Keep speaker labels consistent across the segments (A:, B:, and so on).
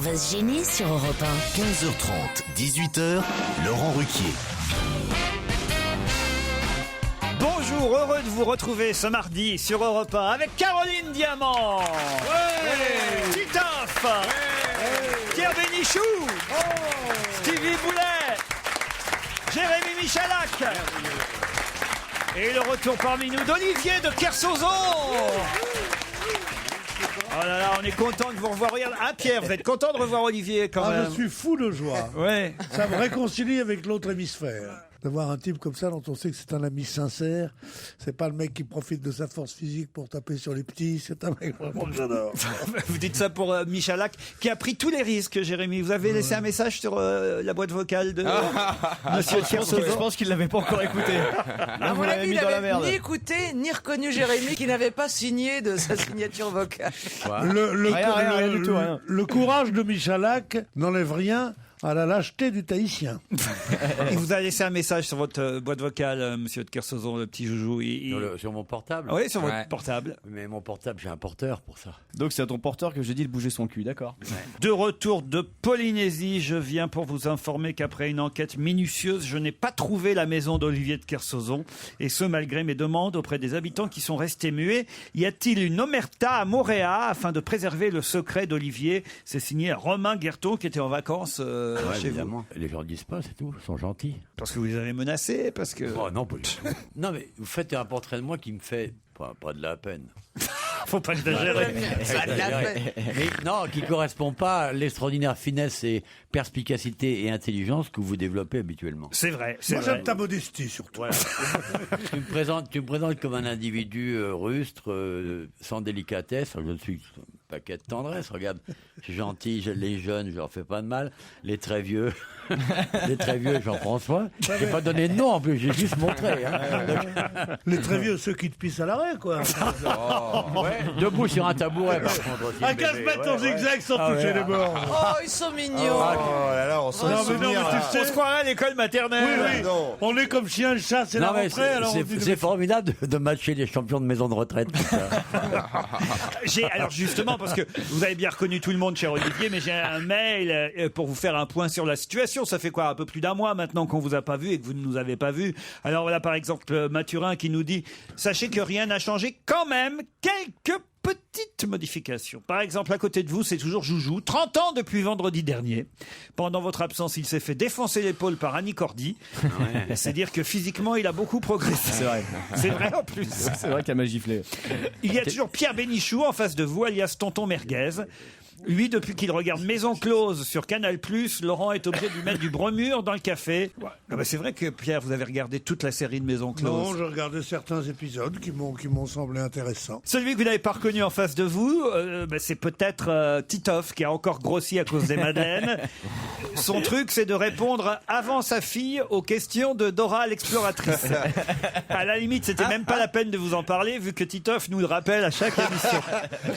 A: va se gêner sur Europe 1.
B: 15h30, 18h, Laurent Ruquier.
C: Bonjour, heureux de vous retrouver ce mardi sur Europe 1 avec Caroline Diamant, Titoff, Pierre Bénichou, Stevie Boulet, Jérémy Michalak et le retour parmi nous d'Olivier de Kersauzon. Oh là là, on est content de vous revoir. Regarde, Pierre, vous êtes content de revoir Olivier quand même?
D: Je suis fou de joie.
C: Ouais.
D: Ça me réconcilie avec l'autre hémisphère. D'avoir un type comme ça dont on sait que c'est un ami sincère. C'est pas le mec qui profite de sa force physique pour taper sur les petits. C'est un mec vraiment que j'adore.
C: Vous dites ça pour Michalak, qui a pris tous les risques, Jérémy. Vous avez laissé un message sur la boîte vocale de Monsieur Kersauzon.
E: Je pense qu'il l'avait pas encore écouté.
F: À mon avis, il n'avait ni écouté, ni reconnu Jérémy, qui n'avait pas signé de sa signature vocale.
E: Rien du tout, rien.
D: Le courage de Michalak n'enlève rien à la lâcheté du Tahitien.
C: Il vous a laissé un message sur votre boîte vocale, monsieur de Kersauzon, le petit joujou.
G: Sur mon portable.
C: Oui, sur votre portable.
G: Mais mon portable, j'ai un porteur pour ça.
E: Donc c'est à ton porteur que j'ai dit de bouger son cul, d'accord.
C: De retour de Polynésie, je viens pour vous informer qu'après une enquête minutieuse, je n'ai pas trouvé la maison d'Olivier de Kersauzon. Et ce, malgré mes demandes auprès des habitants qui sont restés muets. Y a-t-il une omerta à Moréa afin de préserver le secret d'Olivier? C'est signé Romain Guerton qui était en vacances chez
G: évidemment. Les gens ne disent pas, c'est tout. Ils sont gentils.
C: Parce que vous les avez menacés, parce que...
G: Oh, non, pas du tout. Non, mais vous faites un portrait de moi qui me fait pas de la peine.
C: Faut pas exagérer.
G: Mais non, qui correspond pas à l'extraordinaire finesse et perspicacité et intelligence que vous développez habituellement.
C: C'est vrai.
D: Moi, j'aime ta modestie, surtout.
G: Voilà. tu me présentes comme un individu rustre, sans délicatesse. Je ne suis un paquet de tendresse. Regarde, je suis gentil, les jeunes, je leur fais pas de mal. Les très vieux, j'en prends soin. J'ai pas donné de nom en plus, j'ai juste montré.
D: Les très vieux, ceux qui te pissent à l'arrêt, quoi.
G: Debout sur un tabouret, par contre. Aussi,
D: un 15 mètres en zigzag sans toucher les bords.
F: Oh, ils sont mignons.
H: Oh là là, on s'en souvient.
D: Tu
C: On se croirait à l'école maternelle.
D: Oui. On est comme chien, le chat, c'est la rentrée.
G: C'est formidable de matcher les champions de maison de retraite.
C: Alors justement, parce que vous avez bien reconnu tout le monde, cher Olivier, mais j'ai un mail pour vous faire un point sur la situation. Ça fait quoi, un peu plus d'un mois maintenant qu'on vous a pas vu et que vous ne nous avez pas vu. Alors voilà, par exemple, Mathurin qui nous dit « Sachez que rien n'a changé, quand même, quelques petites modifications. Par exemple, à côté de vous, c'est toujours Joujou, 30 ans depuis vendredi dernier. Pendant votre absence, il s'est fait défoncer l'épaule par Annie Cordy. C'est dire que physiquement, il a beaucoup progressé.
E: C'est vrai.
C: C'est vrai en plus.
E: C'est vrai qu'elle m'a giflé.
C: Il y a toujours Pierre Bénichou en face de vous, alias Tonton Merguez. Lui, depuis qu'il regarde Maison Close sur Canal+, Laurent est obligé de lui mettre du bromure dans le café. Ah bah c'est vrai que, Pierre, vous avez regardé toute la série de Maison Close.
D: Non, j'ai regardé certains épisodes qui m'ont semblé intéressants.
C: Celui que vous n'avez pas reconnu en face de vous, c'est peut-être Titoff, qui a encore grossi à cause des madeleines. Son truc, c'est de répondre avant sa fille aux questions de Dora l'exploratrice. À la limite, c'était même pas la peine de vous en parler, vu que Titoff nous le rappelle à chaque émission.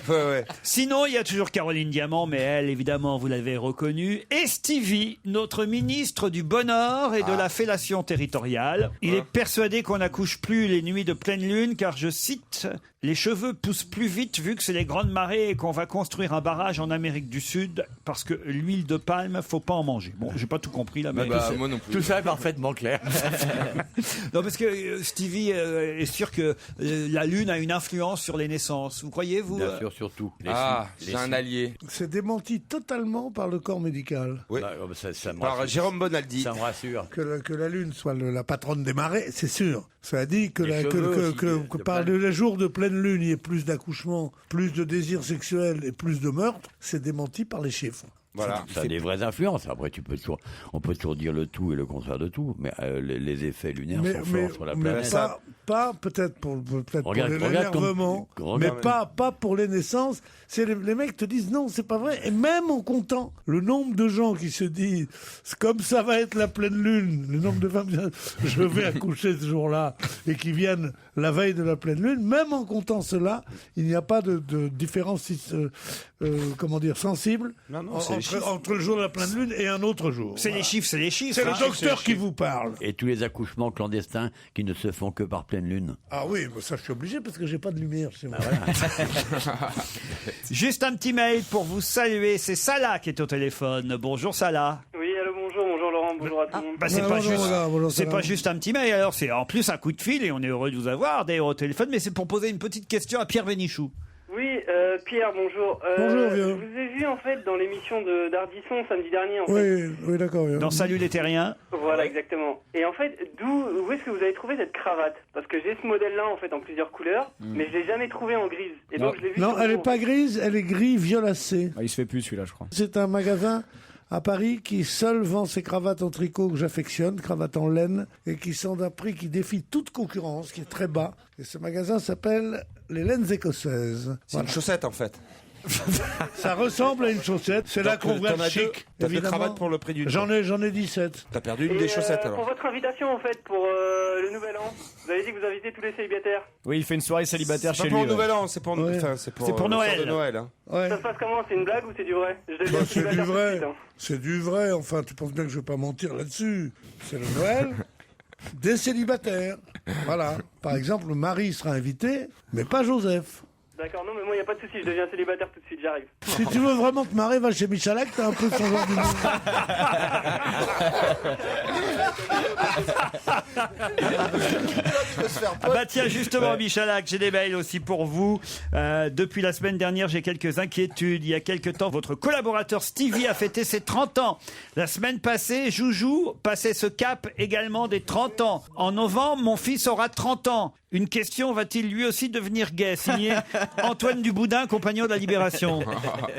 H: Ouais.
C: Sinon, il y a toujours Caroline Diamant, mais elle, évidemment, vous l'avez reconnue. Et Stevie, notre ministre du Bonheur et de la fellation territoriale. Il est persuadé qu'on n'accouche plus les nuits de pleine lune, car, je cite, « Les cheveux poussent plus vite vu que c'est les grandes marées et qu'on va construire un barrage en Amérique du Sud, parce que l'huile de palme, faut pas en manger. » Bon, j'ai pas tout compris là, mais...
H: moi non plus.
G: Tout ça est parfaitement clair.
C: Non, parce que Stevie est sûr que la lune a une influence sur les naissances. Vous croyez, vous?
G: Bien sûr, surtout.
H: C'est un allié.
D: C'est démenti totalement par le corps médical.
H: Oui.
G: Ça me
H: Par
G: rassure.
H: Jérôme Bonaldi.
G: Ça me rassure.
D: Que la lune soit la patronne des marées, c'est sûr. Ça a dit que,
G: Les cheveux aussi,
D: par les jours de pleine lune, il y ait plus d'accouchements, plus de désirs sexuels et plus de meurtres. C'est démenti par les chiffres.
H: Voilà.
G: Ça a des vraies influences. Après, on peut toujours dire le tout et le contraire de tout, mais les effets lunaires sont forts sur la planète.
D: Pas peut-être pour
G: Regarde
D: l'énervement, mais pas pour les naissances. C'est les mecs te disent non, c'est pas vrai. Et même en comptant le nombre de gens qui se disent comme ça va être la pleine lune, le nombre de femmes qui disent je vais accoucher ce jour-là et qui viennent la veille de la pleine lune, même en comptant cela, il n'y a pas de différence sensible entre le jour de la pleine lune et un autre jour.
C: C'est les chiffres, c'est les chiffres.
D: C'est le docteur qui vous parle.
G: Et tous les accouchements clandestins qui ne se font que par pleine pleine lune.
D: Ah oui, mais ça je suis obligé parce que j'ai pas de lumière chez moi.
C: Juste un petit mail pour vous saluer. C'est Salah qui est au téléphone. Bonjour Salah.
I: Oui, allô, bonjour Laurent, bonjour à tout le monde.
C: C'est pas,
D: bonjour,
C: juste,
D: bonjour,
C: c'est
D: Salah.
C: pas juste un petit mail, alors c'est en plus un coup de fil et on est heureux de vous avoir d'ailleurs au téléphone, mais c'est pour poser une petite question à Pierre Bénichou.
I: Oui, Pierre, bonjour.
D: Bonjour, vieux.
I: Je vous ai vu en fait dans l'émission d'Ardisson samedi dernier. En fait.
D: Oui, d'accord. Vieux.
C: Dans Salut les Terriens.
I: Voilà, exactement. Et en fait, où est-ce que vous avez trouvé cette cravate? Parce que j'ai ce modèle-là en fait en plusieurs couleurs, mais je l'ai jamais trouvé en grise. Et donc je l'ai vu.
D: Non,
I: sur
D: elle
I: vous,
D: est pas grise, elle est gris violacé.
E: Ah, il se fait plus celui-là, je crois.
D: C'est un magasin à Paris qui seul vend ces cravates en tricot que j'affectionne, cravates en laine, et qui sont d'un prix qui défie toute concurrence, qui est très bas. Et ce magasin s'appelle Les Laines Écossaises.
H: C'est une chaussette en fait.
D: Ça ressemble à une chaussette, c'est là qu'on voit
H: T'en
D: le
H: as
D: chic.
H: T'as deux
D: évidemment.
H: cravates pour le prix d'une.
D: J'en ai 17.
H: T'as perdu une
I: Et,
H: des chaussettes
I: pour
H: alors.
I: votre invitation en fait pour le Nouvel An, vous avez dit que vous invitez tous les célibataires.
E: Oui, il fait une soirée célibataire
H: C'est
E: chez
H: pas pour
E: lui.
H: le nouvel an, c'est pour,
D: Ouais.
H: enfin,
C: C'est pour
H: le soir
C: Noël.
H: de Noël hein.
D: Ouais.
I: Ça se passe comment? C'est une blague ou c'est du vrai? Je deviens
D: Bah, c'est du
I: célibataire tout de
D: vrai.
I: suite, hein.
D: C'est du vrai. Enfin, tu penses bien que je vais pas mentir là-dessus. C'est le Noël des célibataires. Voilà. Par exemple, Marie sera invitée, mais pas Joseph.
I: D'accord, non mais moi il n'y a pas de souci, je deviens célibataire tout de suite, j'arrive.
D: Si tu veux vraiment te marrer, va chez Michalak, t'as un peu son genre d'humour.
C: Ah bah tiens, justement, Michalak, j'ai des mails aussi pour vous. Depuis la semaine dernière, j'ai quelques inquiétudes. Il y a quelques temps, votre collaborateur Stevie a fêté ses 30 ans. La semaine passée, Joujou passait ce cap également des 30 ans. En novembre, mon fils aura 30 ans. Une question, va-t-il lui aussi devenir gay? Signé Antoine Duboudin, compagnon de la Libération.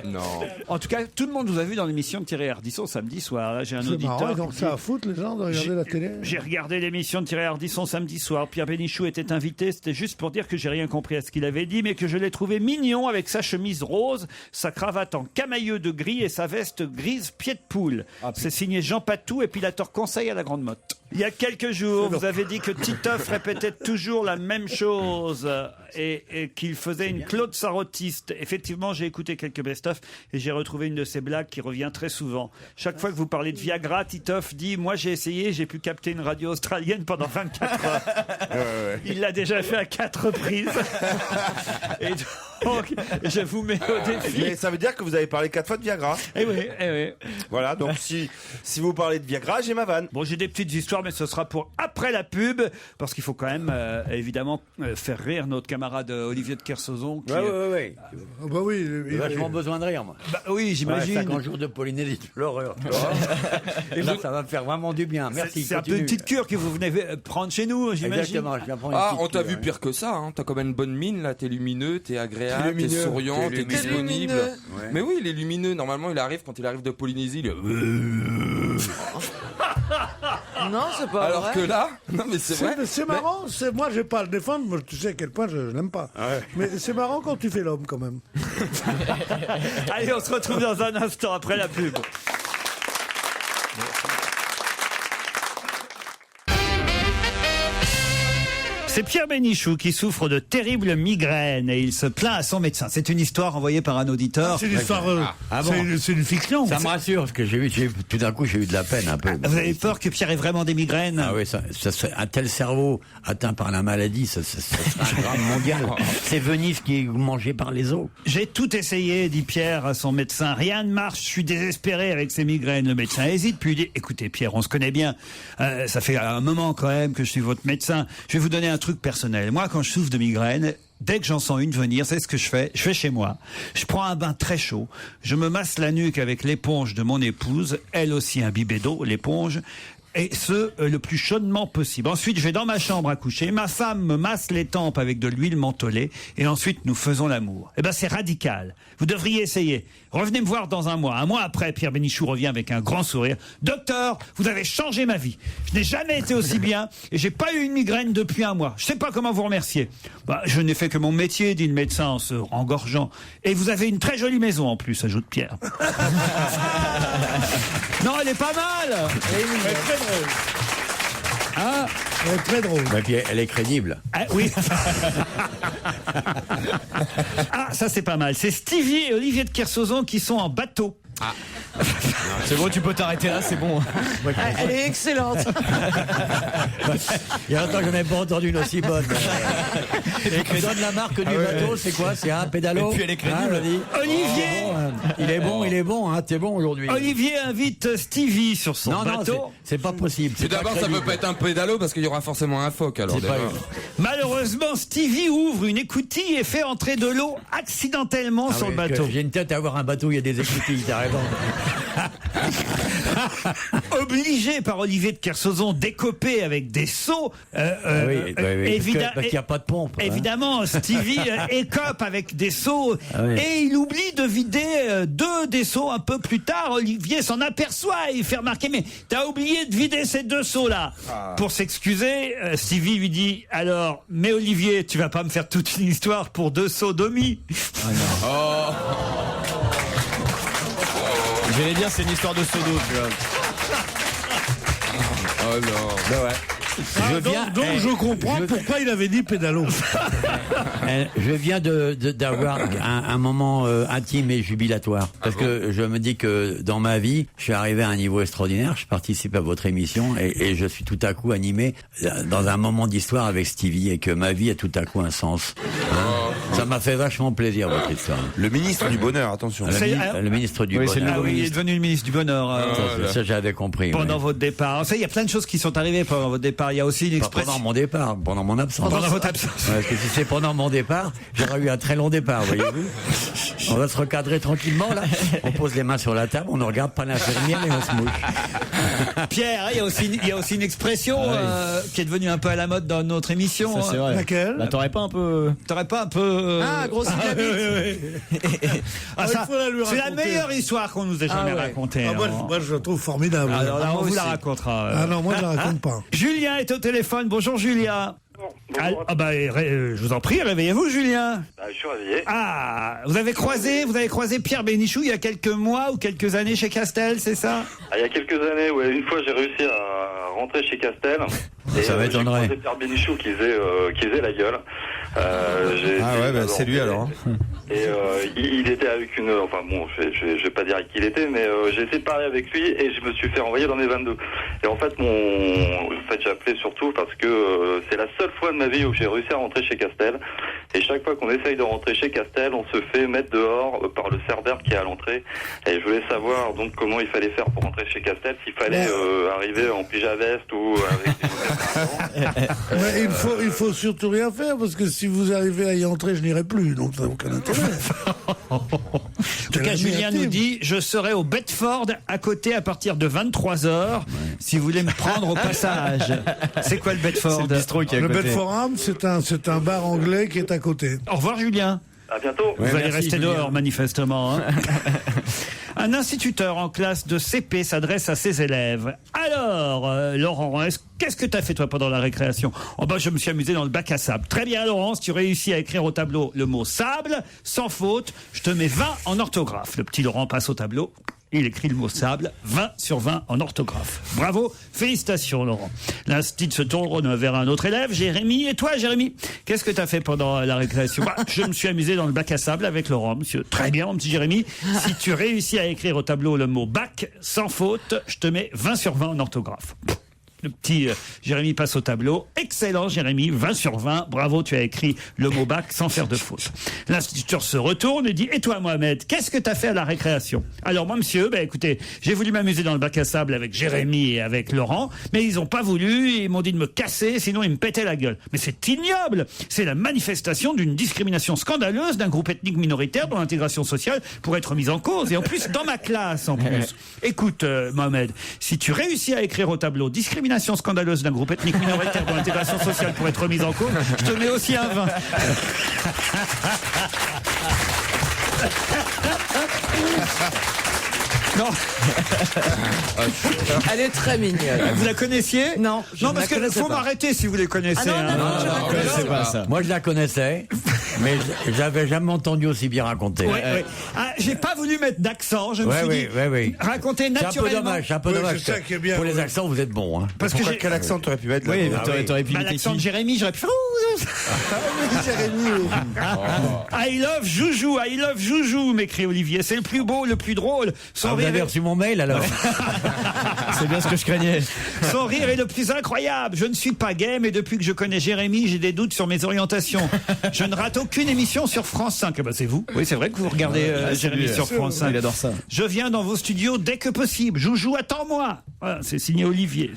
H: Non.
C: En tout cas, tout le monde vous a vu dans l'émission de Thierry Ardisson samedi soir. Là, j'ai un
D: C'est
C: auditeur.
D: marrant,
C: qui
D: donc
C: dit-
D: ça à foutre les gens de regarder la télé.
C: J'ai regardé l'émission de Thierry Ardisson samedi soir. Pierre Bénichou était invité. C'était juste pour dire que j'ai rien compris à ce qu'il avait dit, mais que je l'ai trouvé mignon avec sa chemise rose, sa cravate en camailleux de gris et sa veste grise pied de poule. C'est signé Jean Patou, épilateur conseil à la Grande Motte. Il y a quelques jours, vous avez dit que Titoff répétait toujours la même chose et qu'il faisait une Claude Sarrautiste. Effectivement, j'ai écouté quelques best-of et j'ai retrouvé une de ces blagues qui revient très souvent. Chaque fois que vous parlez de Viagra, Titoff dit « Moi, j'ai essayé, j'ai pu capter une radio australienne pendant 24 heures. » Il l'a déjà fait à 4 reprises. Et donc, je vous mets au défi.
H: Mais ça veut dire que vous avez parlé 4 fois de Viagra.
C: Eh oui, eh oui.
H: Voilà, donc si vous parlez de Viagra, j'ai ma vanne.
C: Bon, j'ai des petites histoires, mais ce sera pour après la pub, parce qu'il faut quand même, évidemment, faire rire notre camarade Olivier de Kersauzon. Qui,
G: Ouais.
D: Ah bah oui,
G: J'ai vachement besoin de rire, moi.
C: bah oui, j'imagine.
G: 50 jours de Polynésie de l'horreur. tu vois. Et là, ça va me faire vraiment du bien. Merci.
C: C'est un peu
G: continue.
C: une petite cure que vous venez prendre chez nous, j'imagine.
G: Exactement, je viens prendre une
J: Ah,
G: petite
J: on t'a
G: cure,
J: vu
G: ouais.
J: pire que ça, hein. T'as quand même une bonne mine là, t'es lumineux, t'es agréable, t'es
H: lumineux,
J: souriant,
H: t'es
J: t'es
H: lumineux.
J: disponible.
F: Lumineux.
J: Ouais. Mais oui, il est lumineux. Normalement, quand il arrive de Polynésie, il est...
F: Non, c'est pas
J: Alors
F: vrai.
J: que là, non mais c'est vrai.
D: C'est marrant, moi je vais pas le défendre, moi, tu sais à quel point je l'aime pas. Mais c'est marrant quand tu fais l'homme quand même.
C: Allez, on se retrouve dans un instant après la pub. C'est Pierre Bénichou qui souffre de terribles migraines et il se plaint à son médecin. C'est une histoire envoyée par un auditeur.
D: C'est une histoire,
G: Ah bon.
D: c'est une fiction.
G: Ça me rassure, parce que tout d'un coup, j'ai eu de la peine un peu.
C: Vous avez peur que Pierre ait vraiment des migraines?
G: Ah oui, ça serait un tel cerveau atteint par la maladie, ça serait un drame mondial. C'est Venise qui est mangée par les os.
C: J'ai tout essayé, dit Pierre à son médecin. Rien ne marche, je suis désespéré avec ces migraines. Le médecin hésite, puis il dit, écoutez Pierre, on se connaît bien. Ça fait un moment quand même que je suis votre médecin. Je vais vous donner un truc personnel. Moi, quand je souffre de migraines, dès que j'en sens une venir, c'est ce que je fais. Je fais chez moi. Je prends un bain très chaud. Je me masse la nuque avec l'éponge de mon épouse, elle aussi imbibée d'eau, l'éponge. Et ce, le plus chaudement possible. Ensuite, je vais dans ma chambre à coucher. Ma femme me masse les tempes avec de l'huile mentholée. Et ensuite, nous faisons l'amour. Eh ben, c'est radical. Vous devriez essayer. Revenez me voir dans un mois. Un mois après, Pierre Bénichou revient avec un grand sourire. Docteur, vous avez changé ma vie. Je n'ai jamais été aussi bien et j'ai pas eu une migraine depuis un mois. Je sais pas comment vous remercier. Bah, je n'ai fait que mon métier, dit le médecin en se engorgeant. Et vous avez une très jolie maison en plus, ajoute Pierre. Non, elle est pas mal.
D: Elle est très drôle.
C: Hein?
D: Elle est très drôle.
G: Et puis elle est crédible.
C: Ah, oui. Ah, ça c'est pas mal. C'est Stevie et Olivier de Kersauzon qui sont en bateau.
E: C'est bon, tu peux t'arrêter là, c'est bon.
F: Elle est excellente.
G: Il y a longtemps que je n'avais pas entendu une aussi bonne. Et tu donnes la marque du bateau, c'est quoi? C'est un pédalo?
E: Et puis elle est crédible.
C: Olivier,
G: il est bon, hein, t'es bon aujourd'hui.
C: Olivier invite Stevie sur son
G: Non,
C: bateau.
G: c'est pas possible.
J: Tout d'abord, ça peut pas être un pédalo parce qu'il y aura forcément un phoque. Alors,
G: C'est pas-
C: Malheureusement, Stevie ouvre une écoutille et fait entrer de l'eau accidentellement
G: Ah
C: sur
G: oui,
C: le bateau.
G: J'ai une tête à avoir un bateau où il y a des écoutilles, t'as raison.
C: Obligé par Olivier de Kersauzon d'écoper avec des seaux.
G: Oui, parce qu'il n'y a pas de pompe. hein.
C: Évidemment, Stevie écope avec des seaux
G: oui.
C: et il oublie de vider deux des seaux un peu plus tard. Olivier s'en aperçoit et il fait remarquer, mais t'as oublié de vider ces deux seaux-là. Pour s'excuser, Stevie lui dit, alors, mais Olivier, tu vas pas me faire toute une histoire pour deux seaux d'omi.
E: J'allais dire, c'est une histoire de sodo, tu vois.
J: Oh non.
D: Donc je comprends pourquoi il avait dit pédalo.
G: Je viens d'avoir un moment intime et jubilatoire. Parce que je me dis que dans ma vie, je suis arrivé à un niveau extraordinaire. Je participe à votre émission et je suis tout à coup animé dans un moment d'histoire avec Stevie et que ma vie a tout à coup un sens. Ça m'a fait vachement plaisir, votre histoire.
H: Le ministre du Bonheur, attention.
G: Le ministre du
E: Oui, c'est le
G: Bonheur.
C: Ah oui, il est devenu le ministre du Bonheur.
G: Ça, j'avais compris.
C: Pendant
G: oui.
C: votre départ. Ça, il y a plein de choses qui sont arrivées pendant votre départ. Il y a aussi une
G: Pas
C: expression.
G: pendant mon départ, pendant mon absence.
C: Pendant votre absence.
G: Ouais, parce que si c'est pendant mon départ, j'aurais eu un très long départ, voyez-vous. On va se recadrer tranquillement, là. On pose les mains sur la table, on ne regarde pas l'infirmière et on se mouche.
C: Pierre, il y a aussi une expression qui est devenue un peu à la mode dans notre émission.
E: Ça, c'est vrai.
D: Laquelle?
E: Bah, t'aurais pas un peu.
C: T'aurais pas un peu.
F: Grosse
C: Ah, ça,
D: il faut la lui
C: c'est la
D: raconter.
C: meilleure histoire qu'on nous ait jamais racontée.
D: Ah,
C: hein.
D: moi, je la trouve formidable.
C: Alors là, on
F: moi
C: vous la
F: aussi.
C: racontera.
D: Ah non, moi je la raconte pas.
C: Julien est au téléphone. Bonjour Julien. Je vous en prie, réveillez-vous Julien.
I: Je suis réveillé.
C: Ah, vous avez croisé Pierre Bénichou il y a quelques mois ou quelques années chez Castel, c'est ça?
I: Il y a quelques années, une fois j'ai réussi à rentrer chez Castel. Et
G: Ça m'étonnerait.
I: j'ai croisé Pierre Bénichou qui faisait la gueule.
H: C'est lui alors.
I: Et il était avec une... Enfin bon, je vais pas dire qui il était, mais j'ai essayé de parler avec lui et je me suis fait renvoyer dans mes 22. Et en fait, j'ai appelé surtout parce que c'est la seule fois de ma vie où j'ai réussi à rentrer chez Castel. Et chaque fois qu'on essaye de rentrer chez Castel, on se fait mettre dehors par le cerbère qui est à l'entrée. Et je voulais savoir donc comment il fallait faire pour rentrer chez Castel, s'il fallait arriver en pyjama-veste ou avec des...
D: Mais il faut surtout rien faire parce que si vous arrivez à y entrer, je n'irai plus. Donc ça n'a aucun intérêt.
C: En tout cas, Julien nous dit, je serai au Bedford à côté à partir de 23h si vous voulez me prendre au passage. C'est quoi le Bedford?
E: C'est le bistrot qui est à
D: Le
E: côté.
D: Bedford Arms, c'est un bar anglais qui est à côté.
C: Au revoir Julien.
I: À bientôt.
C: Vous allez
G: merci,
C: rester
G: Julien.
C: dehors manifestement. Hein. Un instituteur en classe de CP s'adresse à ses élèves. Alors, Laurent, qu'est-ce que tu as fait toi pendant la récréation? Je me suis amusé dans le bac à sable. Très bien Laurent, si tu réussis à écrire au tableau le mot sable, sans faute, je te mets 20 en orthographe. Le petit Laurent passe au tableau. Il écrit le mot sable, 20 sur 20 en orthographe. Bravo, félicitations Laurent. L'institut se tourne vers un autre élève, Jérémy. Et toi Jérémy, qu'est-ce que tu as fait pendant la récréation? Je me suis amusé dans le bac à sable avec Laurent, monsieur. Très bien mon petit Jérémy. Si tu réussis à écrire au tableau le mot bac, sans faute, je te mets 20 sur 20 en orthographe. Le petit Jérémy passe au tableau. Excellent Jérémy, 20 sur 20. Bravo, tu as écrit le mot bac sans faire de faute. L'instituteur se retourne et dit, et toi Mohamed, qu'est-ce que tu as fait à la récréation? Alors moi monsieur, écoutez, j'ai voulu m'amuser dans le bac à sable avec Jérémy et avec Laurent, mais ils ont pas voulu, ils m'ont dit de me casser, sinon ils me pétaient la gueule. Mais c'est ignoble. C'est la manifestation d'une discrimination scandaleuse d'un groupe ethnique minoritaire dont l'intégration sociale pourrait être mise en cause. Et en plus, dans ma classe en plus. Écoute Mohamed, si tu réussis à écrire au tableau discrimination scandaleuse d'un groupe ethnique minoritaire dont l'intégration sociale pourrait être remise en cause, je te mets aussi un 20. Non.
F: Elle est très mignonne.
C: Vous la connaissiez?
F: Non, je
C: Non,
F: ne
C: parce
F: la
C: qu'il
F: connaissais
C: faut
F: pas.
C: m'arrêter si vous les connaissez.
F: Ah non,
C: hein.
F: je la
E: Je
F: connaissais
E: sais pas ça.
G: Moi, je la connaissais, mais j'avais jamais entendu aussi bien raconter.
C: Ouais. Ah, j'ai pas voulu mettre d'accent, je me suis dit raconter
G: C'est un peu
C: naturellement.
G: dommage, c'est un peu
D: Oui,
G: dommage.
D: c'est ça qui est bien,
G: Pour les
D: oui.
G: accents, vous êtes bon. Hein.
C: Parce que j'ai
H: Quel accent t'aurais pu mettre là?
E: Oui, t'aurais pu imiter
C: l'accent de
E: qui?
C: Jérémy, j'aurais pu faire
D: Jérémy.
C: I love Joujou, m'écrit Olivier. C'est le plus beau, le plus drôle.
E: Vous avez reçu mon mail alors. C'est bien ce que je craignais.
C: Son rire est le plus incroyable. Je ne suis pas gay, mais depuis que je connais Jérémy, j'ai des doutes sur mes orientations. Je ne rate aucune émission sur France 5. Eh ben, c'est vous. Oui, c'est vrai que vous regardez Jérémy sur France 5.
E: Il adore ça.
C: Je viens dans vos studios dès que possible. Joujou, attends-moi. Voilà, c'est signé Olivier.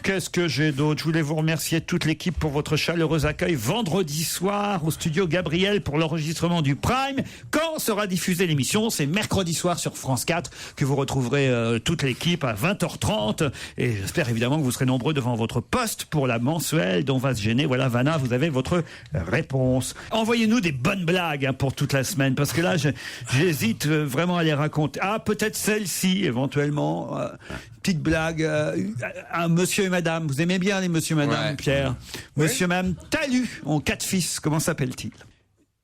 C: Qu'est-ce que j'ai d'autre? Je voulais vous remercier toute l'équipe pour votre chaleureux accueil vendredi soir au studio Gabriel pour l'enregistrement du Prime. Quand sera diffusée l'émission? C'est mercredi soir sur France 4 que vous retrouverez toute l'équipe à 20h30. Et j'espère évidemment que vous serez nombreux devant votre poste pour la mensuelle dont va se gêner. Voilà, Vanna, vous avez votre réponse. Envoyez-nous des bonnes blagues pour toute la semaine parce que là, j'hésite vraiment à les raconter. Ah, peut-être celle-ci éventuellement. Petite blague, un monsieur et madame. Vous aimez bien les monsieur et madame, Pierre? Monsieur et madame Talus ont 4 fils. Comment s'appellent-ils?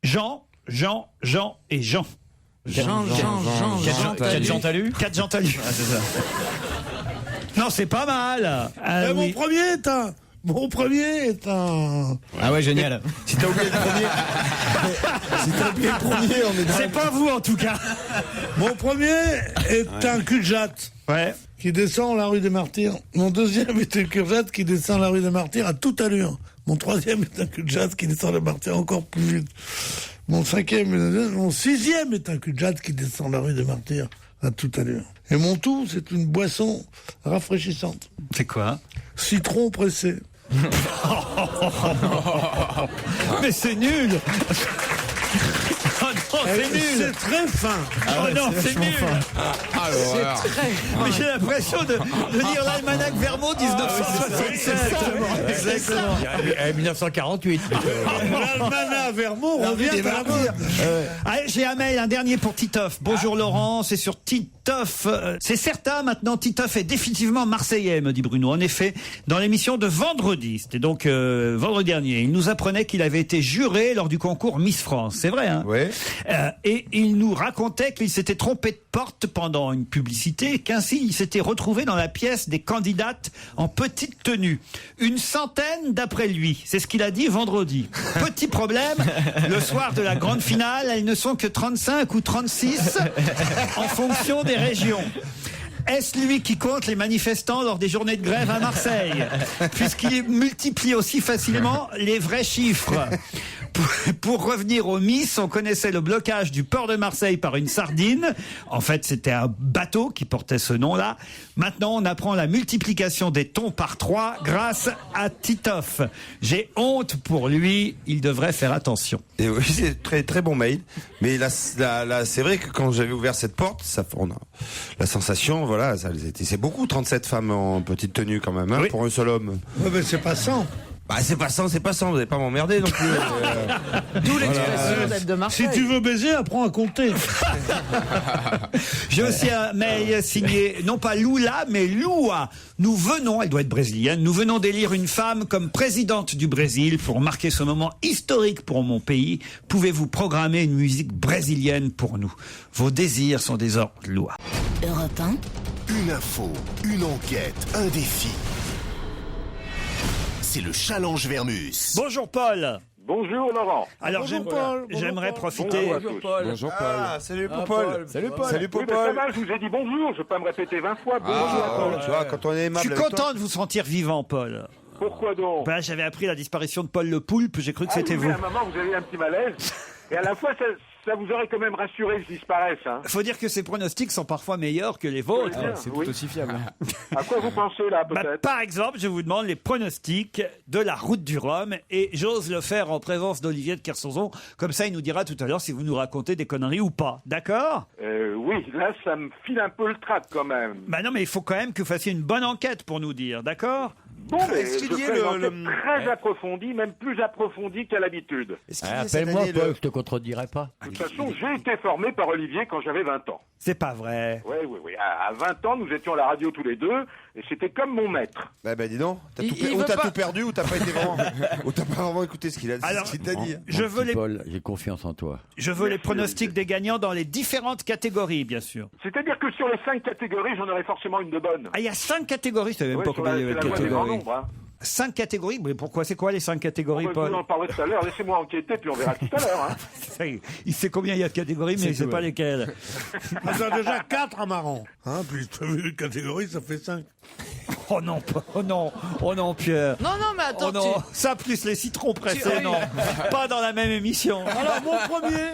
C: Jean et Jean.
E: Quatre Jean Talus.
C: 4 Jean Talus. Ah, c'est ça. Non, c'est pas mal.
D: Mon premier est un...
E: Ah ouais, génial.
H: Si t'as oublié le premier, on est dans...
C: C'est pas vous en tout cas.
D: Mon premier est un cul-de-jatte.
C: Ouais.
D: Qui descend la rue des Martyrs. Mon deuxième est un cul-de-jatte qui descend la rue des Martyrs à toute allure. Mon troisième est un cul-de-jatte qui descend la Martyrs encore plus vite. Mon sixième est un cul-de-jatte qui descend la rue des Martyrs à toute allure. Et mon tout, c'est une boisson rafraîchissante.
C: C'est quoi?
D: Citron pressé.
C: Mais c'est nul. Oh non, c'est nul.
D: C'est très fin.
C: Oh non, c'est nul.
F: C'est très...
C: Mais j'ai l'impression de lire l'almanach Vermont 1967.
E: Exactement. 1948.
D: L'almanach Vermont revient à la mode.
C: Allez, j'ai un mail, un dernier pour Titoff. Bonjour Laurent, c'est sur Titoff. C'est certain, maintenant Titoff est définitivement marseillais, me dit Bruno. En effet, dans l'émission de vendredi, c'était donc vendredi dernier, il nous apprenait qu'il avait été juré lors du concours Miss France. C'est vrai, hein?
H: Ouais.
C: Et il nous racontait qu'il s'était trompé de porte pendant une publicité et qu'ainsi il s'était retrouvé dans la pièce des candidates en petite tenue. Une centaine d'après lui. C'est ce qu'il a dit vendredi. Petit problème, le soir de la grande finale, elles ne sont que 35 ou 36 en fonction des régions. Est-ce lui qui compte les manifestants lors des journées de grève à Marseille? Puisqu'il multiplie aussi facilement les vrais chiffres. Pour revenir au Miss, on connaissait le blocage du port de Marseille par une sardine. En fait, c'était un bateau qui portait ce nom-là. Maintenant, on apprend la multiplication des thons par 3 grâce à Titoff. J'ai honte pour lui. Il devrait faire attention.
H: Et oui, c'est très très bon mail. Mais là, c'est vrai que quand j'avais ouvert cette porte, on a la sensation, voilà, c'est beaucoup 37 femmes en petite tenue quand même, hein,
C: oui.
H: Pour un seul homme.
D: Ouais, mais c'est pas 100.
H: Bah c'est pas 100, vous n'allez pas m'emmerder non plus.
F: D'où l'expression d'être de Marseille.
D: Si tu veux baiser, apprends à compter.
C: J'ai aussi un mail signé, non pas Lula, mais Lua. Nous venons, elle doit être brésilienne, nous venons d'élire une femme comme présidente du Brésil pour marquer ce moment historique pour mon pays. Pouvez-vous programmer une musique brésilienne pour nous? Vos désirs sont des ordres, Lua.
A: Europe 1.
B: Une info, une enquête, un défi. C'est le Challenge Vermus.
C: Bonjour Paul.
K: Bonjour Laurent.
C: Alors j'aimerais profiter.
J: Bonjour Paul.
H: Bonjour Paul. Ah, salut Paul.
E: Salut Paul.
H: Salut
K: Oui,
H: Paul.
K: ça va, je vous ai dit bonjour, je vais pas me répéter 20 fois. Bonjour Paul.
H: Tu vois, quand on est
C: Je
H: aimable
C: suis
H: avec
C: content
H: toi.
C: de vous sentir vivant, Paul.
K: Pourquoi donc?
C: Ben, j'avais appris la disparition de Paul le Poulpe, j'ai cru que c'était vous.
K: À un moment, vous avez eu un petit malaise. Et à la fois, ça vous aurait quand même rassuré que je disparaisse. Hein.
C: Faut dire que ces pronostics sont parfois meilleurs que les vôtres.
K: Oui,
E: C'est
K: oui.
E: tout aussi fiable.
K: À quoi vous pensez là,
C: Bah,
K: peut-être?
C: par exemple, je vous demande les pronostics de la route du Rhum et j'ose le faire en présence d'Olivier de Kersauzon. Comme ça, il nous dira tout à l'heure si vous nous racontez des conneries ou pas. D'accord?
K: Oui, là, ça me file un peu le trac quand même.
C: Bah non, mais il faut quand même que vous fassiez une bonne enquête pour nous dire. D'accord?
K: Bon, mais
H: Est-ce
K: je
H: qu'il y a
K: ferai une
H: le-
K: enquête très approfondie, même plus approfondie qu'à l'habitude.
H: Est-ce qu'il y a cette
G: Appelle-moi
H: année
G: Paul, je te contredirai pas.
K: De toute façon, j'ai été formé par Olivier quand j'avais 20 ans.
C: C'est pas vrai.
K: Oui. À 20 ans, nous étions à la radio tous les deux, et c'était comme mon maître.
H: Bah dis donc,
F: Il
H: ou
F: veut
H: t'as
F: pas-
H: tout perdu ou t'as pas été vraiment, ou t'as pas vraiment écouté ce qu'il
C: Alors,
H: t'a dit.
C: Je veux les,
G: Paul, j'ai confiance en toi.
C: je veux les
K: Merci,
C: pronostics
K: Olivier.
C: des gagnants dans les différentes catégories, bien sûr.
K: C'est-à-dire que sur les 5 catégories, j'en aurais forcément une de bonne.
C: Ah, il y a 5 catégories, je savais même
K: Ouais,
C: pas
K: sur
C: combien il y
K: c'est
C: avait
K: la
C: de
K: loi des grands
C: catégories.
K: nombres. Hein.
C: 5 catégories? Mais pourquoi? C'est quoi les 5 catégories, Paul?
K: Vous en parlerez tout à l'heure. Laissez-moi enquêter, puis on verra tout à l'heure. Hein.
C: Ça y est, il sait combien il y a de catégories, mais il ne sait pas lesquelles.
D: On a déjà 4 amarrants. Hein, puis une catégorie, ça fait 5.
C: Oh non, oh non, Pierre.
F: Non, mais attends.
C: Oh non, ça plus les citrons pressés, non. Pas dans la même émission.
D: Alors, mon premier.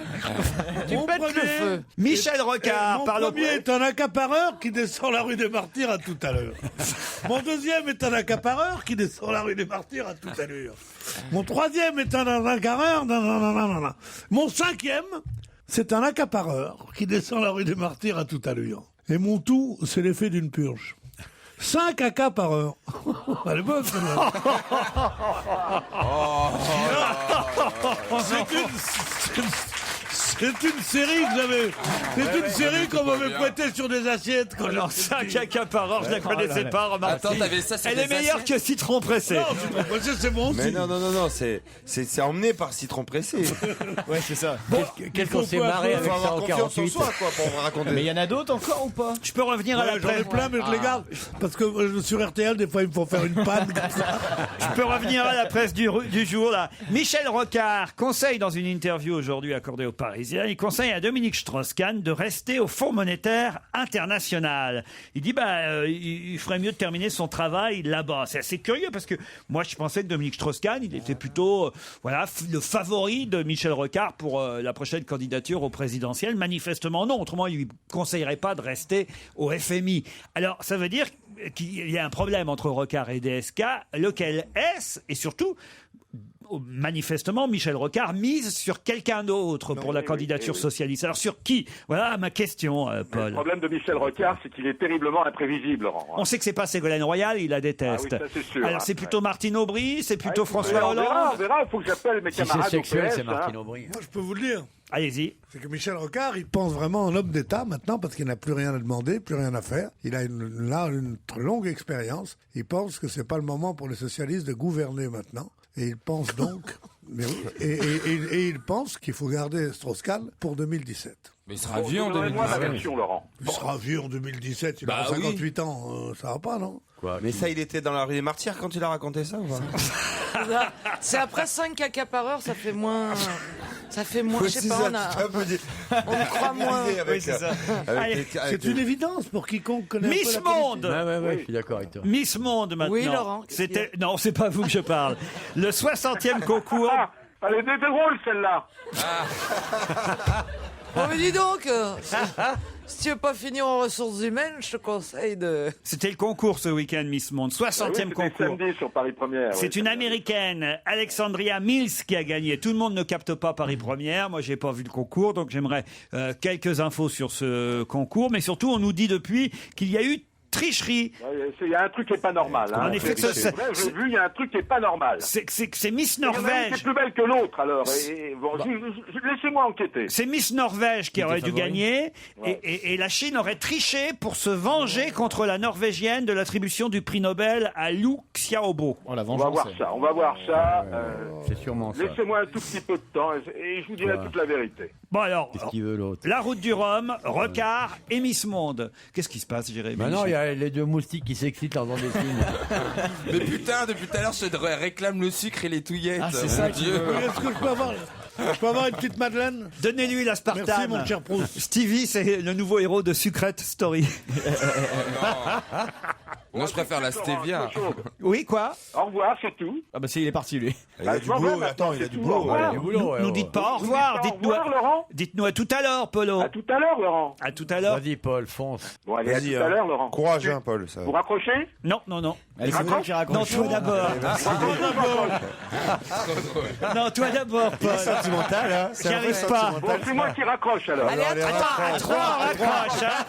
F: Tu pètes le feu.
C: Michel Rocard,
D: Mon
C: parle au
D: premier est un accapareur qui descend la rue des Martyrs à tout à l'heure. Mon deuxième est un accapareur qui descend la rue des Martyrs à tout à l'heure. Mon troisième est un accapareur. Mon cinquième, c'est un accapareur qui descend la rue des Martyrs à tout à l'heure. Et mon tout, c'est l'effet d'une purge. 5 accapareurs. Elle est bonne, celle-là. C'est une série que j'avais. C'est une série qu'on m'avait prêtée sur des assiettes.
C: Alors, 5 accapareurs, je la connaissais pas, remarque.
J: Attends, t'avais ça sur
C: Elle
J: des
C: est meilleure
J: assiettes
C: que citron pressé.
D: Non, citron pressé, c'est bon aussi.
H: Mais non, c'est emmené par citron pressé.
E: Ouais, c'est ça.
D: Qu'est-ce
E: qu'on s'est marré avec
H: Faut
E: ça
H: avoir
E: en
H: confiance en
E: 48.
H: soi, quoi, pour raconter.
E: Mais il y en a d'autres encore ou pas?
C: Je peux revenir à la
D: J'en ai
C: presse.
D: plein, mais je les garde. Parce que sur RTL, des fois, il me faut faire une panne comme ça.
C: Je peux revenir à la presse du jour, là. Michel Rocard conseille dans une interview aujourd'hui accordée aux Parisiens, il conseille à Dominique Strauss-Kahn de rester au Fonds monétaire international. Il dit, il ferait mieux de terminer son travail là-bas. C'est assez curieux parce que moi, je pensais que Dominique Strauss-Kahn, il était plutôt, le favori de Michel Rocard pour la prochaine candidature au présidentiel. Manifestement, non. Autrement, il lui conseillerait pas de rester au FMI. Alors, ça veut dire qu'il y a un problème entre Rocard et DSK. Lequel est-ce? Et surtout, manifestement, Michel Rocard mise sur quelqu'un d'autre pour la candidature socialiste. Alors sur qui? Voilà ma question, Paul.
K: Le problème de Michel Rocard, c'est qu'il est terriblement imprévisible, Laurent.
C: On sait que c'est pas Ségolène Royal, il la déteste.
K: Ah oui, ça, c'est sûr,
C: alors c'est plutôt Martine Aubry, c'est plutôt
K: Ah,
C: François Hollande.
K: On verra, il faut que j'appelle mes camarades.
G: Si c'est sexuel,
K: au PS,
G: c'est Martine Aubry.
D: Moi, je peux vous le dire.
C: Allez-y.
D: C'est que Michel Rocard, il pense vraiment en homme d'État maintenant parce qu'il n'a plus rien à demander, plus rien à faire. Il a une longue expérience. Il pense que c'est pas le moment pour les socialistes de gouverner maintenant. Et il pense donc, mais oui, et il pense qu'il faut garder Strauss-Kahn pour 2017.
J: Mais il sera vieux en 2017.
K: Moi, ma version, Laurent.
D: Il sera vieux en 2017, il aura 58 ans, ça va pas, non?
H: Quoi, mais ça, il était dans la rue des Martyrs quand il a raconté ça ou pas?
F: C'est après 5 accapareurs, ça fait moins. Ça fait moins. Je sais pas, on me croit moins.
C: Oui, c'est ça.
D: C'est une évidence pour quiconque connaît
C: Miss
D: un peu la
C: Monde.
D: politique.
G: Ouais, je suis d'accord avec toi.
C: Miss Monde maintenant.
F: Oui, Laurent.
C: C'était non, c'est pas vous que je parle. Le 60e concours.
K: Ah, elle était drôle, celle-là.
F: Oh, mais dis donc, si tu veux pas finir en ressources humaines, je te conseille de.
C: C'était le concours ce week-end, Miss Monde. 60e concours.
K: Samedi sur Paris Première.
C: C'est une américaine, Alexandria Mills, qui a gagné. Tout le monde ne capte pas Paris Première. Moi, j'ai pas vu le concours, donc j'aimerais quelques infos sur ce concours. Mais surtout, on nous dit depuis qu'il y a eu tricherie.
K: Il y a un truc qui est pas normal. Hein.
C: En effet,
K: c'est vrai, j'ai vu, il y a un truc qui est pas normal.
C: C'est Miss
K: Il y en a une qui
C: Norvège.
K: est plus belle que l'autre, alors. Laissez-moi enquêter.
C: C'est Miss Norvège qui aurait dû gagner.
K: Ouais.
C: Et la Chine aurait triché pour se venger contre la Norvégienne de l'attribution du prix Nobel à Liu Xiaobo.
E: Oh, la
K: On va
E: vengeance.
K: voir ça, on va voir ça.
G: C'est sûrement ça.
K: Laissez-moi un tout petit peu de temps et je vous dirai toute la vérité.
C: Bon alors,
G: Qu'est-ce qu'il veut l'autre?
C: la route du Rhum, Rocard et Miss Monde. Qu'est-ce qui se passe, Jérémy?
G: Bah non, il y a les deux moustiques qui s'excitent en faisant des signes.
J: Mais putain, depuis tout à l'heure, je te réclame le sucre et les touillettes.
E: Ah, c'est ça
J: Mon
E: qu'il
J: Dieu.
E: veut.
D: Est-ce que je peux avoir une petite madeleine?
C: Donnez-lui la Spartane.
D: Merci, mon cher Proust.
C: Stevie, c'est le nouveau héros de Secret Story.
J: Moi, je préfère la stevia.
C: Oui, quoi?
K: Au revoir, c'est tout.
E: Ah bah il est parti lui.
H: Il a du boulot, attends, il a du boulot.
C: Nous dites pas au revoir.
K: Au revoir, Laurent.
C: Dites-nous à tout à l'heure, Polo.
K: À tout à l'heure, Laurent.
C: À tout à l'heure.
G: Vas-y, Paul, fonce.
K: Bon, allez, à
H: Vas-y,
K: tout à l'heure, Laurent.
H: Courage, hein, Paul. Ça.
K: Vous raccrochez?
C: Non.
E: Allez, c'est vous qui
C: Non,
E: raconte.
C: toi d'abord. Non, toi d'abord, Paul.
H: Sentimental, hein.
C: J'y arrive pas.
K: Bon, c'est moi qui raccroche, alors.
F: Allez,
C: Attends, à 3, on raccroche. Hein.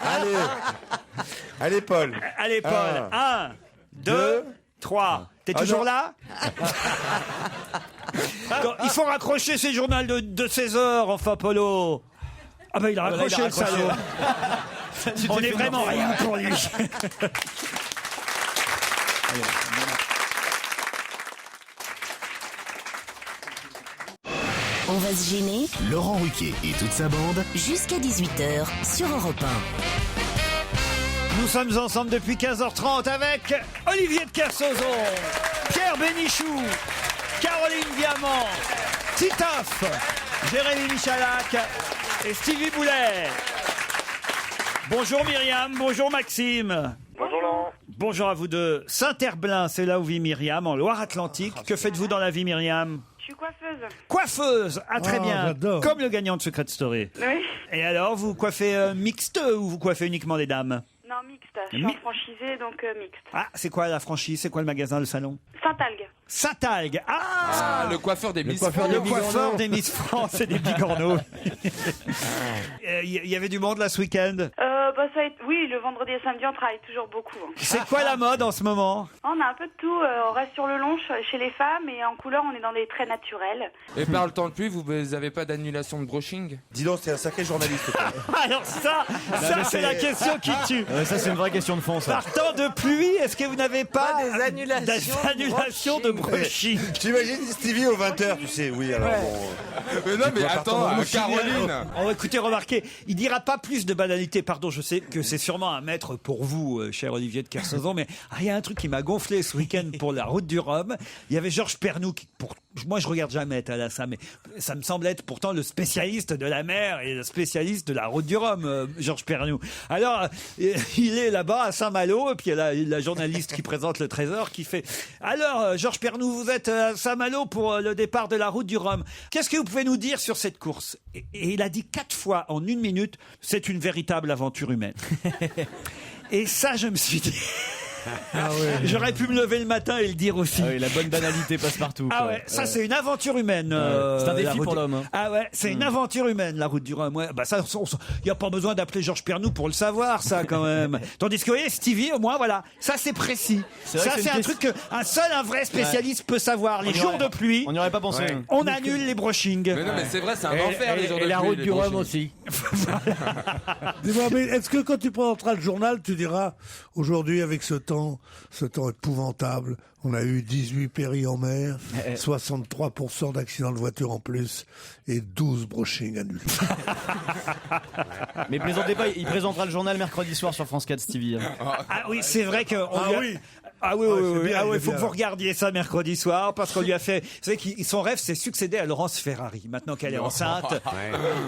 H: Allez, Paul.
C: Allez, Paul. 1, 2, 3. T'es toujours là? Donc, il faut raccrocher ces journaux de 16 heures, enfin, Polo. Ah ben il a raccroché, le salaud. On est vraiment rien pour lui.
A: On va se gêner
B: Laurent Ruquier et toute sa bande.
A: jusqu'à 18h sur Europe 1.
C: Nous sommes ensemble depuis 15h30 avec Olivier de Kersauzon, Pierre Bénichou, Caroline Diamant, Titoff, Jérémy Michalak et Stevie Boulet. Bonjour Myriam, bonjour Maxime.
I: Bonjour Laurent.
C: Bonjour à vous deux. Saint-Herblain, c'est là où vit Myriam, en Loire-Atlantique. Que faites-vous dans la vie, Myriam?
L: Je suis coiffeuse.
C: Coiffeuse. Ah, très bien.
D: J'adore.
C: Comme le gagnant de Secret Story.
L: Oui.
C: Et alors, vous coiffez mixte ou vous coiffez uniquement des dames?
L: Non, mixte. Je suis en franchisée, donc mixte.
C: Ah, c'est quoi la franchise? C'est quoi le magasin, le salon?
L: Saint-Algue.
C: Saint-Algue. Ah,
J: le coiffeur des Miss
C: le
J: France.
C: coiffeur des Miss France et des Bigorneaux. Il y avait du monde là ce week-end?
L: Oui, le vendredi et samedi, on travaille toujours beaucoup.
C: C'est quoi la mode en ce moment?
L: On a un peu de tout. On reste sur le long chez les femmes et en couleur, on est dans des traits naturels.
J: Et par le temps de pluie, vous avez pas d'annulation de brushing?
H: Dis donc, c'est un sacré journaliste.
C: Alors ça c'est la question qui tue.
E: Ça, c'est une vraie question de fond, ça.
C: Par temps de pluie, est-ce que vous n'avez pas
F: Des annulations
C: de brushing?
H: J'imagine Stevie aux 20h, tu sais, oui, alors bon.
J: Mais non, mais
H: dois
J: attends,
H: partir dans
J: Caroline.
C: Oh, écoutez, remarquez, il dira pas plus de banalité. Pardon, je sais que c'est sûrement un maître pour vous, cher Olivier de Kersauzon, mais il y a un truc qui m'a gonflé ce week-end pour la route du Rhum. Il y avait Georges Pernou qui, moi je regarde jamais Thalassa, mais ça me semble être pourtant le spécialiste de la mer et le spécialiste de la route du Rhum, Georges Pernou. Alors, il est là-bas à Saint-Malo, et puis il y a la journaliste qui présente le Trésor qui fait « Alors, Georges Pernou, vous êtes à Saint-Malo pour le départ de la route du Rhum. Qu'est-ce que vous pouvez nous dire sur cette course ?» Et il a dit 4 fois en 1 minute « C'est une véritable aventure humaine. » Et ça, je me suis dit... J'aurais pu me lever le matin et le dire aussi.
E: Ah oui, la bonne banalité passe partout.
C: Ah ouais, ça c'est une aventure humaine.
E: C'est un
C: la
E: défi
C: route
E: pour l'homme. Hein.
C: Ah ouais, c'est une aventure humaine, la route du Rhum. Ouais, bah ça, y a pas besoin d'appeler Georges Pernou pour le savoir, ça quand même. Tandis que vous voyez, Stevie, au moins, voilà, ça c'est précis. Ça c'est un truc un vrai spécialiste peut savoir. Les jours de pluie,
E: on n'y aurait pas pensé.
C: Ouais. On annule les brushings.
J: Mais non, mais c'est vrai, c'est un enfer les jours de pluie.
G: Et la route du Rhum aussi.
D: Dis-moi, mais est-ce que quand tu présenteras le journal, tu diras aujourd'hui avec ce temps épouvantable, on a eu 18 péris en mer, 63% d'accidents de voiture en plus et 12 brushings annulés.
E: Mais plaisantez pas, il présentera le journal mercredi soir sur France 4, Stevie.
C: Ah oui, c'est vrai que
D: oui.
C: Ah oui, il faut
D: bien.
C: que vous regardiez ça mercredi soir parce qu'on lui a fait. Vous savez que son rêve, c'est succéder à Laurence Ferrari. Maintenant qu'elle est enceinte,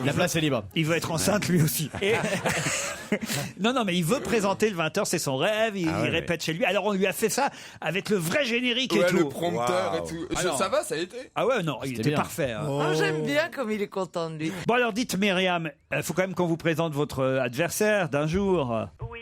E: La place est libre.
C: il veut être enceinte lui aussi. Et... non, mais il veut présenter le 20h, c'est son rêve. Il répète chez lui. Alors on lui a fait ça avec le vrai générique et tout.
J: Le prompteur et tout. Ça va, ça a été?
C: Ah ouais, non, il était
E: bien.
C: parfait. Hein.
F: Oh, j'aime bien comme il est content de lui.
C: Bon alors dites Myriam, il faut quand même qu'on vous présente votre adversaire d'un jour.
L: Oui.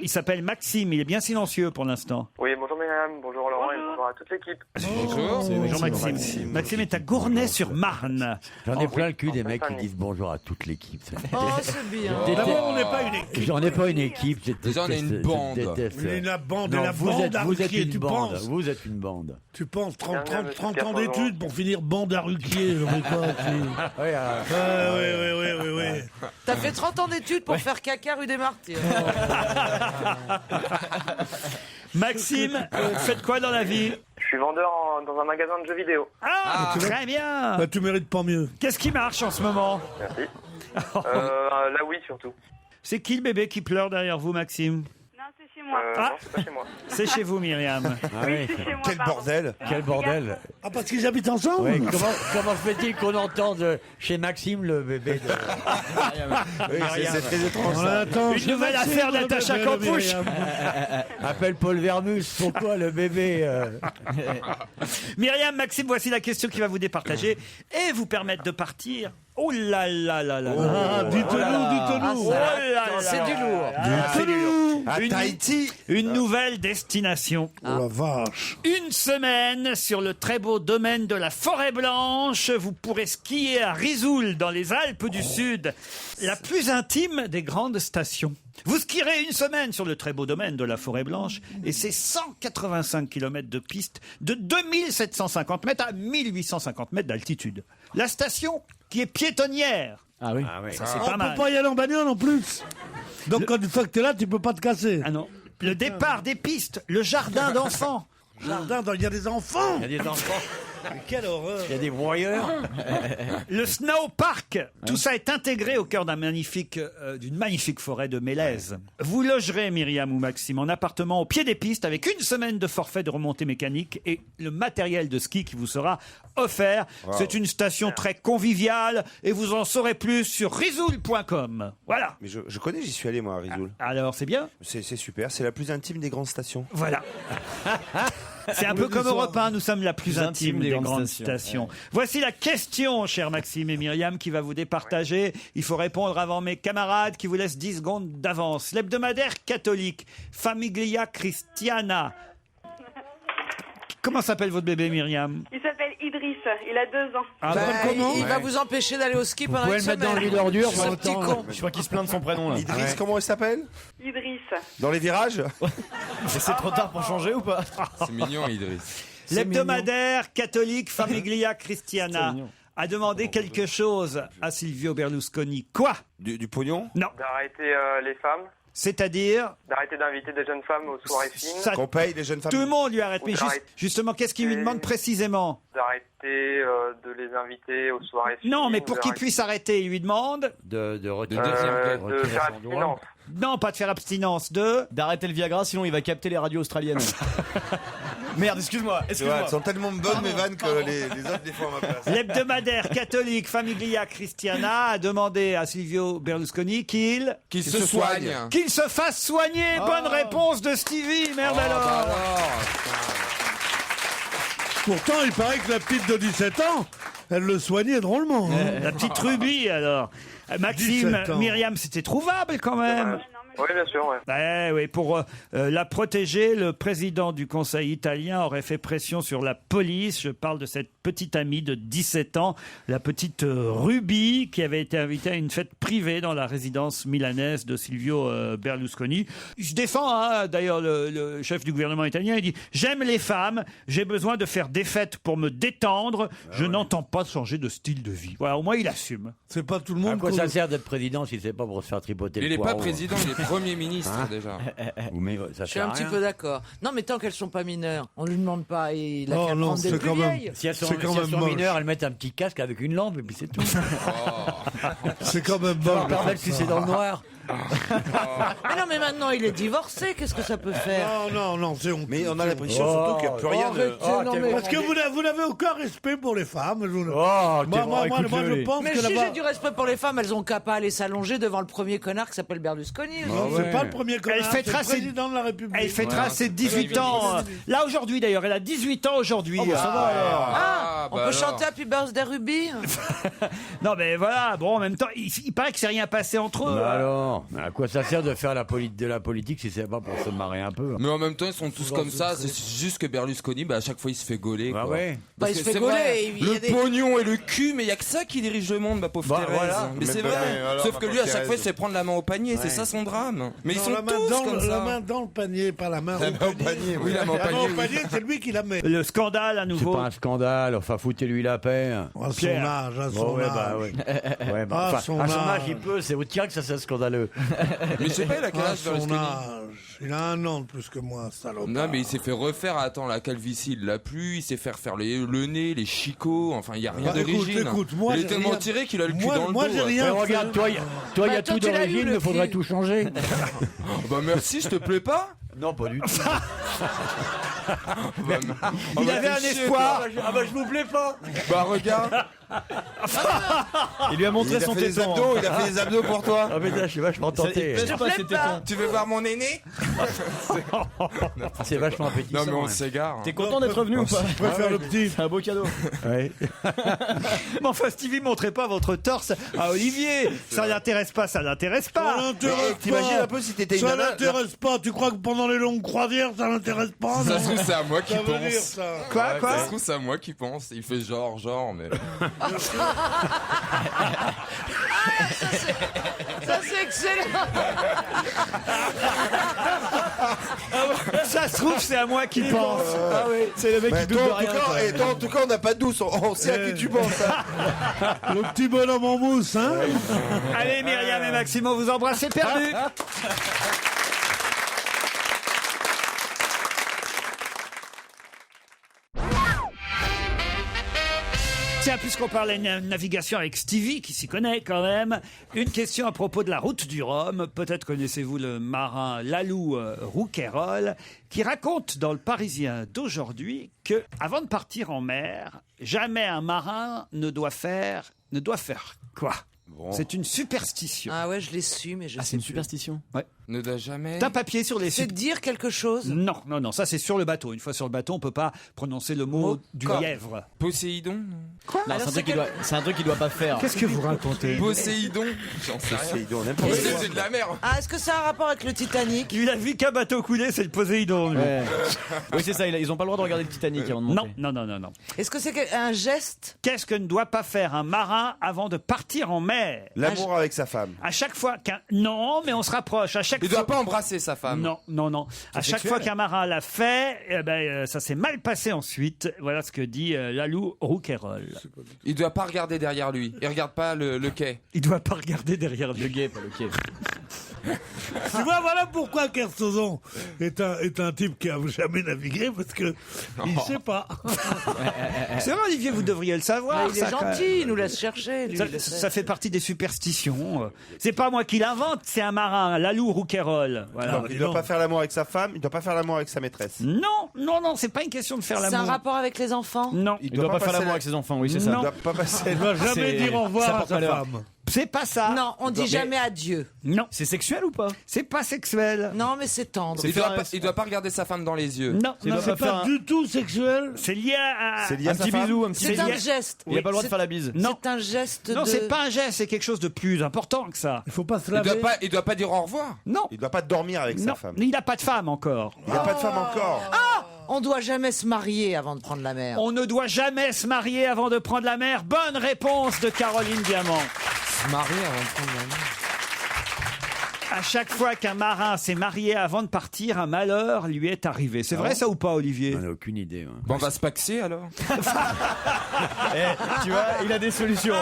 C: Il s'appelle Maxime, il est bien silencieux pour l'instant.
I: Oui, bonjour Myriam, bonjour Laurent et bonjour à toute l'équipe.
J: Bonjour.
C: Bonjour Maxime. Maxime est à Gournay-sur-Marne.
G: J'en ai plein le cul des mecs qui disent bonjour à toute l'équipe.
F: Oh, c'est bien.
D: D'abord, on n'est pas une équipe.
G: J'en ai pas une équipe.
J: J'en ai une bande.
D: Mais la bande,
G: Non,
D: la bande à
G: vous êtes
D: Ruquier,
G: une
D: tu
G: bande.
D: penses
G: Vous êtes une bande.
D: Tu penses 30
I: Bien,
D: ans d'études pour finir bande à Ruquier. Oui.
F: T'as fait 30 ans d'études pour faire caca rue des Martyrs.
C: Maxime, faites quoi dans la vie?
I: Je suis vendeur dans un magasin de jeux vidéo.
C: Ah, très bien.
D: Bah, tu mérites pas mieux.
C: Qu'est-ce qui marche en ce moment?
I: Merci. La Wii surtout.
C: C'est qui le bébé qui pleure derrière vous, Maxime?
L: Non, c'est chez moi.
I: Non, c'est pas chez moi.
C: C'est chez vous, Myriam.
L: Oui, c'est chez moi.
H: Quel
L: pardon.
H: bordel.
G: Quel bordel.
D: Ah, parce qu'ils habitent ensemble.
G: Ouais, comment se fait-il qu'on entende chez Maxime le bébé de...
H: C'est très étrange.
D: On
H: Ça.
D: attend.
C: Une nouvelle affaire d'Natacha Campouche.
G: Appelle Paul Vermus, pourquoi le bébé
C: Myriam, Maxime, voici la question qui va vous départager et vous permettre de partir. Oh là là là là.
D: Ah, dites-nous.
C: Oh là là.
F: C'est du lourd.
C: C'est du lourd.
H: À Tahiti.
C: Une nouvelle destination.
D: Oh la vache.
C: Une semaine sur le très beau domaine de la Forêt Blanche. Vous pourrez skier à Risoul dans les Alpes du Sud, la plus intime des grandes stations. Vous skierez une semaine sur le très beau domaine de la Forêt Blanche et c'est 185 km de piste de 2750 mètres à 1850 mètres d'altitude. La station qui est piétonnière.
E: Ah oui.
C: Ça c'est
D: On
C: pas mal.
D: peut pas y aller en bagnole en plus. Donc quand une fois que t'es là, tu peux pas te casser.
C: Ah non. Le départ des pistes, le jardin d'enfants.
D: Jardin, il y a des enfants.
G: Il y a des enfants.
D: Quelle horreur.
G: Il y a des broyeurs.
C: Le Snow Park, tout ça est intégré au cœur d'une magnifique forêt de Mélèze. Vous logerez, Myriam ou Maxime, en appartement au pied des pistes avec une semaine de forfait de remontée mécanique et le matériel de ski qui vous sera offert.
H: Wow.
C: C'est une station très conviviale et vous en saurez plus sur risoul.com. Voilà.
H: Mais je connais, j'y suis allé moi à Risoul.
C: Alors c'est bien.
H: C'est super, c'est la plus intime des grandes stations.
C: Voilà. C'est un peu comme Europe 1, nous sommes la plus intime des grandes stations. Voici la question, cher Maxime et Myriam, qui va vous départager. Il faut répondre avant mes camarades qui vous laissent 10 secondes d'avance. L'hebdomadaire catholique Famiglia Christiana. Comment s'appelle votre bébé, Myriam?
L: Il s'appelle Idriss, il a 2 ans.
C: Ah, comment
F: il va vous empêcher d'aller au ski pendant une semaine.
E: Vous pouvez le mettre dans le lit d'ordures.
F: Ce petit con.
E: Je crois qu'il se plaint de son prénom là.
H: Idriss, comment elle s'appelle?
L: Idriss.
H: Dans les virages?
E: Et c'est trop tard pour changer ou pas?
J: C'est mignon, Idriss.
C: L'hebdomadaire catholique Famiglia Christiana a demandé quelque chose à Silvio Berlusconi. Quoi?
H: Du pognon?
C: Non.
M: D'arrêter les femmes.
C: C'est-à-dire?
M: D'arrêter d'inviter des jeunes femmes aux soirées fines.
C: Ça-
H: Qu'on paye les jeunes femmes?
C: Tout le monde lui arrête. Mais
M: d'arrêter-
C: justement, qu'est-ce qu'il lui demande précisément?
M: D'arrêter de les inviter aux soirées fines.
C: Non, mais pour qu'il puisse arrêter, il lui demande
G: De
M: de
G: retirer
M: faire
G: son doigt.
M: abstinence.
C: non, pas de faire abstinence,
E: D'arrêter le Viagra, sinon il va capter les radios australiennes. Merde, excuse-moi.
H: C'est vrai, elles sont tellement bonnes mes vannes que les autres des fois à ma place.
C: L'hebdomadaire catholique Famiglia Christiana a demandé à Silvio Berlusconi qu'il
J: se soigne.
C: qu'il se fasse soigner. Bonne réponse de Stevie. Merde alors.
D: Pourtant, il paraît que la petite de 17 ans, elle le soignait drôlement. Hein.
C: La petite Ruby alors. Maxime,
D: 17 ans.
C: Myriam, c'était trouvable quand même.
M: Oui, bien sûr, ouais.
C: Oui, pour la protéger, le président du Conseil italien aurait fait pression sur la police. Je parle de cette petite amie de 17 ans, la petite Ruby, qui avait été invitée à une fête privée dans la résidence milanaise de Silvio Berlusconi. Il se défend, hein, d'ailleurs, le chef du gouvernement italien, il dit « J'aime les femmes, j'ai besoin de faire des fêtes pour me détendre, je n'entends pas changer de style de vie. » Voilà, au moins il assume.
D: C'est pas tout le
G: À
D: monde.
G: quoi ça sert d'être président si c'est pas pour se faire tripoter
J: Il
G: le
J: n'est pas
G: poireau?
J: président, il est Premier ministre déjà.
G: Mais
F: Je
G: ça
F: suis
G: sert
F: un
G: à
F: petit
G: rien.
F: peu d'accord. Non, mais tant qu'elles sont pas mineures, on lui demande pas. Il a
D: Oh
F: qu'à
D: non,
F: prendre des
D: c'est
F: plus
D: quand même-
F: vieilles.
G: Si elles sont,
D: C'est quand
G: si elles
D: même
G: sont
D: moche.
G: mineures, elles mettent un petit casque avec une lampe et puis c'est tout.
D: C'est quand même
G: Ça
D: bon.
G: leur permet de sucer dans le noir.
F: Mais non, mais maintenant il est divorcé. Qu'est-ce que ça peut faire?
D: Non, c'est honteux.
H: Mais on a l'impression surtout qu'il n'y a plus rien de...
F: Arrêtez, non, mais-
D: Parce que vous n'avez aucun respect pour les femmes.
E: Oh,
D: Moi, je pense
F: Mais
D: que
F: si
D: là-bas...
F: j'ai du respect pour les femmes, elles ont qu'à pas aller s'allonger devant le premier connard qui s'appelle Berlusconi.
D: Non, c'est pas le premier connard,
C: Elle
D: c'est le
C: fêtera ses-
D: président de la République.
C: Elle fêtera ses 18 ans. Là aujourd'hui d'ailleurs, elle a 18 ans aujourd'hui.
D: Oh, bah, ça va alors.
F: Ah, on
J: bah
F: peut
J: alors.
F: chanter Happy Birthday Ruby?
C: Non mais voilà, bon en même temps, il paraît que c'est rien passé entre eux.
G: Bah alors, à quoi ça sert de faire de la politique si c'est pas pour se marrer un peu?
J: Mais en même temps, ils sont tous comme ça. C'est juste que Berlusconi, à chaque fois, il se fait gauler.
G: Bah
J: quoi.
G: ouais.
F: Bah,
J: Parce
F: il se
J: que
F: fait
J: c'est
F: gauler,
J: vrai,
F: il y a
J: le
F: des-
J: pognon et le cul, mais il y a que ça qui dirige le monde, ma pauvre
G: Bah,
J: Thérèse.
G: voilà.
J: Mais c'est
H: Mais
J: vrai.
H: alors,
J: Sauf
H: ma
J: que lui,
H: pauvre
J: à chaque fois, il
H: Thérèse.
J: se fait prendre la main au panier. C'est ça son drame. Mais ils
D: Non,
J: sont
D: la main
J: tous
D: dans
J: comme
D: la
J: ça.
D: main dans le panier, pas la main
H: La main au panier, oui,
J: la main au
D: La main
J: panier.
D: au panier, c'est lui qui la met.
C: Le scandale à
G: C'est
C: nouveau.
G: pas un scandale, enfin foutez-lui la paix.
D: À son
C: Pierre.
D: âge, à
G: Bon,
D: son
G: ouais,
D: âge.
G: bah, ouais. Ouais, bah,
D: À
G: enfin,
D: son
G: à son âge,
D: âge.
G: il peut, c'est vous dire que ça c'est scandaleux.
J: Mais je sais pas, il a quel
D: À
J: âge
D: son
J: Berlusconi?
D: âge. Il a 1 an de plus que moi, salope.
J: Non, mais il s'est fait refaire. Attends, la calvitie, il l'a plus. Il s'est fait refaire le nez, les chicots. Enfin, il y a rien
D: Bah,
J: d'origine.
D: écoute, moi,
J: il est
D: j'ai
J: tellement
D: rien-
J: tiré qu'il a le cul
D: Moi-
J: dans le
D: moi,
J: dos.
D: j'ai rien
J: attends.
G: Mais regarde, toi, il y
F: Bah,
G: a
F: toi,
G: tout
F: tu l'as eu,
G: d'origine,
F: le
G: il faudrait
F: cul.
G: tout changer.
J: Bah merci, je te plais pas?
G: Non, pas du tout.
C: Il avait un espoir.
G: Ah bah je vous plais pas.
J: Bah regarde.
E: Il lui a montré
H: Il a
E: son
H: fait des
E: téton.
H: abdos, il a fait des abdos pour toi.
G: Ah mais là, je suis vachement tenté.
E: Il pèse pas ses tétons.
J: Tu veux voir mon aîné?
G: C'est vachement appétissant.
J: Non mais on
G: hein.
J: s'égare.
E: T'es content d'être revenu ou pas?
D: Je préfère le petit.
E: C'est un beau cadeau.
G: Ouais.
C: Mais enfin Stevie, montrez pas votre torse à Olivier. Ça l'intéresse pas, ça l'intéresse
D: Ça
C: pas.
D: l'intéresse
H: T'imagines
D: pas.
H: un peu si t'étais une
D: Ça
H: nana.
D: l'intéresse pas. Tu crois que pendant les longues croisières, ça l'intéresse pas?
J: Ça
D: non
J: se trouve, c'est à moi qui
D: Ça veut dire
J: pense.
D: ça.
C: Quoi,
J: Ça
C: quoi
J: se trouve, c'est à moi qui pense. Il fait genre, mais.
F: Ça, c'est excellent.
C: Ça se trouve, c'est à moi qui pense.
E: Ah oui, c'est le mec
H: Mais
E: qui doute
H: toi,
E: de
H: en tout
E: rien.
H: cas,
E: quoi.
H: et toi, en tout cas, on n'a pas de douce. On sait à qui tu penses. Hein.
D: Le petit bonhomme en mousse, hein?
C: Allez, Myriam et Maxime, on vous embrasse, c'est perdu. Tiens, puisqu'on parlait de navigation avec Stevie, qui s'y connaît quand même, une question à propos de la route du Rhum. Peut-être connaissez-vous le marin Lalou Rouquayrol, qui raconte dans Le Parisien d'aujourd'hui que, avant de partir en mer, jamais un marin ne doit faire quoi ? C'est une superstition.
F: Ah ouais, je l'ai su, mais je sais
E: c'est une
F: plus.
E: superstition.
C: Ouais.
J: Ne doit jamais.
C: D'un papier sur les
F: C'est de dire quelque chose.
C: Non, ça c'est sur le bateau. Une fois sur le bateau, on peut pas prononcer le mot du lièvre.
J: Poséidon.
C: Quoi?
E: Non, c'est un truc qu'il doit pas faire.
C: Qu'est-ce que vous racontez?
J: Poséidon. J'en sais rien.
H: Poséidon, n'importe quoi.
J: C'est de la mer.
F: Ah, est-ce que ça a un rapport avec le Titanic?
C: Il a vu qu'un bateau couler, c'est le Poséidon. lui.
E: Ouais. Oui, c'est ça, ils ont pas le droit de regarder le Titanic avant de monter.
C: Non.
F: Est-ce que c'est un geste?
C: Qu'est-ce que ne doit pas faire un marin avant de partir en mer?
H: L'amour avec sa femme.
C: À chaque fois qu'un... Non, mais on se rapproche. À chaque
J: Il
C: fois...
J: doit pas embrasser sa femme.
C: Non. À chaque fois qu'un marin l'a fait, ça s'est mal passé ensuite. Voilà ce que dit Lalou Rouquayrol.
J: Il doit pas regarder derrière lui. Il regarde pas le quai.
C: Il doit pas regarder derrière lui.
E: Le guet, pas le quai.
D: Tu vois, voilà pourquoi Kersozon est un type qui a jamais navigué, parce que il sait pas.
C: C'est vrai, Olivier, vous devriez le savoir.
F: Il est gentil, il nous laisse chercher. Lui,
C: Ça fait partie des superstitions. C'est pas moi qui l'invente, c'est un marin, Lalou Rouquayrol. Voilà.
H: Donc, il doit pas faire l'amour avec sa femme, il doit pas faire l'amour avec sa maîtresse.
C: Non, c'est pas une question de faire l'amour.
F: C'est un rapport avec les enfants?
C: Non.
E: Il doit pas faire l'amour avec ses enfants, oui, c'est ça.
H: Il doit pas passer.
D: Il doit jamais dire au revoir à sa femme.
C: C'est pas ça.
F: Non, on dit jamais adieu.
C: Non.
E: C'est sexuel ou pas?
C: C'est pas sexuel.
F: Non, mais c'est tendre.
J: Il doit pas regarder sa femme dans les yeux.
C: Non,
D: C'est pas du tout sexuel.
C: c'est lié à...
H: C'est lié à
E: Un
H: sa
E: petit
H: femme.
E: bisou, un petit
F: C'est
E: bisou.
F: un geste.
E: Il a pas le droit de faire la bise.
C: Non.
F: C'est un geste
C: Non,
F: de...
C: c'est pas un geste, c'est quelque chose de plus important que ça.
D: Il faut pas se
J: Il
D: laver.
J: doit pas dire au revoir.
C: Non.
H: Il doit pas dormir avec sa
C: Non,
H: femme.
C: il n'a pas de femme encore.
H: Il n'a pas de femme encore.
F: On doit jamais se marier avant de prendre la mer.
C: On ne doit jamais se marier avant de prendre la mer. Bonne réponse de Caroline Diamant.
J: Se marier avant de prendre la mer.
C: À chaque fois qu'un marin s'est marié avant de partir, un malheur lui est arrivé. C'est vrai ça ou pas, Olivier?
G: On n'a aucune idée. Hein.
J: Bon, on va se paxer alors.
E: Tu vois, il a des solutions.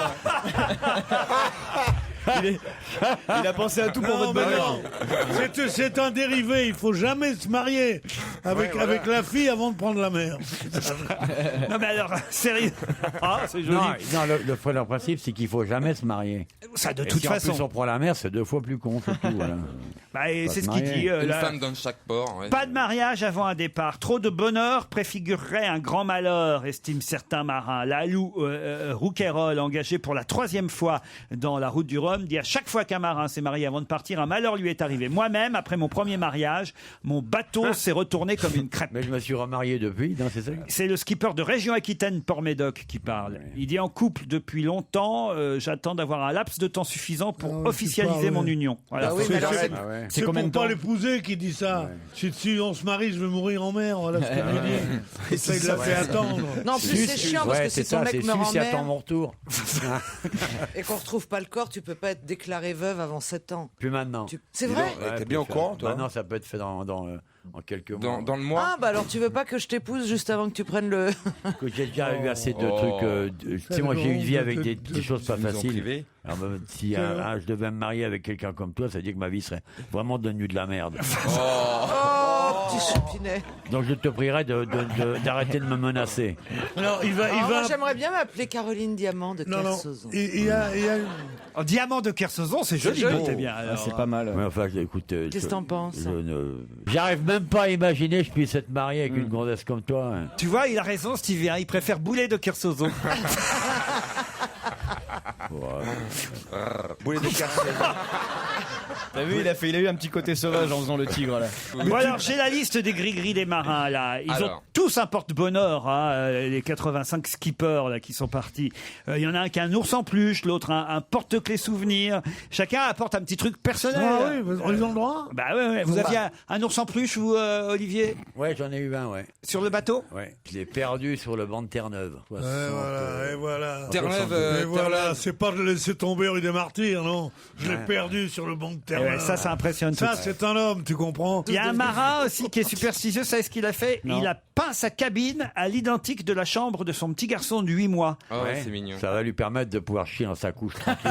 E: Il a pensé à tout pour votre bonheur.
D: C'est un dérivé. Il faut jamais se marier avec la fille avant de prendre la mer.
C: Non mais alors, sérieux. Ah, c'est joli.
G: Non, le principe, c'est qu'il faut jamais se marier.
C: Ça, de
G: Et
C: toute
G: si en
C: façon.
G: plus on prend la mer, c'est 2 fois plus con, c'est tout. Voilà.
C: Bah, et
G: Pas
C: c'est
G: se
C: ce qu'il
G: marier.
C: dit.
J: Une
C: Là.
J: femme dans chaque port. Ouais.
C: Pas de mariage avant un départ. Trop de bonheur préfigurerait un grand malheur, estiment certains marins. Lalou Rouquayrol, engagé pour la 3e fois dans la route du Rhum, dit à chaque fois qu'un marin s'est marié avant de partir, un malheur lui est arrivé. Moi-même, après mon premier mariage, mon bateau s'est retourné comme une crêpe.
G: Mais je me suis remarié depuis, non, c'est ça?
C: C'est le skipper de Région Aquitaine, Port-Médoc, qui parle. Il dit en couple depuis longtemps, j'attends d'avoir un laps de temps suffisant pour officialiser mon union. Voilà.
F: Ah oui, mais alors c'est...
D: C'est
E: combien de
D: pour pas
E: temps
D: l'épouser qui dit ça. Si on se marie, je vais mourir en mer. Voilà ce qu'il veut dire. Ça, il l'a fait attendre.
F: Non, en plus c'est chiant parce que si ton mec meurt en
G: si attend
F: mer
G: mon retour.
F: et qu'on retrouve pas le corps, tu peux pas être déclarée veuve avant 7 ans.
G: Plus maintenant.
F: C'est vrai?
G: Ouais,
H: T'es bien au courant, toi?
G: Maintenant, ça peut être fait en quelques mois.
J: Dans le mois.
F: Ah bah alors tu veux pas que je t'épouse juste avant que tu prennes le...
G: Que j'ai déjà eu assez de trucs. Tu sais, moi, j'ai eu une vie avec des choses pas faciles. Alors, si je devais me marier avec quelqu'un comme toi, ça veut dire que ma vie serait vraiment devenue de la merde.
F: Oh, petit choupinet.
G: Donc, je te prierais d'arrêter de me menacer.
D: Alors,
F: Moi j'aimerais bien m'appeler Caroline Diamant de
D: Non,
F: Kersozon.
D: il y a
C: En diamant de Kersozon, c'est joli. C'est bien. Alors,
E: C'est pas mal.
G: Mais enfin, écoute.
F: Qu'est-ce que t'en penses?
G: J'arrive même pas à imaginer que je puisse être marié avec une gonzesse comme toi. Hein.
C: Tu vois, il a raison, Stevie. Il préfère bouler de Kersozon.
H: Boulet de Kersozon.
E: T'as vu, il a eu un petit côté sauvage en faisant le tigre là.
C: Bon alors, j'ai la liste des gris-gris des marins là. Ils ont tous un porte-bonheur, hein, les 85 skippers là qui sont partis. Il y en a un qui a un ours en peluche, l'autre un porte-clés souvenir. Chacun apporte un petit truc personnel.
D: Ah oui, on les a le droit.
C: Bah ouais. Vous aviez un ours en peluche ou Olivier?
G: Ouais, j'en ai eu un, ouais.
C: Sur le bateau?
G: Ouais. Je l'ai perdu sur le banc de Terre-Neuve.
D: Et voilà.
J: Terre-Neuve.
D: Voilà, c'est pas de le laisser tomber rue des Martyrs, non. Je l'ai perdu sur le banc de terre.
C: Ouais, ça impressionne.
D: Ça, c'est un homme, tu comprends.
C: Il y a un marin aussi qui est superstitieux. Savez ce qu'il a fait?
G: Non.
C: Il a peint sa cabine à l'identique de la chambre de son petit garçon de 8 mois.
J: Oh, ouais, c'est mignon.
G: Ça va lui permettre de pouvoir chier dans sa couche tranquille.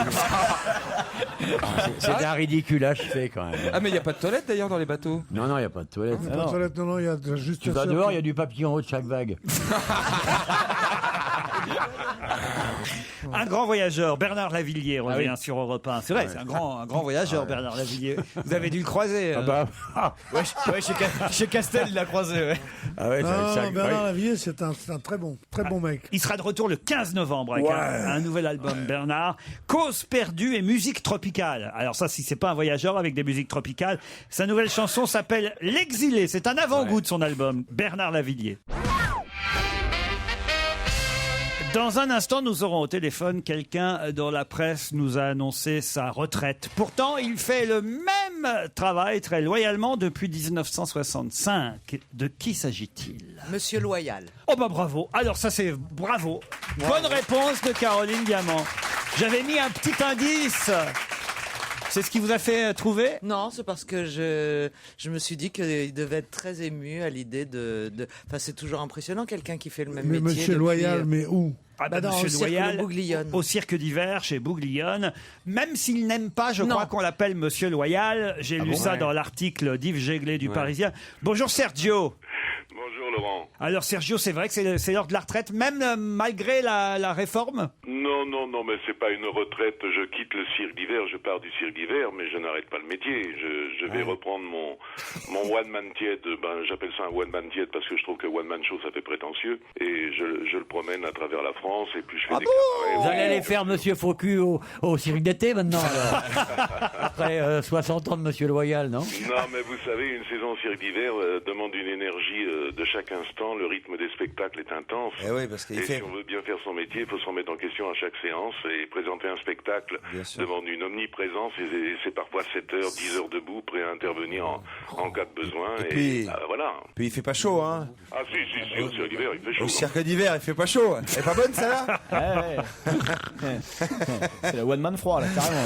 G: C'est un ridicule achevé quand même.
J: Ah mais il y a pas de toilette d'ailleurs dans les bateaux.
G: Non, il n'y a pas de toilette.
D: Pas de toilette, non, il y a juste
G: Tu vas dehors, il y a du papillon en haut de chaque vague.
C: Un grand voyageur, Bernard Lavillier, revient sur Europe 1. C'est vrai, c'est un grand voyageur, Bernard Lavillier. Vous avez dû le croiser.
E: Chez Castel, il l'a croisé. Ouais.
G: Ah ouais,
D: Non, Bernard Lavillier, c'est un très bon mec.
C: Il sera de retour le 15 novembre avec un nouvel album, Bernard. Cause perdue et musique tropicale. Alors ça, si c'est pas un voyageur avec des musiques tropicales, sa nouvelle chanson s'appelle L'Exilé. C'est un avant-goût de son album, Bernard Lavillier. Dans un instant, nous aurons au téléphone quelqu'un dont la presse nous a annoncé sa retraite. Pourtant, il fait le même travail très loyalement depuis 1965. De qui s'agit-il?
F: Monsieur Loyal.
C: Oh bah bravo. Alors ça c'est bravo. Bonne réponse de Caroline Diamant. J'avais mis un petit indice. C'est ce qui vous a fait trouver?
F: Non, c'est parce que je me suis dit qu'il devait être très ému à l'idée de... Enfin, c'est toujours impressionnant, quelqu'un qui fait le même métier.
D: Mais Monsieur Loyal, mais où?
C: Monsieur Loyal, au Cirque d'Hiver, chez Bouglione. Même s'il n'aime pas, je crois qu'on l'appelle Monsieur Loyal. J'ai lu ça dans l'article d'Yves Jéglé du Parisien. Bonjour Sergio.
N: Bonjour Laurent.
C: Alors Sergio, c'est vrai que c'est l'heure de la retraite, même malgré la réforme?
N: Non, mais c'est pas une retraite. Je quitte le cirque d'hiver, je pars du cirque d'hiver, mais je n'arrête pas le métier. Je vais reprendre mon one-man tiède. J'appelle ça un one-man tiède parce que je trouve que one-man show, ça fait prétentieux. Et je le promène à travers la France et puis je fais des cabarets.
G: Vous allez aller faire Monsieur Faucu au cirque d'été maintenant, alors. Après 60 ans de Monsieur Loyal, non?
N: Non, mais vous savez, une saison au cirque d'hiver demande une énergie de chaque instant. Le rythme des spectacles est intense. Et si on veut bien faire son métier, il faut se remettre en question à chaque séance. Et présenter un spectacle demande une omniprésence. Et c'est parfois 7 heures, 10 heures debout, prêt à intervenir en cas de besoin.
H: Et puis,
N: voilà.
H: Puis il fait pas chaud, hein?
N: Ah si, au cirque d'hiver, il fait chaud.
H: Au cirque d'hiver, il fait pas chaud. Elle est pas bonne, celle-là?
E: C'est la one man froid, là, carrément.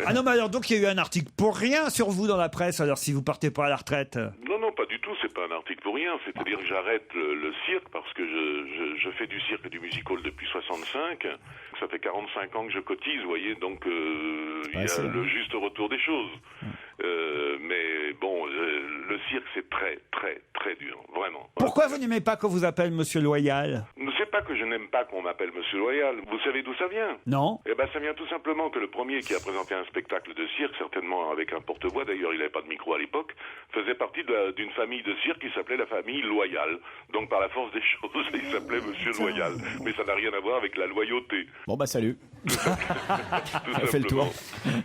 C: Ah non, mais alors donc il y a eu un article pour rien sur vous dans la presse, alors si vous partez pas à la retraite?
N: Non, pas du tout, c'est pas un article pour rien, c'est-à-dire que j'arrête le cirque parce que je fais du cirque et du music-hall depuis 65, ça fait 45 ans que je cotise, vous voyez, donc il y a le juste retour des choses. Mais bon, le cirque c'est très, très, très dur, vraiment.
C: Pourquoi vous n'aimez pas qu'on vous appelle Monsieur Loyal?
N: C'est pas que je n'aime pas qu'on m'appelle Monsieur Loyal, vous savez d'où ça vient?
C: Non.
N: Eh ben ça vient tout simplement que le premier qui a présenté un spectacle de cirque, certainement avec un porte-voix, d'ailleurs il n'avait pas de micro à l'époque, faisait partie d'une famille de cirque qui s'appelait la famille Loyal. Donc par la force des choses, il s'appelait Monsieur Loyal. Mais ça n'a rien à voir avec la loyauté.
E: Bon bah salut.
N: On
E: fait le tour.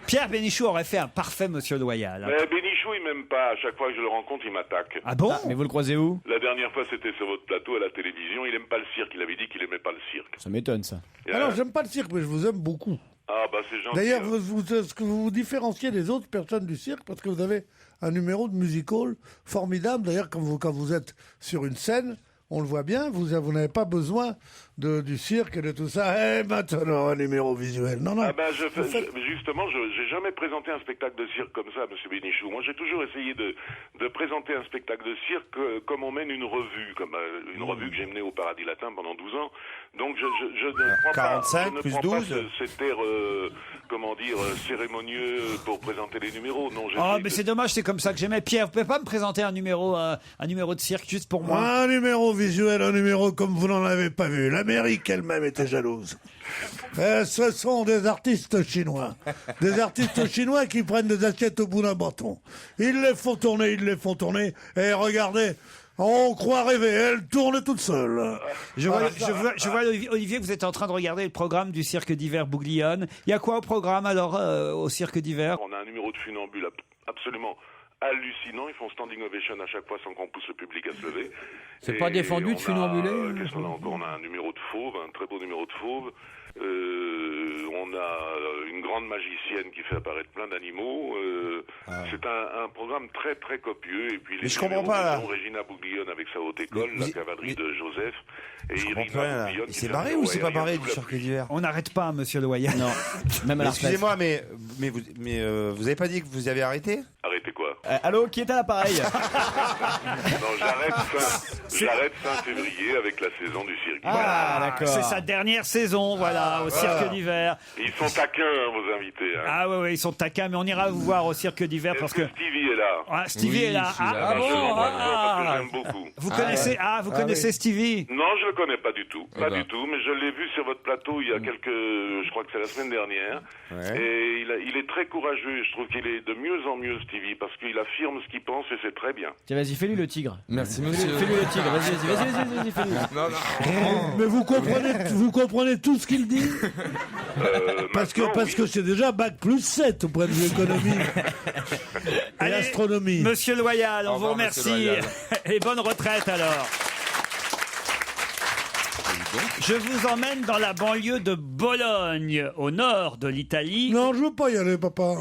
C: Pierre Bénichou aurait fait un parfait Monsieur Loyal.
N: Mais Bénichou, il m'aime pas. À chaque fois que je le rencontre, il m'attaque.
C: Ah bon?
E: Mais vous le croisez où?
N: La dernière fois, c'était sur votre plateau à la télévision. Il aime pas le cirque. Il avait dit qu'il aimait pas le cirque.
E: Ça m'étonne, ça.
D: Alors, j'aime pas le cirque, mais je vous aime beaucoup.
N: Ah bah c'est gentil.
D: D'ailleurs, ce que vous vous différenciez des autres personnes du cirque, parce que vous avez un numéro de music-hall formidable. D'ailleurs, quand vous êtes sur une scène, on le voit bien, vous n'avez pas besoin du cirque et de tout ça. Maintenant, un numéro visuel. Non.
N: Ah ben, justement, j'ai jamais présenté un spectacle de cirque comme ça, Monsieur Bénichou. Moi, j'ai toujours essayé de présenter un spectacle de cirque comme on mène une revue, comme une revue que j'ai menée au Paradis Latin pendant 12 ans. Donc, je ne prends
H: 45
N: pas,
H: plus
N: prends
H: 12.
N: pas cet air, cérémonieux pour présenter les numéros. Non,
C: mais c'est dommage, c'est comme ça que j'aimais. Pierre, vous pouvez pas me présenter un numéro de cirque juste pour moi?
D: Un numéro visuel, un numéro comme vous n'en avez pas vu. L'Amérique elle-même était jalouse. Ce sont des artistes chinois. Des artistes chinois qui prennent des assiettes au bout d'un bâton. Ils les font tourner. Et regardez, on croit rêver, elles tournent toutes seules.
C: Je vois, Olivier, que vous êtes en train de regarder le programme du cirque d'hiver Bouglione. Il y a quoi au programme alors au cirque d'hiver?
N: On a un numéro de funambule absolument hallucinant. Ils font standing ovation à chaque fois sans qu'on pousse le public à se lever.
G: C'est pas défendu de funambuler?
N: Qu'est-ce qu'on a encore? On a un numéro de fauve, un très beau numéro de fauve. On a une grande magicienne qui fait apparaître plein d'animaux. C'est un programme très très copieux. Et puis les
H: je comprends pas, là.
N: Regina Bouglione avec sa haute école, la cavalerie de Joseph. Et
H: Irina Bouglione. Il s'est barré ou il s'est pas barré du cirque d'hiver?
C: On n'arrête pas, Monsieur Loyal.
E: Non. Même à la
H: excusez-moi, mais vous avez pas dit que vous avez arrêté?
N: Arrêtez quoi?
E: Allô, qui est à l'appareil?
N: Non, j'arrête ça. J'arrête fin février avec la saison du cirque.
C: Voilà, c'est sa dernière saison, voilà, au cirque d'hiver.
N: Ils sont taquins, hein, vos invités. Hein.
C: Ah ouais, ils sont taquins, mais on ira vous voir au cirque d'hiver parce que
N: Stevie est là.
C: Ah, Stevie est là.
N: Parce que j'aime beaucoup.
C: Vous connaissez, connaissez Stevie?
N: Non, je le connais pas du tout, du tout, mais je l'ai vu sur votre plateau il y a je crois que c'est la semaine dernière, et il est très courageux. Je trouve qu'il est de mieux en mieux, Stevie, parce qu'il affirme ce qu'il pense et c'est très bien.
E: Tiens, vas-y, fais-lui le tigre.
J: Merci, monsieur.
E: Fais-lui le tigre, vas-y, fais-lui.
J: Non.
D: Mais vous comprenez tout ce qu'il dit parce que c'est déjà bac plus 7 au point de vue économie et astronomie.
C: Monsieur Loyal, on vous remercie et bonne retraite alors. Je vous emmène dans la banlieue de Bologne, au nord de l'Italie.
D: Non, je veux pas y aller, papa.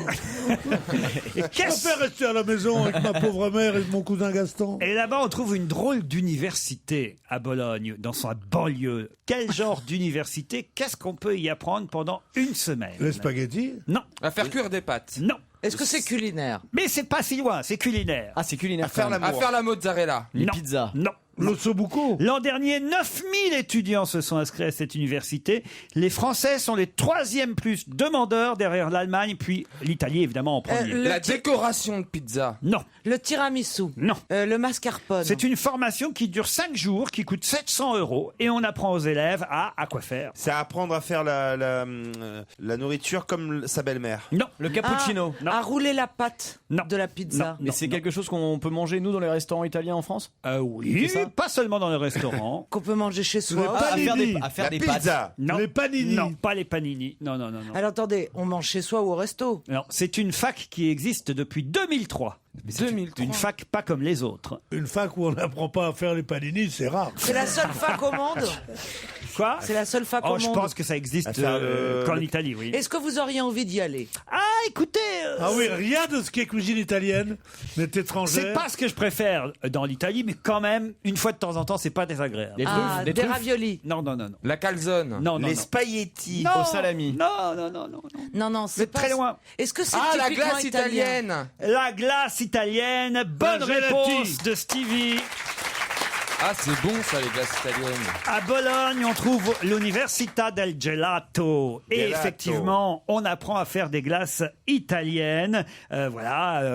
D: Je préfère rester à la maison avec ma pauvre mère et mon cousin Gaston.
C: Et là-bas, on trouve une drôle d'université à Bologne, dans sa banlieue. Quel genre d'université? Qu'est-ce qu'on peut y apprendre pendant une semaine?
D: Les spaghettis?
C: Non.
J: À faire cuire des pâtes?
C: Non.
F: Est-ce que c'est culinaire?
C: Mais c'est pas si loin, c'est culinaire.
E: Ah, c'est culinaire.
J: À faire la mozzarella?
E: Les pizzas?
C: Non.
D: L'ossobuco?
C: L'an dernier, 9000 étudiants se sont inscrits à cette université. Les Français sont les 3e plus demandeurs derrière l'Allemagne, puis l'Italie évidemment en premier.
J: La décoration de pizza?
C: Non.
F: Le tiramisu?
C: Non.
F: Le mascarpone?
C: C'est une formation qui dure 5 jours, qui coûte 700 € et on apprend aux élèves à quoi faire.
H: C'est apprendre à faire la nourriture comme sa belle-mère.
C: Non.
E: Le cappuccino?
C: Non.
F: À rouler la pâte
C: Non.
F: de la pizza?
E: Mais c'est quelque chose qu'on peut manger, nous, dans les restaurants italiens en France?
C: Oui, pas seulement dans les restaurants.
F: Qu'on peut manger chez soi?
E: À faire des pâtes?
C: Non.
D: Les panini?
C: Non, pas les panini. Non.
F: Alors attendez, on mange chez soi ou au resto?
C: Non, c'est une fac qui existe depuis 2003. C'est une fac pas comme les autres.
D: Une fac où on n'apprend pas à faire les panini, c'est rare.
F: C'est la seule fac au monde?
C: Quoi?
F: C'est la seule fac au monde?
C: Je pense que ça existe qu'en Italie, oui.
F: Est-ce que vous auriez envie d'y aller?
C: Ah, écoutez...
D: Ah oui, rien de ce qui est cuisine italienne n'est étrangère.
C: C'est pas ce que je préfère dans l'Italie, mais quand même, une fois de temps en temps, c'est pas désagréable.
F: Des raviolis?
C: Non.
J: La calzone?
C: Non.
H: Les spaghettis
C: Non.
E: Au salami?
F: Non, c'est
C: très loin.
F: Est-ce que c'est
J: la
F: typiquement
J: glace italienne?
C: La glace italienne. Bonne réponse de Stevie.
J: Ah, c'est bon ça, les glaces italiennes.
C: À Bologne, on trouve l'Università del Gelato. Et effectivement, on apprend à faire des glaces italiennes.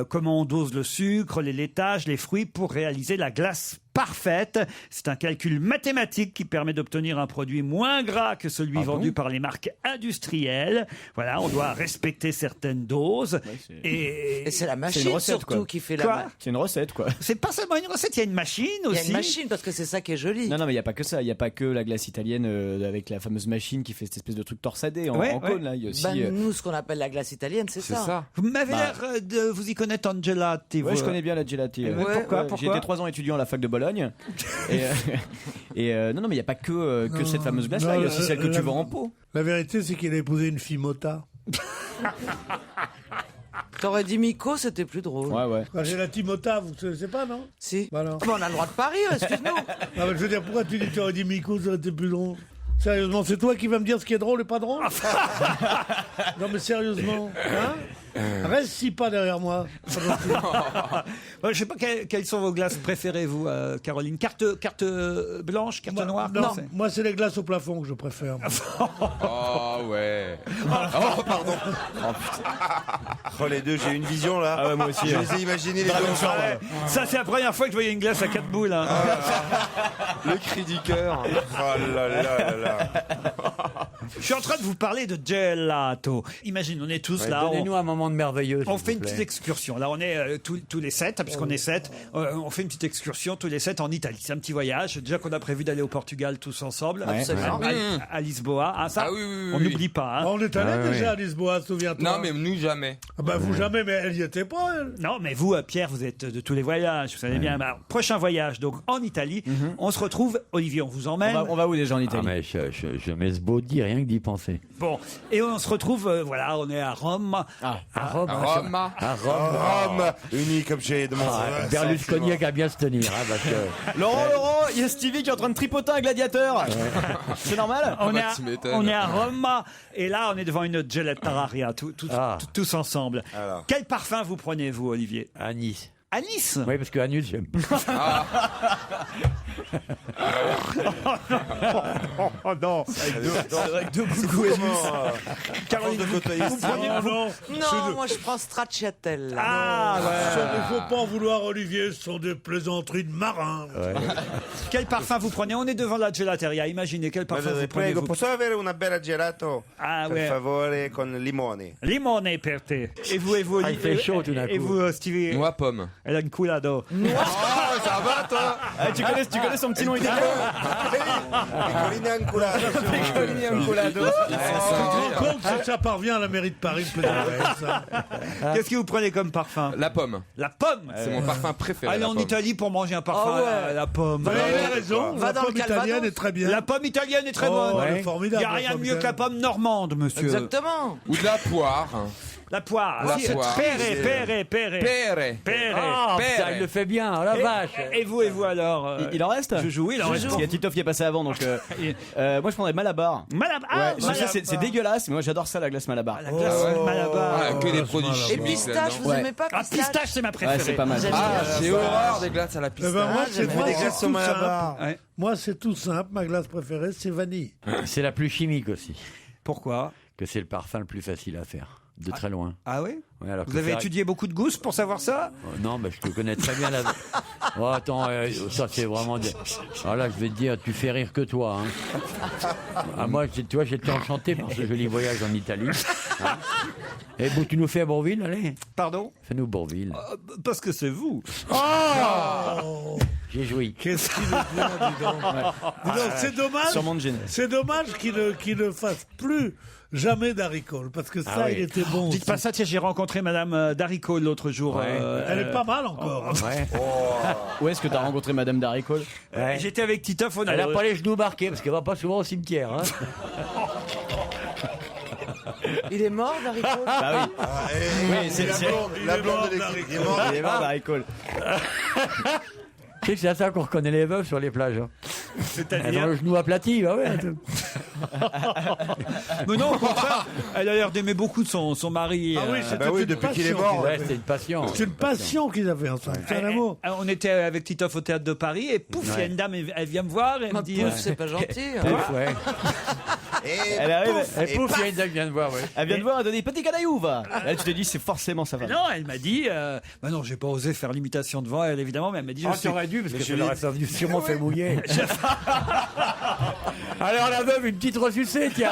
C: Comment on dose le sucre, les laitages, les fruits pour réaliser la glace parfaite. C'est un calcul mathématique qui permet d'obtenir un produit moins gras que celui vendu par les marques industrielles. Voilà, on doit respecter certaines doses. Et
F: c'est la machine surtout qui fait la...
E: C'est une recette, quoi.
C: C'est pas seulement une recette, il y a une machine aussi.
F: Il y a une machine parce que c'est ça qui est joli.
E: Non, mais il n'y a pas que ça. Il n'y a pas que la glace italienne avec la fameuse machine qui fait cette espèce de truc torsadé en cône. Là. Il y a aussi,
F: nous, ce qu'on appelle la glace italienne, c'est ça.
C: Vous m'avez l'air de vous y connaître en gelati.
E: Oui, je connais bien la gelati.
C: Pourquoi
E: J'ai été 3 ans étudiant à la fac de Bologne. Non, mais il n'y a pas que cette fameuse glace-là. Il y a aussi celle que tu vends en pot.
D: La vérité, c'est qu'il a épousé une fille mota.
F: T'aurais dit Miko, c'était plus drôle.
E: Ouais.
D: J'ai la Timota, vous ne connaissez pas, non?
F: Si.
D: Voilà.
F: On a le droit de pas rire, excuse-nous.
D: Je veux dire, pourquoi tu dis que tu aurais dit Miko, ça aurait été plus drôle? Sérieusement, c'est toi qui vas me dire ce qui est drôle et pas drôle? Non, mais sérieusement, hein? Reste si pas derrière moi.
C: Je sais pas quelles sont vos glaces préférées, vous, Caroline. Carte blanche, carte noire?
D: Non, moi c'est les glaces au plafond que je préfère.
J: Oh ouais.
H: Oh pardon. Oh putain. Oh les deux, j'ai une vision là.
E: Ah ouais, moi aussi.
H: Je les ai imaginés les deux ensemble.
C: Ça c'est la première fois que je voyais une glace à 4 boules. Hein.
J: Le cri du cœur.
H: Oh là là là.
C: Je suis en train de vous parler de gelato. Imagine, on est tous là.
G: Donnez-nous un moment de merveilleux.
C: On fait une petite excursion. Là, on est tous les 7, puisqu'on est 7. On fait une petite excursion tous les 7 en Italie. C'est un petit voyage. Déjà qu'on a prévu d'aller au Portugal tous ensemble. À Lisboa. Ah, ça, on n'oublie pas. Hein.
D: On est allé déjà à Lisboa, souviens-toi.
J: Non, mais nous jamais.
D: Ah bah vous jamais, mais elle y était pas, elle.
C: Non, mais vous, Pierre, vous êtes de tous les voyages. Vous savez bien. Alors, prochain voyage, donc en Italie. On se retrouve. Olivier, on vous emmène.
E: On va où déjà en Italie?
G: Mais je m'esbaudis rien que d'y penser.
C: Bon, et on se retrouve, on est à Rome.
E: À
C: Rome.
G: À Rome.
H: Unis comme chez de
G: Berlusconi a bien se tenir. Parce que,
E: Laurent, il y a Stevie qui est en train de tripoter un gladiateur. C'est normal?
C: On est à Rome, et là, on est devant une gelateria, tous ensemble.
H: Alors.
C: Quel parfum vous prenez, vous, Olivier?
G: Anis.
C: À Nice?
G: Oui, parce que Anus, j'aime pas.
C: Oh non.
E: Avec deux gougous Anus.
C: Caroline, vous prenez
F: Non, moi je prends stracciatella.
C: Ah,
D: Il ne faut pas en vouloir, Olivier, ce sont des plaisanteries de marins.
C: Quel parfum vous prenez? On est devant la gelateria. Imaginez quel parfum vous prenez.
H: Prego, posso avere una bella gelato?
C: Ah,
H: per
C: ouais.
H: favore, con limone.
C: Limone per te. Et vous,
G: il fait chaud tout d'un coup.
C: Et vous, Stevie?
J: Noix pomme.
C: Elle a une coulado.
H: Ça va, toi?
E: Tu connais son petit nom italien?
H: Piccolini anculato.
E: Piccolini anculato.
D: Compte si ça parvient à la mairie de Paris, me plaisanterie, ça.
C: Qu'est-ce que vous prenez comme parfum?
J: La pomme.
C: La pomme.
J: C'est mon parfum préféré.
C: Allez
J: la
C: en
J: pomme.
C: Italie pour manger un parfum à la pomme.
D: Vous avez raison,
F: Va
D: la
F: dans le
D: pomme
F: Calvados.
D: italienne est très bien.
C: La pomme italienne est très bonne.
D: elle est
C: Il
D: formidable.
C: n'y a rien de mieux que la pomme normande, monsieur.
F: Exactement.
J: Ou de la poire.
C: La poire.
J: La
C: Si,
J: poire.
C: Péré.
J: Père.
G: Ah,
J: Père.
G: putain, il le fait bien, oh la vache.
C: Et vous alors?
E: Il en reste?
C: Je joue, il en reste.
E: Parce qu'il y a Titoff qui est passé avant, donc moi je prendrais Malabar.
C: Malabar.
E: Ouais, je sais, c'est dégueulasse, mais moi j'adore ça, la glace Malabar.
C: La glace Malabar.
J: Ah, que des produits
F: Et
J: chimiques.
F: pistache,
J: là-dedans.
F: vous aimez pas
C: Ah,
F: pistache?
C: pistache, c'est ma
E: Ouais,
C: préférée.
E: c'est pas mal.
J: Ah, j'ai horreur des glaces à la
D: Eh
J: pistache.
D: ben, moi, c'est
F: j'aime
D: moi,
F: bien.
D: c'est tout simple.
C: Ouais.
D: Moi, c'est tout simple. Ma glace préférée, c'est vanille.
G: C'est la plus chimique aussi.
C: Pourquoi?
G: Que c'est le parfum le plus facile à faire. De très loin.
C: Ah oui?
G: Ouais, alors que
C: Vous avez
G: faire-
C: étudié beaucoup de gousses pour savoir ça?
G: Non, mais je te connais très bien la. Oh, attends, ça c'est vraiment. Alors là, je vais te dire, tu fais rire que toi. Hein. Ah, moi, tu vois, j'étais enchanté par ce joli voyage en Italie. Hein. Et bon, tu nous fais à Bourville, allez.
C: Pardon?
G: Fais-nous Bourville.
C: Parce que c'est vous.
G: J'ai joui.
D: Qu'est-ce qu'il est bien, dis donc. Dis donc, c'est dommage.
E: Sûrement de gêner.
D: C'est dommage qu'il ne fasse plus jamais d'haricole, parce que ça,
G: oui.
D: il était bon.
C: Dites pas ça, tiens, j'ai rencontré Madame Daricot l'autre jour.
G: Ouais.
D: Elle est pas mal encore.
G: Ouais.
E: Où est-ce que t'as rencontré Madame Daricole?
G: Ouais.
C: J'étais avec Titoff, on
G: Elle a
C: a
G: pas les genoux marqués parce qu'elle va pas souvent au cimetière. Hein.
F: Il est mort, Daricot?
E: Bah oui. Oui, c'est
H: La blonde de l'équipe. Il est mort.
E: Il est mort, Daricole.
G: Tu sais que c'est à ça qu'on reconnaît les veuves sur les plages. Hein. Elles ont
C: C'est-à-dire.
G: le genou aplati, bah ouais.
C: Mais non, au contraire, elle a l'air d'aimer beaucoup son mari.
D: Ah oui, c'était
H: oui,
D: une
H: depuis qu'il est
D: passion.
H: mort.
G: Ouais, c'était une passion.
D: C'est une passion qu'ils avaient ensemble. C'est un amour.
C: On était avec Titoff au théâtre de Paris et pouf, il y a une dame, elle vient me voir et elle me
F: Ma
C: dit.
F: pouf, c'est pas gentil. hein.
G: Pouf, ouais.
E: Elle arrive,
G: Et pouf, il y a une dame qui vient de voir, ouais.
E: elle vient de voir, elle a donné petit canaillou, va. Là, tu te dis, c'est forcément sa femme.
C: Non, elle m'a dit. Bah non, j'ai pas osé faire l'imitation devant elle, évidemment, mais elle m'a dit.
G: Ah,
C: je suis-
G: tu aurais dû, parce que ça l'aurait sûrement fait mouiller. Alors la veuve, une petite ressucée, tiens.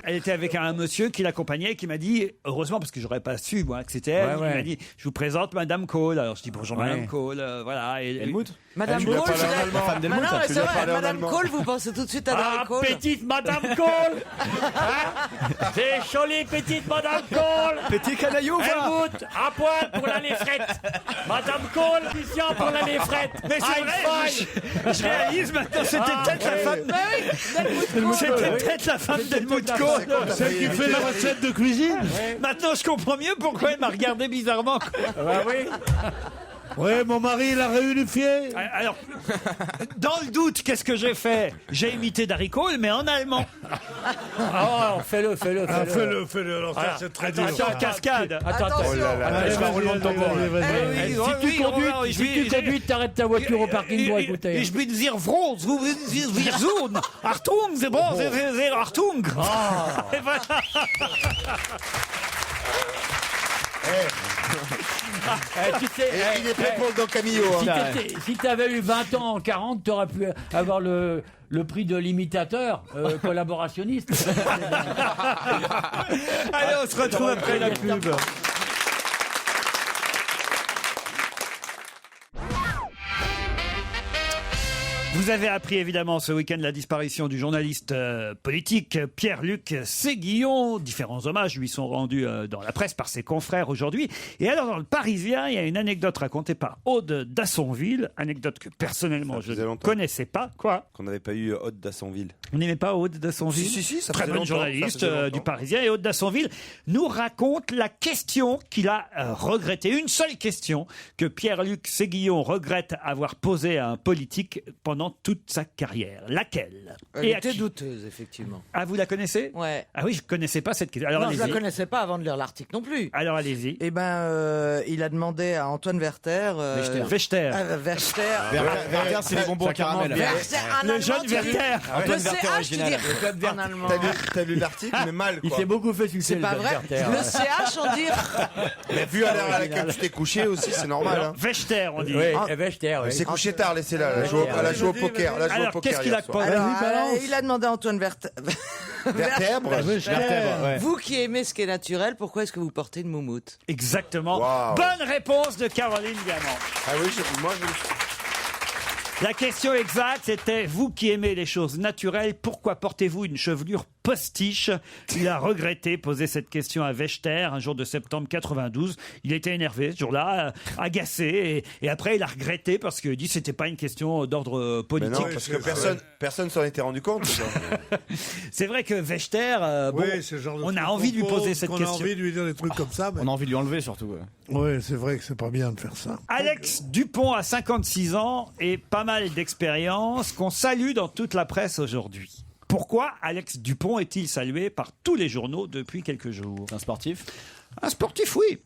C: Elle était avec un monsieur qui l'accompagnait et qui m'a dit, heureusement, parce que j'aurais pas su, moi, que c'était elle,
G: Ouais, ouais.
C: il m'a dit, je vous présente Madame Cole. Alors je dis bonjour
G: Ouais.
C: Madame Cole, voilà. Et,
E: Helmut?
F: Madame
H: Tu lui as
F: Cole,
H: parlé en allemand.
E: Femme d'Helmut,
F: Maintenant,
E: tu
F: c'est
H: lui as parlé
F: vrai,
H: en
F: Madame
H: allemand.
F: Cole, vous pensez tout de suite à
C: Ah,
F: Daricot?
C: petite Madame Cole. Hein? C'est jolie petite Madame Cole.
E: Petit canaillou, va.
C: Helmut, à poil pour la lefrette. Madame Cole, Lucien pour la lefrette. Mais c'est vrai, je réalise maintenant, c'était peut-être la femme. C'était peut-être la femme d'Helmut Kohl.
D: Celle qui fait la recette de cuisine.
C: Maintenant, je comprends mieux pourquoi elle m'a regardé bizarrement.
G: Bah oui.
D: Oui, mon mari l'a réunifié.
C: Alors, dans le doute, qu'est-ce que j'ai fait? J'ai imité Darry Cole, mais en allemand.
G: Oh, fais-le.
D: Ah, fais-le. Alors ça, c'est très dur.
C: Attention, cascade.
G: Attends.
F: Attention.
D: Allez,
G: je vais rouler le tambour, là.
D: vas-y.
G: Si tu conduis, t'arrêtes ta voiture au parking pour écouter.
C: Ich bin sehr froh, wir suchen. Achtung, c'est bon, c'est Achtung. Et voilà.
G: Tu sais,
H: Il est prêt pour le Don Camillo. hein.
G: si t'avais eu 20 ans en 40, t'aurais pu avoir le prix de l'imitateur collaborationniste.
C: Allez, on se retrouve après la pub. Vous avez appris évidemment ce week-end la disparition du journaliste politique Pierre-Luc Séguillon. Différents hommages lui sont rendus dans la presse par ses confrères aujourd'hui. Et alors dans le Parisien, il y a une anecdote racontée par Aude Dassonville, anecdote que personnellement je ne connaissais pas. Quoi?
H: Qu'on n'avait pas eu Aude Dassonville.
C: Vous n'aimez pas Aude Dassonville?
H: Si, ça
C: très
H: faisait
C: bonne
H: longtemps,
C: journaliste
H: ça faisait longtemps.
C: du Parisien. Et Aude Dassonville nous raconte la question qu'il a regrettée. Une seule question que Pierre-Luc Séguillon regrette avoir posée à un politique pendant pendant toute sa carrière. Laquelle?
F: Elle
C: Et à
F: était
C: qui?
F: douteuse, effectivement.
C: Ah, vous la connaissez?
F: Ouais.
C: Ah oui, je connaissais pas cette question. Alors,
F: Non, je la
C: allez-y.
F: connaissais pas avant de lire l'article non plus.
C: Alors, allez-y.
F: Eh ben, il a demandé à Antoine Werther.
C: Wechter.
F: Werther.
E: Werther, c'est les bonbons à caramel.
F: Werther, en
C: Le
F: allemand,
C: jeune
F: tu dis-
C: Werther.
F: Le
E: Antoine Werther
F: CH, tu
E: original.
F: dis en allemand.
H: T'as lu l'article, mais mal,
G: Il
H: quoi.
G: s'est beaucoup fait succès.
F: C'est pas vrai. Le CH, on dit.
H: Mais vu à l'heure à laquelle tu t'es couché aussi, c'est normal. Hein.
C: Wechter, on dit.
G: Oui, Wechter,
H: Elle
G: oui.
H: s'est couchée tard, laissez-la. Elle a joué au poker. Elle a joué
C: Alors,
H: au poker
C: qu'est-ce qu'il a
H: hier soir.
C: pas
F: Alors,
D: balance.
F: il a demandé à Antoine Werther.
H: Vertèbre.
F: Vous qui aimez ce qui est naturel, pourquoi est-ce que vous portez une moumoute?
C: Exactement.
H: Waouh.
C: Bonne réponse de Caroline Diamant.
H: Ah oui, moi je.
C: La question exacte, c'était vous qui aimez les choses naturelles, pourquoi portez-vous une chevelure postiche? Il a regretté poser cette question à Wechter un jour de septembre 92. Il était énervé ce jour-là, agacé, et après il a regretté parce qu'il dit que c'était pas une question d'ordre
H: Mais
C: politique.
H: non, parce que personne s'en était rendu compte.
C: C'est vrai que Wechter, bon,
D: Oui, c'est le genre de
C: on
D: truc
C: a envie de lui
D: qu'on
C: poser
D: pose,
C: cette
D: qu'on
C: question.
D: a envie de lui dire des trucs comme ça. Mais...
E: On a envie de lui enlever surtout.
D: Oui, c'est vrai que c'est pas bien de faire ça.
C: Alex Dupont a 56 ans et pas mal d'expérience qu'on salue dans toute la presse aujourd'hui. Pourquoi Alex Dupont est-il salué par tous les journaux depuis quelques jours?
E: Un sportif.
C: Un sportif, oui.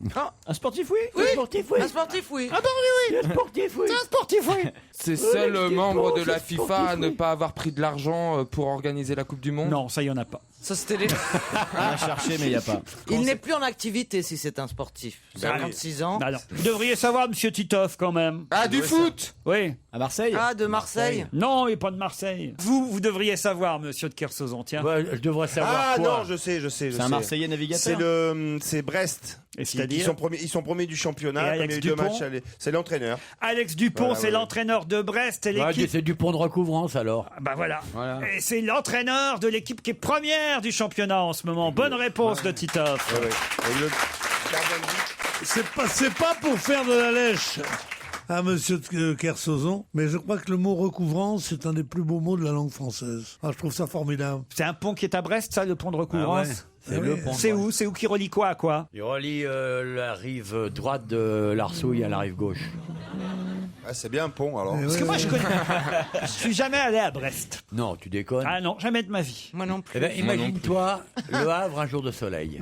E: Un sportif, oui.
F: Oui,
E: Un sportif, oui.
F: un sportif, oui.
C: Ah bah oui,
E: Un sportif, oui.
C: c'est un sportif, oui.
J: C'est seul membre de la FIFA à ne pas avoir pris de l'argent pour organiser la Coupe du Monde.
C: Non, ça y en a pas.
F: Ça, c'était les...
E: On a cherché, mais il n'y a pas.
F: Il n'est plus en activité si c'est un sportif. 56 ans.
C: Bah non. Vous devriez savoir, monsieur Titoff, quand même.
J: Ah, du foot.
C: Oui.
E: À Marseille.
F: Ah, de Marseille.
C: Non, il n'est pas de Marseille. Vous devriez savoir, monsieur de Kersauzon, tiens.
G: Ouais, je devrais savoir
H: Ah
G: quoi.
H: non, je sais.
E: C'est un Marseillais navigateur.
H: C'est Brest.
C: Et
H: Qui
C: c'est-à-dire
H: ils sont premiers du
C: Et
H: championnat.
C: Alex
H: Comme il y a eu deux
C: Dupont
H: matchs allés. C'est l'entraîneur.
C: Alex Dupont,
H: Voilà,
C: c'est
H: voilà.
C: l'entraîneur de Brest et
G: Ouais,
C: l'équipe.
G: c'est du pont de recouvrance alors.
C: Bah voilà.
E: Voilà.
C: Et c'est l'entraîneur de l'équipe qui est première du championnat en ce moment. Bonne réponse de Titoff.
D: C'est pas pour faire de la lèche à monsieur Kersauzon, mais je crois que le mot recouvrance, c'est un des plus beaux mots de la langue française. Ah, je trouve ça formidable.
C: C'est un pont qui est à Brest, ça, le pont de recouvrance?
G: Ah ouais. C'est
D: oui.
G: le pont.
C: C'est où? C'est où qui relie quoi à quoi?
G: Il relie la rive droite de l'Arsouille à la rive gauche.
H: Ah, c'est bien un pont alors.
C: Parce que moi, je connais. Je suis jamais allé à Brest.
G: Non, tu déconnes.
C: Ah non, jamais de ma vie.
F: Moi non plus.
G: Eh ben, imagine-toi Le Havre un jour de soleil.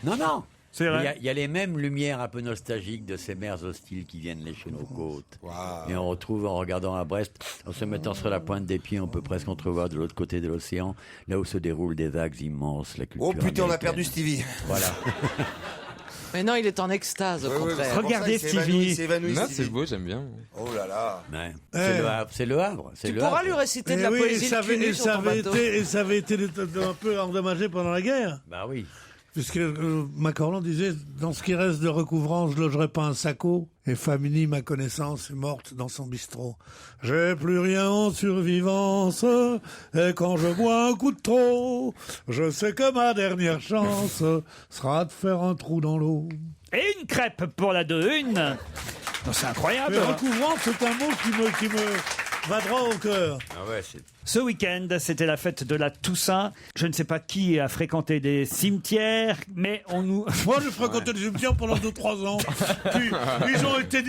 G: Non, non.
C: C'est vrai.
G: Il y a les mêmes lumières un peu nostalgiques de ces mers hostiles qui viennent lécher nos côtes. Et on retrouve, en regardant à Brest, en se mettant sur la pointe des pieds, on peut presque entrevoir de l'autre côté de l'océan, là où se déroulent des vagues immenses, la culture
H: Oh putain, on a
G: américaine.
H: perdu Stevie.
G: Voilà.
F: Mais non, il est en extase, au contraire.
C: Regardez Stevie.
H: C'est évanoui,
J: Non,
H: Stevie.
J: c'est beau, j'aime bien.
H: Oh là là.
G: Ouais.
D: Eh.
G: C'est le Havre. C'est le Havre. C'est
F: Tu
G: le
F: pourras
G: Havre.
F: lui réciter de
D: Et
F: la
D: oui,
F: poésie
D: ça
F: de cul nu
D: avait,
F: sur
D: ça
F: ton
D: avait
F: bateau.
D: été, et ça avait été un peu endommagé pendant la guerre.
G: Bah oui.
D: Puisque Macorlan disait, dans ce qui reste de recouvrance, je logerai pas un sacco. Et Famini, ma connaissance, est morte dans son bistrot. J'ai plus rien en survivance, et quand je bois un coup de trop, je sais que ma dernière chance sera de faire un trou dans l'eau.
C: Et une crêpe pour la 2-1. Non, c'est incroyable.
D: Mais recouvrance, c'est un mot qui me va droit au cœur.
G: Ah ouais, c'est...
C: Ce week-end, c'était la fête de la Toussaint. Je ne sais pas qui a fréquenté des cimetières, mais on nous...
D: Moi, j'ai fréquenté des cimetières pendant 2-3 ans. Puis,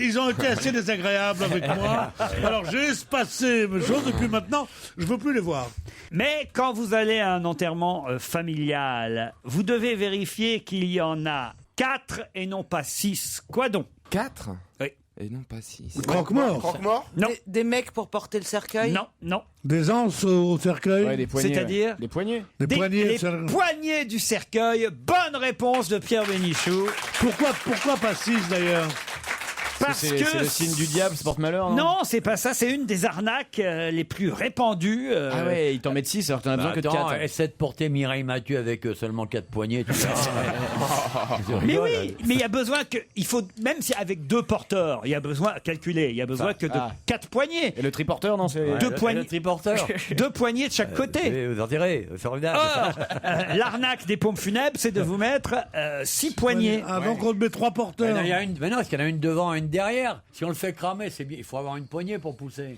D: ils ont été assez désagréables avec moi. Alors, j'ai espacé mes choses, et puis maintenant, je veux plus les voir.
C: Mais quand vous allez à un enterrement familial, vous devez vérifier qu'il y en a 4 et non pas 6. Quoi donc?
J: 4
C: Oui.
J: Et non pas 6.
D: Croque-mort.
H: Croque-mort.
C: Non.
F: Des mecs pour porter le cercueil.
C: Non, non.
D: Des anses au cercueil.
E: Ouais, des poignets.
C: C'est-à-dire
E: Des poignets.
D: Des poignées.
C: les
D: ça-
C: poignées du cercueil. Bonne réponse de Pierre Bénichou.
D: Pourquoi pas 6 d'ailleurs?
C: Parce
E: C'est
C: que
E: le signe du diable, c'est porte-malheur.
C: non, c'est pas ça. C'est une des arnaques les plus répandues.
E: Ah ouais, ils t'en mettent 6 alors que t'en as besoin que de
G: Attends,
E: 4.
G: essaie de porter Mireille Mathieu avec seulement 4 poignées. Tu verras. Je
C: Mais
G: rigole.
C: oui, mais il y a besoin que, il faut, même si avec 2 porteurs, il y a besoin, calculer, il y a besoin que de 4 poignées.
E: Et le triporteur, non, c'est...
G: Ouais,
C: Deux
G: le-
C: poignées.
G: le triporteur.
C: 2 poignées de chaque côté.
G: Vous enterrez, formidable.
C: Or, l'arnaque des pompes funèbres, c'est de vous mettre 6 poignées.
D: Ah, donc on te met 3
G: Mais
D: porteurs.
G: non, il y a une, mais non, parce qu'il y en a une devant et une derrière. Si on le fait cramer, c'est bien. Il faut avoir une poignée pour pousser.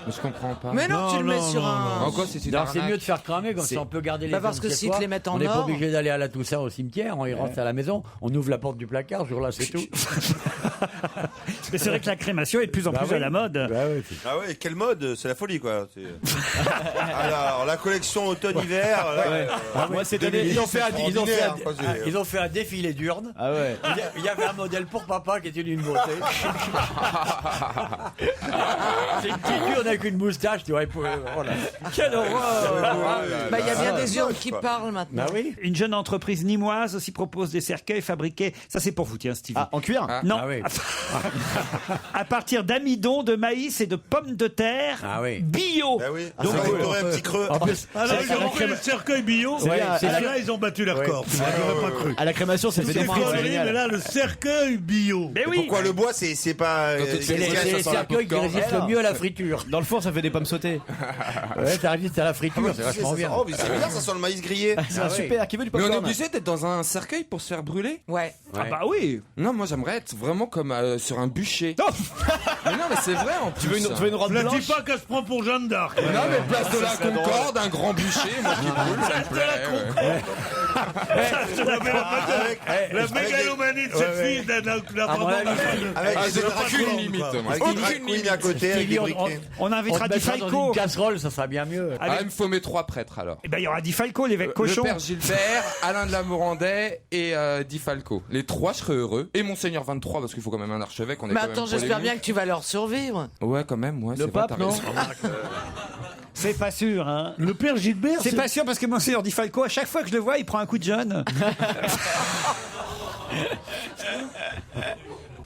J: Je comprends pas.
F: Mais non, tu le mets sur un.
J: En quoi c'est une
G: Non,
J: arnaque?
G: c'est mieux de faire cramer, comme ça on peut garder les
F: Bah, parce
G: urnes
F: que
G: chez
F: s'ils
G: soi.
F: te les mettent en
G: On n'est pas
F: or.
G: obligé d'aller à la Toussaint au cimetière, on y rentre à la maison, on ouvre la porte du placard, ce jour-là c'est tout.
C: Mais c'est vrai que la crémation est de plus en
G: Bah
C: plus
G: oui.
C: à la mode.
G: Bah oui, c'est-
H: Ah ouais, quelle mode, c'est la folie quoi. Alors la collection automne-hiver.
E: Moi, cette année,
G: Ils ont fait
H: ils
G: ils ont fait un défilé d'urnes.
E: Ah ouais.
G: Il y avait un modèle pour papa qui était d'une beauté. C'est une petite urne avec une moustache, tu vois. Voilà.
C: Quelle horreur!
F: Bah, il y a bien des urnes qui parlent maintenant.
G: Bah oui.
C: Une jeune entreprise nimoise aussi propose des cercueils fabriqués. Ça, c'est pour vous, tiens, Stevie.
E: Ah, en cuir?
C: Non.
G: Ah oui.
C: À partir d'amidon, de maïs et de pommes de terre.
G: Ah oui.
C: Bio.
H: Bah oui.
C: Donc,
H: Donc il aurait un petit creux.
G: En plus,
D: Alors, ils ont fait le cercueil bio.
E: C'est bien,
D: Et
E: c'est
D: là, ils ont battu leur corps. J'aurais pas cru.
E: À la crémation, ça fait
D: C'est
E: des frites, c'est
D: connerie, mais
E: génial.
D: là, le cercueil bio.
C: Mais oui.
H: Pourquoi le bois c'est pas.
G: c'est les cercueils qui résistent le mieux à la friture.
E: Dans le four, ça fait des pommes sautées.
G: Ouais, ça résiste à la friture, c'est vachement bien.
H: Oh mais c'est bizarre, ça sent le maïs grillé.
E: C'est super. Qui veut du
J: Mais on est
E: popcorn?
J: obligé d'être dans un cercueil pour se faire brûler?
F: Ouais.
C: Ah bah oui.
J: Non, moi j'aimerais être vraiment comme sur un bûcher. Mais non, mais c'est vrai en plus.
E: Tu veux une robe
D: Ne dis
E: blanche?
D: pas qu'elle se prend pour Jeanne d'Arc.
J: Non, mais place de la Concorde, un grand bûcher, moi qui brûle, ça me plaît.
D: La mégalomanie de cette fille n'a
G: À mon
D: vraiment
G: avis,
D: pas.
H: Avec
J: Ah,
H: des
J: j'ai aucune
H: drag
J: limite, moi.
H: Avec des drag queens à côté, avec des
G: Stevie,
H: briquets.
C: On invitera
G: te
C: Di
G: mettra dans
C: Falco.
G: une casserole, ça sera bien mieux.
J: Ah, il me faut mes 3 prêtres alors.
C: Eh ben, il y aura Di Falco, l'évêque
J: Le
C: cochon.
J: père Gilbert, Alain de la Morandais et Di Falco. Les 3, je serais heureux. Et Monseigneur 23, parce qu'il faut quand même un archevêque. On est
F: Mais
J: quand même
F: attends, j'espère
J: polémique.
F: bien que tu vas leur survivre.
J: Ouais, quand même, ouais.
E: Le
J: c'est vrai,
E: pape,
J: t'as
E: non?
J: raison.
C: C'est pas sûr, hein.
D: Le père Gilbert,
C: C'est pas sûr parce que Monseigneur Di Falco, à chaque fois que je le vois, il prend un coup de jeune.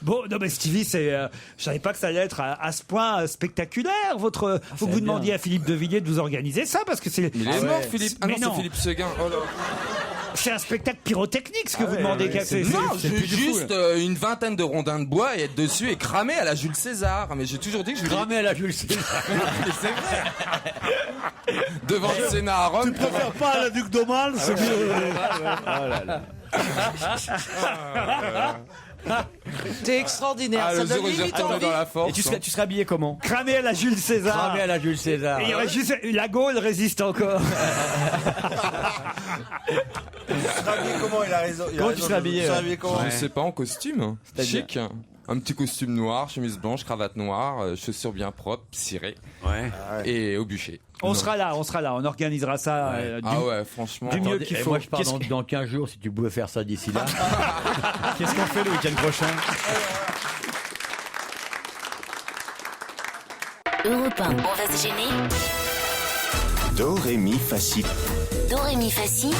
C: Bon, non mais Stevie, je savais pas que ça allait être à ce point spectaculaire. Faut que vous demandiez à Philippe de Villiers de vous organiser ça parce que c'est.
J: Mais il est mort, Philippe. Ah
C: Mais
J: non,
C: non.
J: c'est Philippe Seguin. Oh là.
C: C'est un spectacle pyrotechnique ce que vous demandez.
J: Non, je veux juste une vingtaine de rondins de bois et être dessus et cramer à la Jules César. Mais j'ai toujours dit que je voulais.
G: Cramer à la Jules César.
J: Mais c'est vrai. Devant le Sénat à Rome.
D: tu préfères pas à la Duc d'Aumale, c'est mieux.
F: T'es extraordinaire.
J: Ah,
F: Ça
J: le
F: donne
J: jour où j'ai
F: limite
J: retourné
F: envie.
J: dans la force.
E: Et tu serais habillé comment?
C: Cramer à la Jules César.
G: Cramer à la Jules César.
C: Et il y aurait juste la Gaule résiste encore.
H: Comment il a raison.
E: Comment tu serais habillé?
J: Je sais pas, en costume. Chic. Un petit costume noir, chemise blanche, cravate noire, chaussures bien propres, cirées.
G: Ouais.
J: Et au bûcher.
C: On sera là, on organisera ça.
J: Ah ouais, franchement.
C: du mieux
G: Attendez,
C: qu'il
G: et
C: faut.
G: moi je pars
C: Qu'est-ce
G: dans 15 jours si tu pouvais faire ça d'ici là.
E: Qu'est-ce qu'on fait le week-end prochain?
A: Europe 1, on va se gêner.
B: Do, ré, mi, fa, si.
A: Do, ré, mi, fa, si.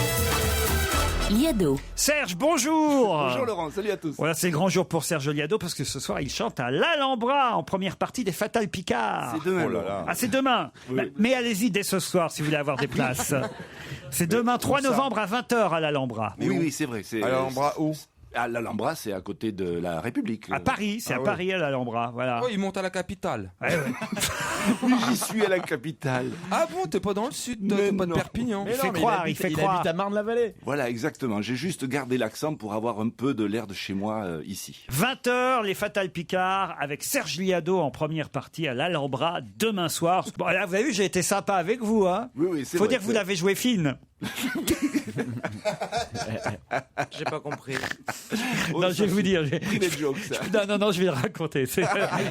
A: Liado.
C: Serge, bonjour.
O: Bonjour Laurent, salut à tous.
C: Voilà, c'est le grand jour pour Serge Liado parce que ce soir il chante à l'Alhambra en première partie des Fatal Picard.
O: C'est demain.
C: Ah, c'est demain. Mais allez-y dès ce soir si vous voulez avoir des places. C'est demain 3 novembre à 20h à l'Alhambra.
O: Oui, c'est vrai.
H: À l'Alhambra où?
O: À l'Alhambra, c'est à côté de la République.
C: À Paris, c'est à Paris à l'Alhambra, voilà.
J: Oh, il monte à la capitale.
O: Oui, j'y suis à la capitale.
J: Ah bon, t'es pas dans le sud, t'es pas de
O: non.
J: Perpignan.
C: Il fait croire.
E: Il habite à Marne-la-Vallée.
O: Voilà, exactement. J'ai juste gardé l'accent pour avoir un peu de l'air de chez moi ici.
C: 20h, les Fatal Picard avec Serge Liado en première partie à l'Alhambra demain soir. Bon, là, vous avez vu, j'ai été sympa avec vous, hein.
O: Oui, c'est
C: Faut
O: vrai,
C: dire que vous
O: c'est-
C: l'avez joué fine.
F: J'ai pas compris.
C: Non, je vais vous dire.
O: Privé joke, ça.
C: Non, je vais le raconter.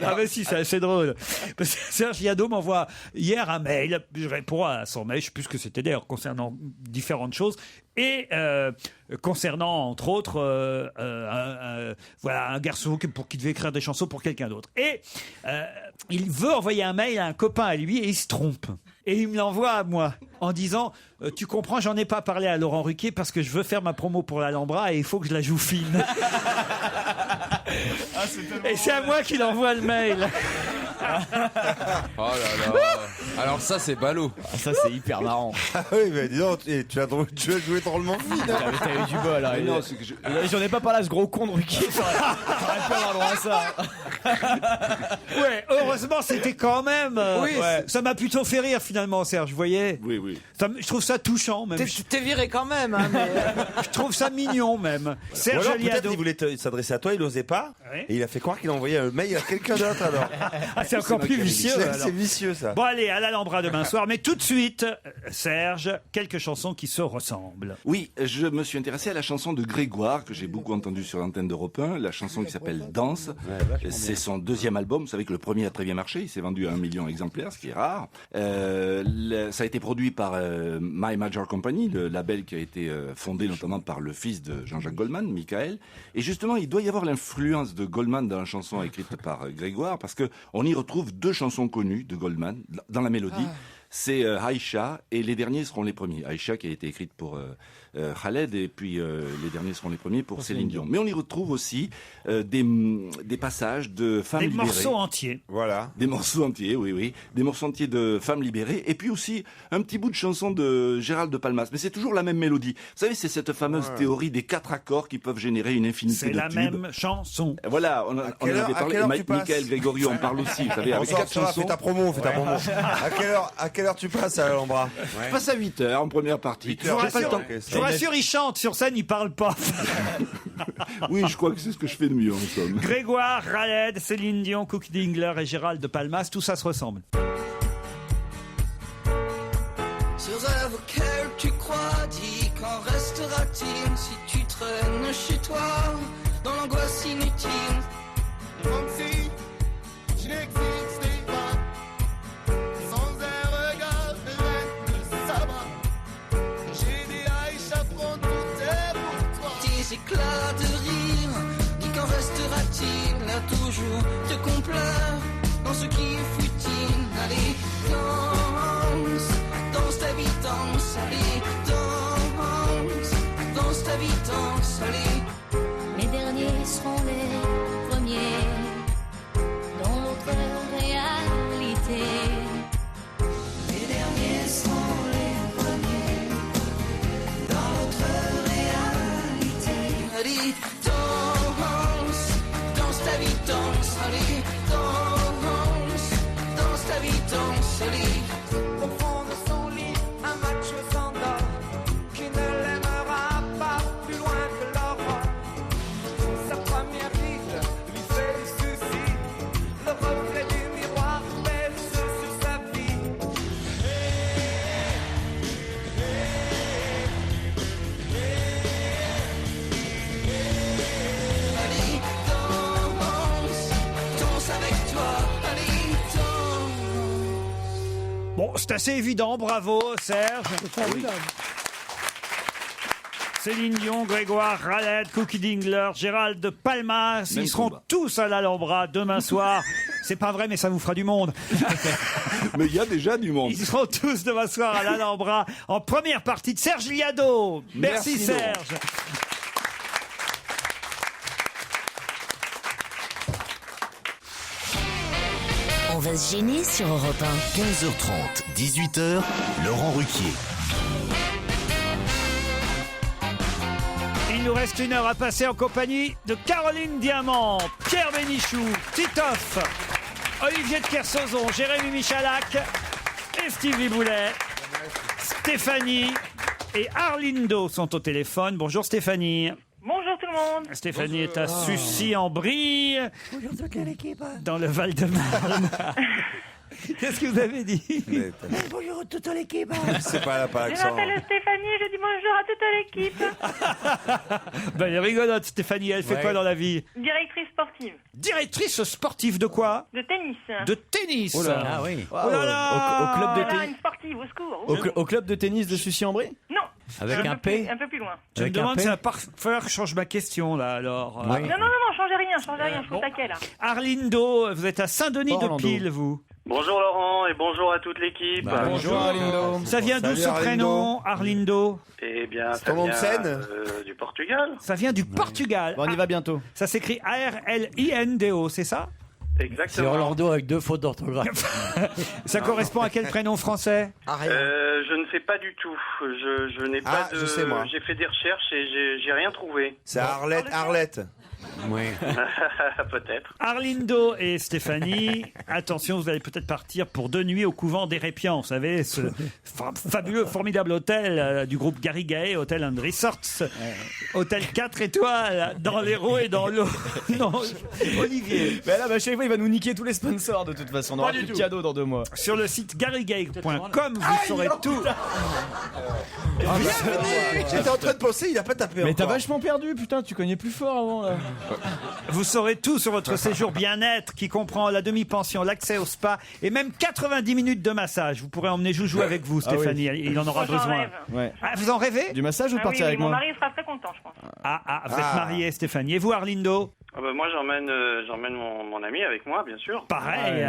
C: Ah mais si, c'est assez drôle. Parce que Serge Liado m'envoie hier un mail. Je réponds à son mail, je sais plus ce que c'était d'ailleurs, concernant différentes choses. Et concernant, entre autres, voilà, un garçon pour qui devait écrire des chansons pour quelqu'un d'autre. Et il veut envoyer un mail à un copain à lui et il se trompe. Et il me l'envoie à moi en disant tu comprends, j'en ai pas parlé à Laurent Ruquier parce que je veux faire ma promo pour l'Alhambra et il faut que je la joue fine. Et c'est à moi qu'il envoie le mail.
J: Oh là là. Alors ça, c'est ballot.
E: Ah, ça, c'est hyper marrant.
H: Ah oui, mais dis donc, tu as joué drôlement vite.
E: T'as eu du bol, là.
O: Mais non, c'est que
E: J'en ai pas parlé à ce gros con de Ruquier. T'aurais pu avoir droit à ça.
C: Ouais, heureusement, c'était quand même.
F: Oui,
C: ouais. Ça m'a plutôt fait rire finalement, Serge, vous voyez.
O: Oui, oui.
C: Je trouve ça touchant même.
F: T'es viré quand même, hein, mais...
C: Je trouve ça mignon même.
H: Ou
C: Serge
H: alors peut-être
C: Liado.
H: il voulait s'adresser à toi, il n'osait pas,
C: Ouais.
H: et il a fait croire qu'il a envoyé un mail à quelqu'un d'autre alors.
C: Ah, c'est encore plus vicieux. alors.
H: C'est vicieux ça.
C: Bon, allez, à l'Alhambra demain soir. Mais tout de suite, Serge, quelques chansons qui se ressemblent.
O: Oui, je me suis intéressé à la chanson de Grégoire, que j'ai beaucoup entendue sur l'antenne d'Europe 1, la chanson qui s'appelle Danse. C'est son deuxième album. Vous savez que le premier a très bien marché. Il s'est vendu à 1 million d'exemplaires, ce qui est rare. Ça a été produit par My Major Company, le label qui a été fondé notamment par le fils de Jean-Jacques Goldman, Michael. Et justement, il doit y avoir l'influence de Goldman dans la chanson écrite par Grégoire, parce que on y retrouve 2 chansons connues de Goldman dans la mélodie. C'est Aïcha, et les derniers seront les premiers. Aïcha qui a été écrite pour Khaled, et puis les derniers seront les premiers pour Céline Dion. Mais on y retrouve aussi des passages de femmes libérées.
C: Des morceaux entiers.
H: Voilà.
O: Des morceaux entiers, oui, oui. Des morceaux entiers de femmes libérées. Et puis aussi un petit bout de chanson de Gérald de Palmas. Mais c'est toujours la même mélodie. Vous savez, c'est cette fameuse théorie des 4 accords qui peuvent générer une infinité de
C: C'est la
O: tubes.
C: même chanson.
O: Voilà, on en avait parlé. Michael Gregorio en parle aussi. Vous savez, avec 4 chansons.
H: Fais ta promo, fais ta promo. À quelle heure tu passes à l'Alhambra?
O: Je passe à 8h en première partie.
C: Je vous rassure, il chante. Sur scène, il parle pas.
O: Oui, je crois que c'est ce que je fais de mieux en somme.
C: Grégoire, Khaled, Céline Dion, Cookie Dingler et Gérald de Palmas, tout ça se ressemble.
P: Sur rêve auquel tu crois, dis qu'en restera-t-il si tu traînes chez toi dans l'angoisse inutile? Comme si je n'existais pas, sans un regard de sabbat. J'ai des Aïcha, prends tout est pour toi. Tes éclats de rire, dis qu'en restera-t-il à toujours te complaire dans ce qui est futile? Allez, danse ta vie, danse, allez, danse ta vie, danse, allez.
A: Les derniers seront les premiers dans notre réalité.
P: Les derniers seront les premiers dans notre réalité. Allez, danse ta vie, danse, allez, danse ta vie, danse, allez. Au fond de son lit, un macho s'endort, qui ne l'aimera pas plus loin que l'aurore. Sa première ville lui fait du souci, le reflet du miroir pèse sur sa vie. Allez, danse avec toi, allez, danse.
C: Bon, c'est assez évident, bravo Serge. Céline Dion, Grégoire, Khaled, Cookie Dingler, Gérald de Palmas,
O: Même
C: ils seront
O: combat.
C: tous à l'Alhambra demain soir. C'est pas vrai, mais ça vous fera du monde.
O: Mais il y a déjà du monde.
C: Ils seront tous demain soir à l'Alhambra en première partie de Serge Liado. Merci
O: Merci, Laurent.
C: Serge.
A: On va se gêner sur Europe 1.
B: 15h30, 18h, Laurent Ruquier.
C: Il nous reste 1 heure à passer en compagnie de Caroline Diamant, Pierre Bénichou, Titoff, Olivier de Kersauzon, Jérémy Michalak et Stevie Boulet. Stéphanie et Arlindo sont au téléphone. Bonjour Stéphanie.
L: Bonjour tout le monde.
C: Stéphanie est à Sucy-en-Brie,
L: Bonjour toute l'équipe.
C: dans le Val-de-Marne. Qu'est-ce que vous avez dit?
L: Bonjour toute l'équipe.
H: C'est pas
L: Je
H: l'accent.
L: m'appelle Stéphanie et je dis bonjour à toute l'équipe.
C: Ben, elle est rigolote Stéphanie, elle fait quoi dans la vie?
L: Directrice sportive.
C: Directrice sportive de quoi?
L: De tennis.
C: De tennis.
E: Oh là.
C: Ah oui.
E: Wow.
C: Oh là là.
E: Au club de
L: Voilà,
E: tennis.
L: une sportive, au secours.
E: Au club de tennis de Sucy-en-Brie?
L: Non.
E: Avec un
L: peu
E: P?
L: plus- Un peu plus loin.
C: Je me
E: Avec un
C: demande
E: P
C: si ça va falloir que je change ma question là alors.
E: Oui.
L: Non, changez rien, je suis au taquet là.
C: Arlindo, vous êtes à Saint-Denis de
E: Orlando.
C: Pile, vous.
M: Bonjour Laurent et bonjour à toute l'équipe.
E: Bonjour Arlindo.
C: Ça vient d'où
H: Salut,
C: ce
H: Arlindo.
C: prénom, Arlindo?
M: Eh bien,
H: C'est ton nom de scène
M: du Portugal.
C: Ça vient du Portugal.
E: Bon, on y va bientôt.
C: Ça s'écrit A-R-L-I-N-D-O, c'est ça?
G: C'est
M: Exactement.
G: Orlando avec 2 fautes d'orthographe.
C: Ça correspond à quel prénom français?
M: Je ne sais pas du tout. Je n'ai pas
H: Ah, je sais, moi.
M: J'ai fait des recherches et j'ai rien trouvé.
H: C'est Arlette.
G: Oui.
Q: Peut-être.
C: Arlindo et Stéphanie, attention, vous allez peut-être partir pour 2 nuits au couvent d'Hérépian. Vous savez, ce fabuleux, formidable hôtel du groupe Garrigues, Hôtel and Resorts. Hôtel 4 étoiles dans l'Hérault et dans l'eau. Non, Olivier.
E: Mais là, chaque fois, il va nous niquer tous les sponsors de toute façon. On aura plus de cadeaux dans 2 mois.
C: Sur le site garrigues.com, vous saurez tout.
H: J'étais en train de penser, il a pas tapé.
E: Mais t'as vachement perdu, putain, tu cognais plus fort avant là.
C: Vous saurez tout sur votre séjour bien-être qui comprend la demi-pension, l'accès au spa et même 90 minutes de massage. Vous pourrez emmener Joujou avec vous, Stéphanie. Il en aura besoin.
E: Ouais.
C: Ah, vous en rêvez?
E: Du massage ou de partir avec
L: mon
E: moi?
L: mari sera très content, je pense.
C: Vous êtes mariée, Stéphanie. Et vous, Arlindo?
Q: Moi, j'emmène mon ami avec moi, bien sûr.
C: Pareil.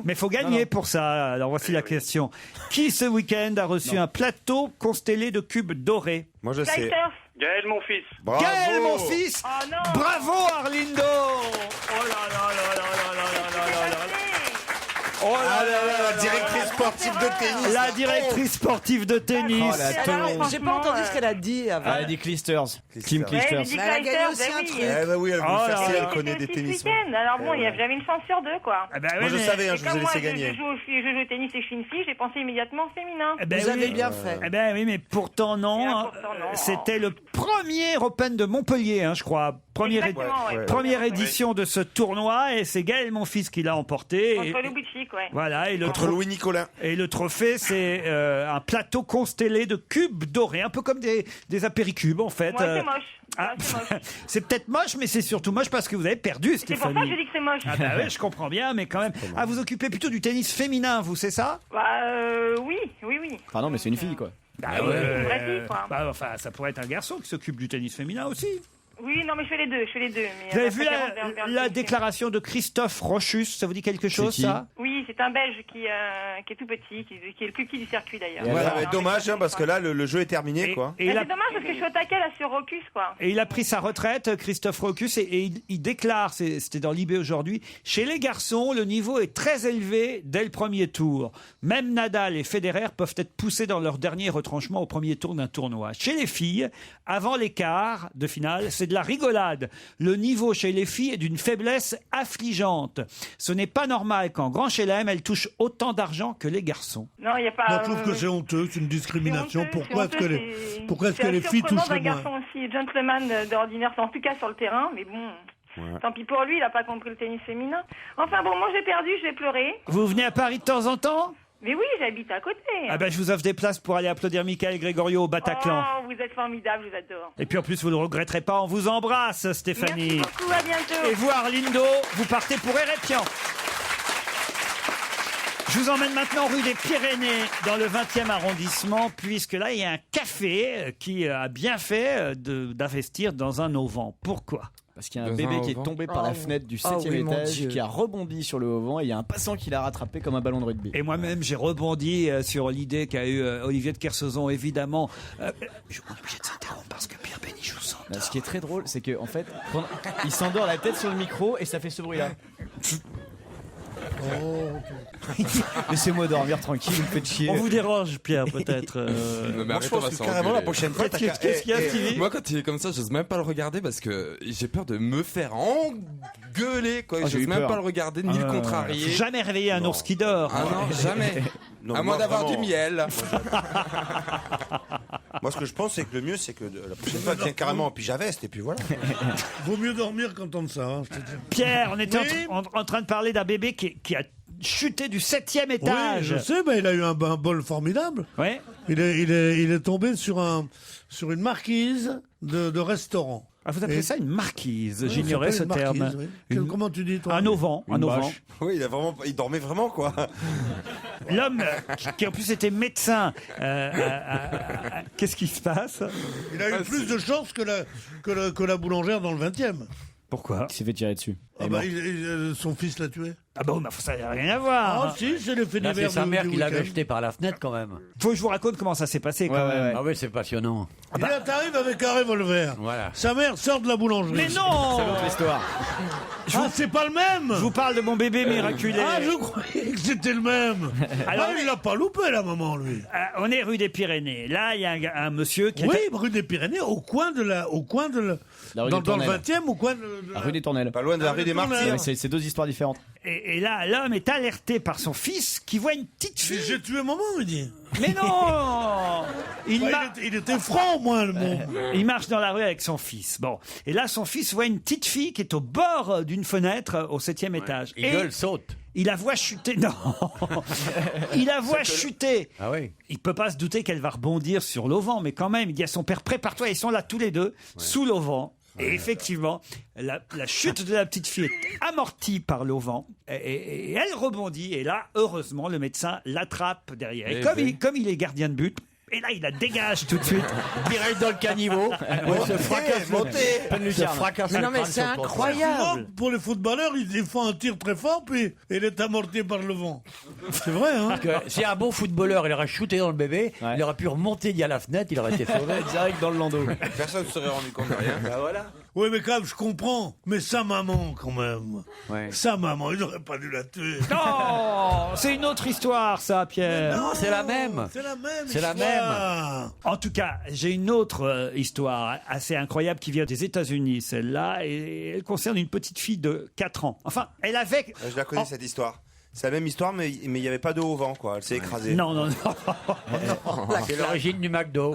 C: Mais faut gagner pour ça. Alors voici la question. Qui ce week-end a reçu un plateau constellé de cubes dorés?
H: Moi je sais.
Q: Gaël, mon fils.
H: Bravo.
C: Gaël, mon fils.
L: Oh non.
C: Bravo, Arlindo. Oh là là là là là là là là là. Oh là là,
H: la directrice sportive de tennis.
C: La directrice sportive de tennis.
F: J'ai pas entendu ce qu'elle a dit avant.
E: Elle a dit Clisters. Team Clisters.
L: Elle a gagné aussi un truc.
H: Oui, elle connaît des tennis.
L: Alors bon, j'avais une chance sur 2, quoi.
H: Moi je savais, je vous ai laissé gagner.
L: Je joue au tennis et je suis une fille, j'ai pensé immédiatement féminin.
F: Vous avez bien fait.
C: Oui, mais pourtant non. C'était le premier Open de Montpellier, je crois. Première édition de ce tournoi, et c'est Gaël, mon fils, qui l'a emporté.
L: Contre Louis-Chic, ouais.
C: Voilà,
H: contre Louis Nicolas.
C: Et le trophée, c'est un plateau constellé de cubes dorés, un peu comme des apéricubes en fait.
L: Ouais, c'est moche.
C: C'est peut-être moche, mais c'est surtout moche parce que vous avez perdu, Stéphanie.
L: C'est pour ça que je dis que c'est moche.
C: Oui, je comprends bien, mais quand même. Vous occupez plutôt du tennis féminin, vous, c'est ça?
L: Oui.
E: Enfin non, mais c'est une fille, quoi.
L: Une vraie fille, quoi.
C: Enfin, ça pourrait être un garçon qui s'occupe du tennis féminin aussi.
L: Oui, non, mais je fais les deux. Mais
C: vous avez vu la déclaration de Christophe Rochus? Ça vous dit quelque chose, ça?
L: Oui, c'est un Belge qui est tout petit, qui est le plus petit du circuit d'ailleurs.
H: Voilà, dommage, parce que là, le jeu est terminé, quoi.
L: C'est dommage parce que je suis au taquet là sur Rocus, quoi.
C: Et il a pris sa retraite, Christophe Rocus, et il déclare, c'était dans l'IB aujourd'hui, chez les garçons, le niveau est très élevé dès le premier tour. Même Nadal et Federer peuvent être poussés dans leur dernier retranchement au premier tour d'un tournoi. Chez les filles, avant les quarts de finale, c'est de la rigolade. Le niveau chez les filles est d'une faiblesse affligeante. Ce n'est pas normal qu'en Grand Chelem, elles touchent autant d'argent que les garçons.
L: Non, il n'y a pas.
D: Moi, je trouve que c'est honteux, c'est une discrimination. Pourquoi est-ce que les filles touchent le moins?
L: Un garçon aussi, gentleman d'ordinaire, en tout cas sur le terrain, mais bon. Ouais. Tant pis pour lui, il n'a pas compris le tennis féminin. Enfin bon, moi j'ai perdu, je vais pleurer.
C: Vous venez à Paris de temps en temps?
L: Mais oui, j'habite à côté.
C: Je vous offre des places pour aller applaudir Michael Grégorio au Bataclan.
L: Oh, vous êtes formidable, je vous adore.
C: Et puis en plus, vous ne le regretterez pas, on vous embrasse, Stéphanie.
L: Merci beaucoup, à bientôt.
C: Et vous, Arlindo, vous partez pour Hérépian. Je vous emmène maintenant rue des Pyrénées, dans le 20e arrondissement, puisque là, il y a un café qui a bien fait d'investir dans un auvent. Pourquoi?
E: Parce qu'il y a un bébé qui est tombé par la fenêtre du 7e étage, qui a rebondi sur le haut-vent, et il y a un passant qui l'a rattrapé comme un ballon de rugby.
C: Et moi-même, j'ai rebondi sur l'idée qu'a eu Olivier de Kersauzon, évidemment. On est obligé de s'interrompre parce que Pierre Bénichou s'endort.
E: Ce qui est très drôle, c'est qu'en fait, il s'endort la tête sur le micro et ça fait ce bruit-là. Laissez-moi dormir tranquille, vous me faites chier.
C: On vous dérange, Pierre, peut-être.
J: Moi, je pense que
H: carrément la prochaine fois,
C: qu'est-ce qu'il y a, Stevie?
J: Moi, quand il est comme ça, j'ose même pas le regarder parce que j'ai peur de me faire engueuler, quoi. J'ose même pas le regarder ni le contrarier.
C: Jamais réveiller un ours qui dort.
J: Ah non, jamais.
H: Non,
J: à moins d'avoir du miel.
H: Moi, ce que je pense, c'est que le mieux, c'est que la prochaine fois, viens carrément en pyjaveste, et puis voilà.
D: Vaut mieux dormir quand on ça. Je te dis.
C: Pierre, on était en train de parler d'un bébé qui a chuté du 7e étage.
D: Oui, je sais, mais il a eu un bol formidable.
C: Ouais.
D: Il est tombé sur une marquise de restaurant.
C: Vous appelez ça une marquise? J'ignorais ce terme.
D: Oui. Comment tu dis, toi?
C: Un auvent.
H: Oui, il dormait vraiment, quoi.
C: L'homme qui en plus était médecin, qu'est-ce qui se passe?
D: Il a eu plus de chance que la boulangère dans le 20e.
C: Pourquoi?
E: Il s'est fait tirer dessus.
D: Son fils l'a tué.
C: Ah bon, ça n'a rien à voir.
D: Ah si, c'est le fait
G: Là,
D: divers
G: c'est sa
D: du-
G: mère
D: du
G: qui l'avait
D: week-end.
G: jeté par la fenêtre quand même.
C: Faut que je vous raconte comment ça s'est passé quand même.
G: Ah oui, c'est passionnant.
D: Et là, t'arrives avec un revolver.
G: Voilà.
D: Sa mère sort de la boulangerie.
C: Mais non
E: C'est l'autre histoire.
D: Ah, c'est pas le même.
C: Je vous parle de mon bébé miraculé.
D: Ah, je croyais que c'était le même.
C: Alors,
D: il l'a pas loupé, la maman, lui.
C: On est rue des Pyrénées. Là, il y a un monsieur qui
D: Oui,
C: était...
D: rue des Pyrénées, au coin de la
E: La rue
D: dans
E: des
D: le
E: Tournelles.
D: 20e, au coin de
E: La rue des Tournelles.
H: Pas loin de la rue des Martyrs.
E: Ouais, c'est deux histoires différentes.
C: Et là, l'homme est alerté par son fils qui voit une petite fille.
D: J'ai tué maman, il dit.
C: Mais non
D: il était franc, au moins, le mot.
C: Il marche dans la rue avec son fils. Bon. Et là, son fils voit une petite fille qui est au bord d'une fenêtre au 7e étage.
G: Il gueule, saute.
C: Il la voit chuter. Non Il la voit chuter.
G: Ah oui.
C: Il peut pas se douter qu'elle va rebondir sur l'auvent, mais quand même, il dit à son père, prépare-toi. Ils sont là tous les deux, sous l'auvent. Et effectivement, la chute de la petite fille est amortie par l'auvent et elle rebondit. Et là, heureusement, le médecin l'attrape derrière. Et comme il est gardien de but, et là, il la dégage tout de suite.
G: Direct dans le caniveau. On se fracasse
F: Mais non, mais c'est incroyable.
D: Souvent, pour les footballeurs, ils font un tir très fort, puis il est amorti par le vent. C'est vrai, hein?
G: Parce que si un bon footballeur, il aurait shooté dans le bébé, il aurait pu remonter via la fenêtre, il aurait été sauvé.
E: Direct dans le landau.
H: Personne ne serait rendu compte de rien.
G: Bah voilà.
D: Oui, mais quand même, je comprends. Mais sa maman, quand même. Sa maman, il n'aurait pas dû la tuer.
C: Non, c'est une autre histoire, ça, Pierre.
G: Non, c'est la même.
D: C'est la même.
G: C'est la
D: histoire.
C: En tout cas, j'ai une autre histoire assez incroyable qui vient des États-Unis, celle-là, et elle concerne une petite fille de 4 ans. Enfin, elle avait...
H: Je la connais, cette histoire. C'est la même histoire, mais il n'y avait pas d'eau au vent, quoi. Elle s'est écrasée.
C: Non, non, non.
G: C'est l'origine du McDo.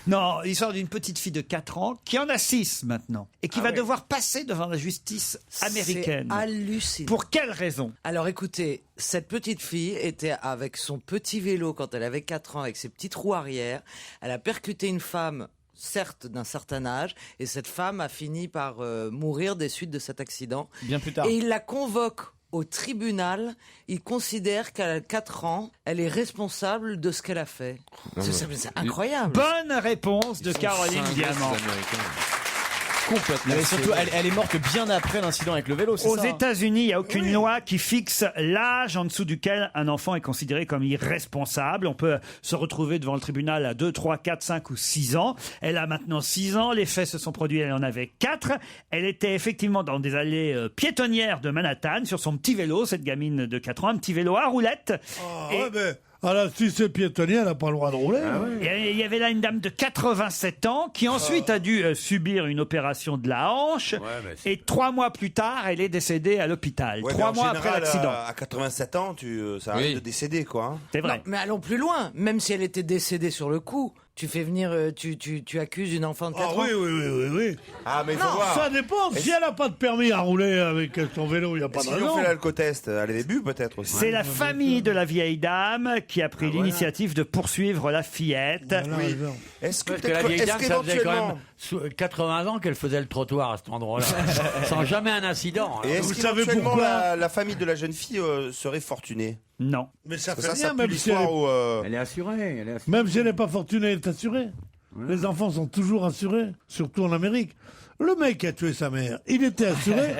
C: Non, l'histoire d'une petite fille de 4 ans qui en a 6 maintenant et qui va devoir passer devant la justice américaine.
F: C'est hallucinant.
C: Pour quelle raison?
F: Alors écoutez, cette petite fille était avec son petit vélo quand elle avait 4 ans, avec ses petites roues arrière. Elle a percuté une femme, certes d'un certain âge, et cette femme a fini par mourir des suites de cet accident.
E: Bien plus tard.
F: Et il la convoque au tribunal. Il considère qu'à 4 ans, elle est responsable de ce qu'elle a fait. C'est incroyable.
C: Bonne réponse de Caroline Diamant.
E: Complètement. Mais surtout, elle est morte bien après l'incident avec le vélo, c'est
C: Aux
E: ça?
C: États-Unis, il n'y a aucune loi qui fixe l'âge en dessous duquel un enfant est considéré comme irresponsable. On peut se retrouver devant le tribunal à 2, 3, 4, 5 ou 6 ans. Elle a maintenant 6 ans. Les faits se sont produits, elle en avait 4. Elle était effectivement dans des allées piétonnières de Manhattan sur son petit vélo, cette gamine de 4 ans, un petit vélo à roulettes.
D: Alors, si c'est piétonnier, elle n'a pas le droit de rouler.
C: Et il y avait là une dame de 87 ans qui ensuite a dû subir une opération de la hanche. Et 3 mois plus tard, elle est décédée à l'hôpital.
H: Ouais,
C: 3
H: mais en
C: mois après
H: général,
C: l'accident.
H: À 87 ans, ça arrive de décéder, quoi. Hein.
C: C'est vrai.
F: Non, mais allons plus loin. Même si elle était décédée sur le coup, tu fais venir, tu accuses une enfant de 4 ans.
D: Oui.
H: Ah, mais il faut
D: Non,
H: voir.
D: ça dépend. Si elle n'a pas de permis à rouler avec son vélo, il n'y a pas de
H: Si on
D: raison.
H: fait l'alcotest, elle avait bu peut-être aussi.
C: C'est la famille de la vieille dame qui a pris l'initiative de poursuivre la fillette.
H: Est-ce que
G: Parce que la vieille dame, ça faisait quand même 80 ans qu'elle faisait le trottoir à cet endroit-là, sans jamais un incident.
H: Et est-ce qu'éventuellement la famille de la jeune fille serait fortunée?
C: Non.
D: Mais ça
H: Parce
D: fait
H: que
D: rien,
H: pue
D: même si elle
H: l'histoire
D: est...
H: où,
G: Elle est assurée.
D: Même si elle n'est pas fortunée, elle est assurée. Les enfants sont toujours assurés, surtout en Amérique. Le mec qui a tué sa mère, il était assuré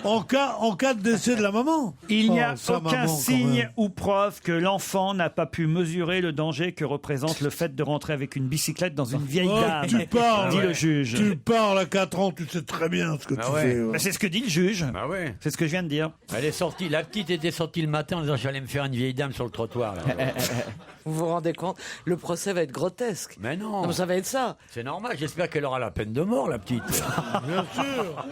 D: en cas de décès de la maman.
C: Il n'y a
D: sa
C: aucun
D: maman, quand
C: signe
D: même.
C: ou preuve que l'enfant n'a pas pu mesurer le danger que représente le fait de rentrer avec une bicyclette dans une vieille dame,
D: Tu parles,
C: dit le juge.
D: Tu parles à 4 ans, tu sais très bien ce que tu fais.
C: Bah, c'est ce que dit le juge.
G: Bah ouais.
C: C'est ce que je viens de dire.
G: Elle est sortie. La petite était sortie le matin en disant j'allais me faire une vieille dame sur le trottoir. Là.
F: Vous vous rendez compte? Le procès va être grotesque.
G: Mais non.
F: Non, mais ça va être ça.
G: C'est normal. J'espère qu'elle aura la peine de mort, la petite.
D: Bien sûr.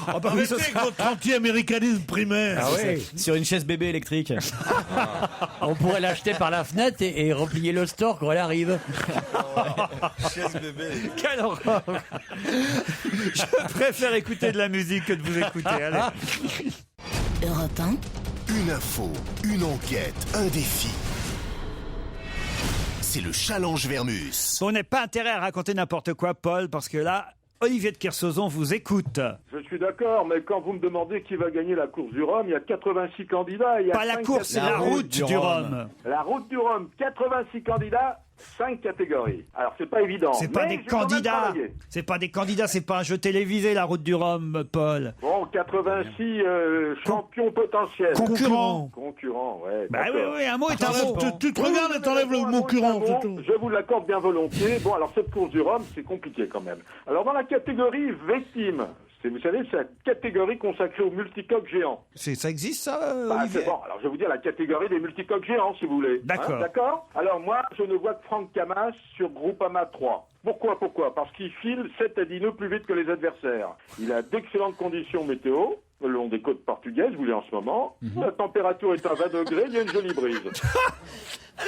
D: Arrêtez avec votre anti-américanisme primaire.
G: Ah oui.
E: Sur une chaise bébé électrique.
G: On pourrait l'acheter par la fenêtre et replier le store quand elle arrive.
H: Chaise bébé.
C: Quelle horreur. Je préfère écouter de la musique que de vous écouter. Allez.
A: Europe 1.
B: Une info, une enquête, un défi. C'est le challenge Vermus.
C: On n'a pas intérêt à raconter n'importe quoi, Paul, parce que là, Olivier de Kersauzon vous écoute.
K: Je suis d'accord, mais quand vous me demandez qui va gagner la course du Rhum, il y a 86 candidats. Il y a
C: Pas la course, c'est la route du Rhum.
K: La route du Rhum, 86 candidats. 5 catégories. Alors, c'est pas évident.
C: C'est pas
K: mais
C: des
K: j'ai quand même
C: candidats.
K: travaillé.
C: C'est pas des candidats, c'est pas un jeu télévisé, la route du Rhum, Paul.
K: Bon, 86 champions potentiels.
C: Concurrents.
K: Concurrents, ouais.
C: Bah oui,
K: d'accord.
C: oui, un mot est un mot.
D: Tu te regardes et t'enlèves le mot curant, c'est tout.
K: Je vous l'accorde bien volontiers. Bon, alors cette course du Rhum, c'est compliqué quand même. Alors dans la catégorie victime, vous savez, c'est la catégorie consacrée aux multicoques géants.
C: Ça existe, ça,
K: Bah,
C: Olivier
K: c'est bon, alors je vais vous dire la catégorie des multicoques géants, si vous voulez.
C: D'accord.
K: D'accord. Alors moi, je ne vois que Franck Camas sur Groupama 3. Pourquoi Parce qu'il file 7 à 10 nœuds plus vite que les adversaires. Il a d'excellentes conditions météo, le long des côtes portugaises, vous voulez en ce moment. La température est à 20 degrés, il y a une jolie brise.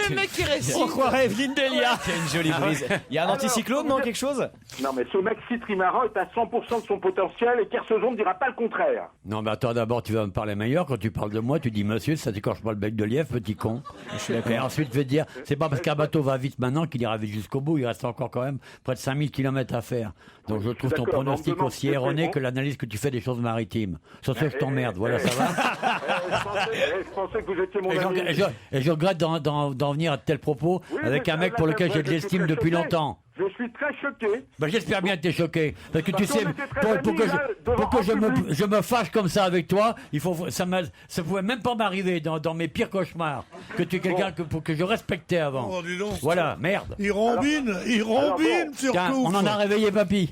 F: Le mec qui récite.
C: On croirait Evelyne Delia.
E: Il y a une jolie brise. Il y a un anticyclone, non, quelque chose?
K: Non, mais ce mec Citrimarin est à 100% de son potentiel et Kersozon ne dira pas le contraire.
G: Non, mais attends, d'abord, tu vas me parler meilleur. Quand tu parles de moi, tu dis, monsieur, ça t'écorche pas le bec de lièvre, petit con.
E: Je suis d'accord.
G: Et ensuite, je vais te dire, c'est pas parce qu'un bateau va vite maintenant qu'il ira vite jusqu'au bout. Il reste encore quand même près de 5000 km à faire. Donc, je trouve ton
K: d'accord,
G: pronostic
K: on me demande
G: aussi
K: si c'est
G: erroné
K: bon.
G: que l'analyse que tu fais des choses maritimes. Sur ce, je t'emmerde. Voilà, ça va.
K: Je pensais que vous étiez mon
G: Et
K: ami.
G: je regrette d'en venir à de tels propos
K: Oui,
G: avec
K: mais
G: un mec
K: là,
G: pour lequel
K: là,
G: j'ai de
K: je suis
G: l'estime
K: très
G: depuis
K: choqué.
G: longtemps.
K: Je suis très choqué.
G: Ben, j'espère bien que t'es choqué. Parce que
K: Parce
G: tu sais,
K: qu'on était très
G: pour que,
K: amis, là, devant un public.
G: je me fâche comme ça avec toi, ça pouvait même pas m'arriver dans mes pires cauchemars. Que tu es quelqu'un que je respectais avant.
D: Oh, dis donc.
G: Voilà, merde.
D: Il rombine surtout.
G: Tiens, on en a réveillé papy.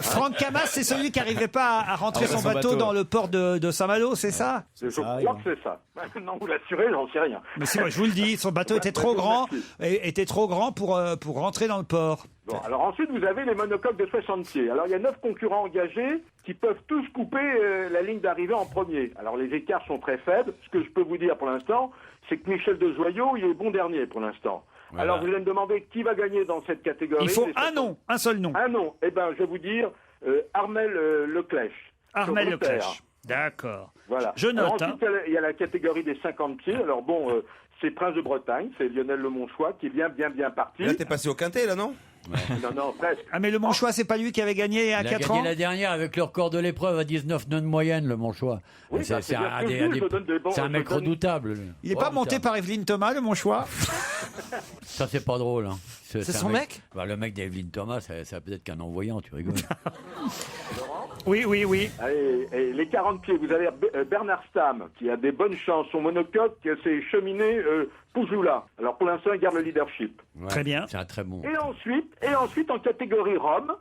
C: Franck Camas, c'est celui qui n'arrivait pas à rentrer son bateau dans le port de Saint-Malo, c'est ça?
K: Je crois que c'est ça. Non, vous l'assurez, j'en sais rien.
C: Mais si, moi je vous le dis, son bateau était trop grand, pour rentrer dans le port.
K: Bon, alors ensuite, vous avez les monocoques de 60 pieds. Alors, il y a 9 concurrents engagés qui peuvent tous couper la ligne d'arrivée en premier. Alors, les écarts sont très faibles. Ce que je peux vous dire pour l'instant, c'est que Michel Dejoyaux, il est bon dernier pour l'instant.
G: Voilà.
K: Alors, vous allez me demander qui va gagner dans cette catégorie.
C: Il faut
K: les
C: un
K: 60.
C: nom, un seul nom.
K: Un nom. Eh ben, je vais vous dire Armel Leclèche.
C: Armel
K: sur Bruxelles.
C: Leclèche. D'accord.
K: Voilà.
C: Je note.
K: Alors, ensuite, il y a la catégorie des 50 pieds. Alors, bon, c'est Prince de Bretagne, c'est Lionel Le Monchois qui est bien parti.
H: Là, t'es passé au quintet, là, non?
K: Non, presque.
C: Ah, mais le Monchois, c'est pas lui qui avait gagné il y a 4 ans?
G: Il a gagné la dernière avec le record de l'épreuve à 19 nœuds de moyenne, le Monchois.
K: Oui,
G: c'est
K: bah, c'est bien
G: un,
K: ce que je dis, je donne des bons-
G: c'est un mec
K: je donne-
G: redoutable. lui.
C: Il est pas monté par Evelyne Thomas, le Monchois?
G: Ça, c'est pas drôle. Hein.
F: C'est
G: un
F: son mec
G: Bah, le mec d'Evelyne Thomas, ça peut-être qu'un non-voyant, tu rigoles.
C: Oui.
K: Allez, et les 40 pieds, vous avez Bernard Stam, qui a des bonnes chances. Son monocoque, c'est cheminé Poujoula. Alors pour l'instant, il garde le leadership.
G: Ouais,
C: Très bien.
G: C'est un très bon.
K: Et ensuite, en catégorie Rome,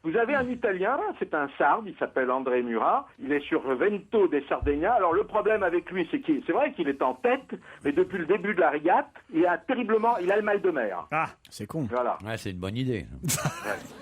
K: vous avez un Italien, c'est un Sarde, il s'appelle André Murat. Il est sur Vento des Sardegna. Alors le problème avec lui, c'est vrai qu'il est en tête, mais depuis le début de la régate, il a le mal de mer.
C: Ah,
E: c'est con.
K: Voilà.
G: Ouais, c'est une bonne idée.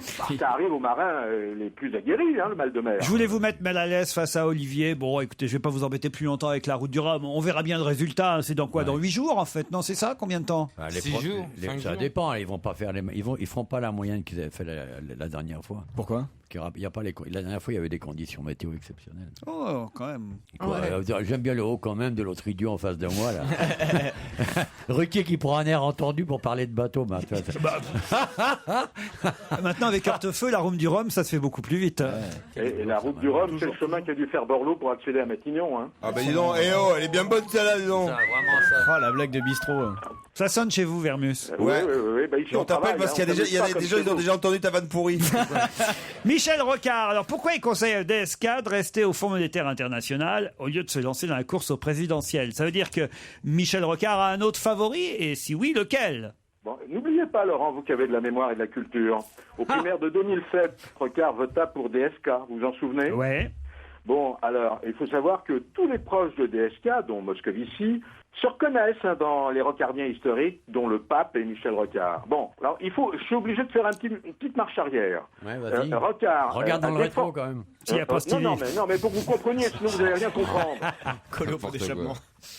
K: Ça arrive aux marins les plus aguerris, hein, le mal de mer.
C: Je voulais vous mettre mal à l'aise face à Olivier. Bon, écoutez, je vais pas vous embêter plus longtemps avec la route du Rhum. On verra bien le résultat. C'est dans quoi? Dans 8 jours, en fait. Non, c'est ça? Combien de temps?
G: Bah,
J: 6 jours, 5
G: ça
J: jours.
G: dépend. Ils vont pas faire ils feront pas la moyenne qu'ils avaient fait la dernière fois.
E: Pourquoi?
G: Il y a pas la dernière fois, il y avait des conditions météo exceptionnelles.
C: Oh, quand même.
G: Quoi, j'aime bien le haut quand même de l'autre idiot en face de moi là. Ruquier qui prend un air entendu pour parler de bateau. Bah, tu vois,
C: Maintenant, avec Hortefeux, la route du Rhum, ça se fait beaucoup plus vite.
K: Et la route du Rhum, c'est le chemin qu'a dû faire Borloo pour accéder à Matignon. Hein.
H: Ah bah dis donc, elle est bien bonne celle-là, dis donc.
E: Oh, la blague de bistrot.
C: Ça sonne chez vous, Vermus.
H: Ouais.
K: Oui, bah, ici,
H: Et on t'appelle
K: travaille,
H: parce
K: hein,
H: qu'il y a
K: on
H: des gens,
K: s'amuse pas
H: ils ont
K: comme
H: déjà entendu ta vanne pourrie.
C: Michel Rocard, alors pourquoi il conseille à DSK de rester au Fonds monétaire international au lieu de se lancer dans la course au présidentiel? Ça veut dire que Michel Rocard a un autre favori, et si oui, lequel?
K: Bon, n'oubliez pas, Laurent, vous qui avez de la mémoire et de la culture. Au primaire de 2007, Rocard vota pour DSK, vous vous en souvenez?
C: Ouais.
K: Bon, alors, il faut savoir que tous les proches de DSK, dont Moscovici, se reconnaissent dans les rocardiens historiques, dont le pape et Michel Rocard. Bon, alors je suis obligé de faire une petite marche arrière.
G: Ouais, vas-y.
K: Rocard.
G: Regarde dans le rétro quand même.
C: S'il y a pas Stevie.
K: non, mais pour que vous compreniez, sinon vous n'allez rien comprendre.
E: Colo pour d'échappement.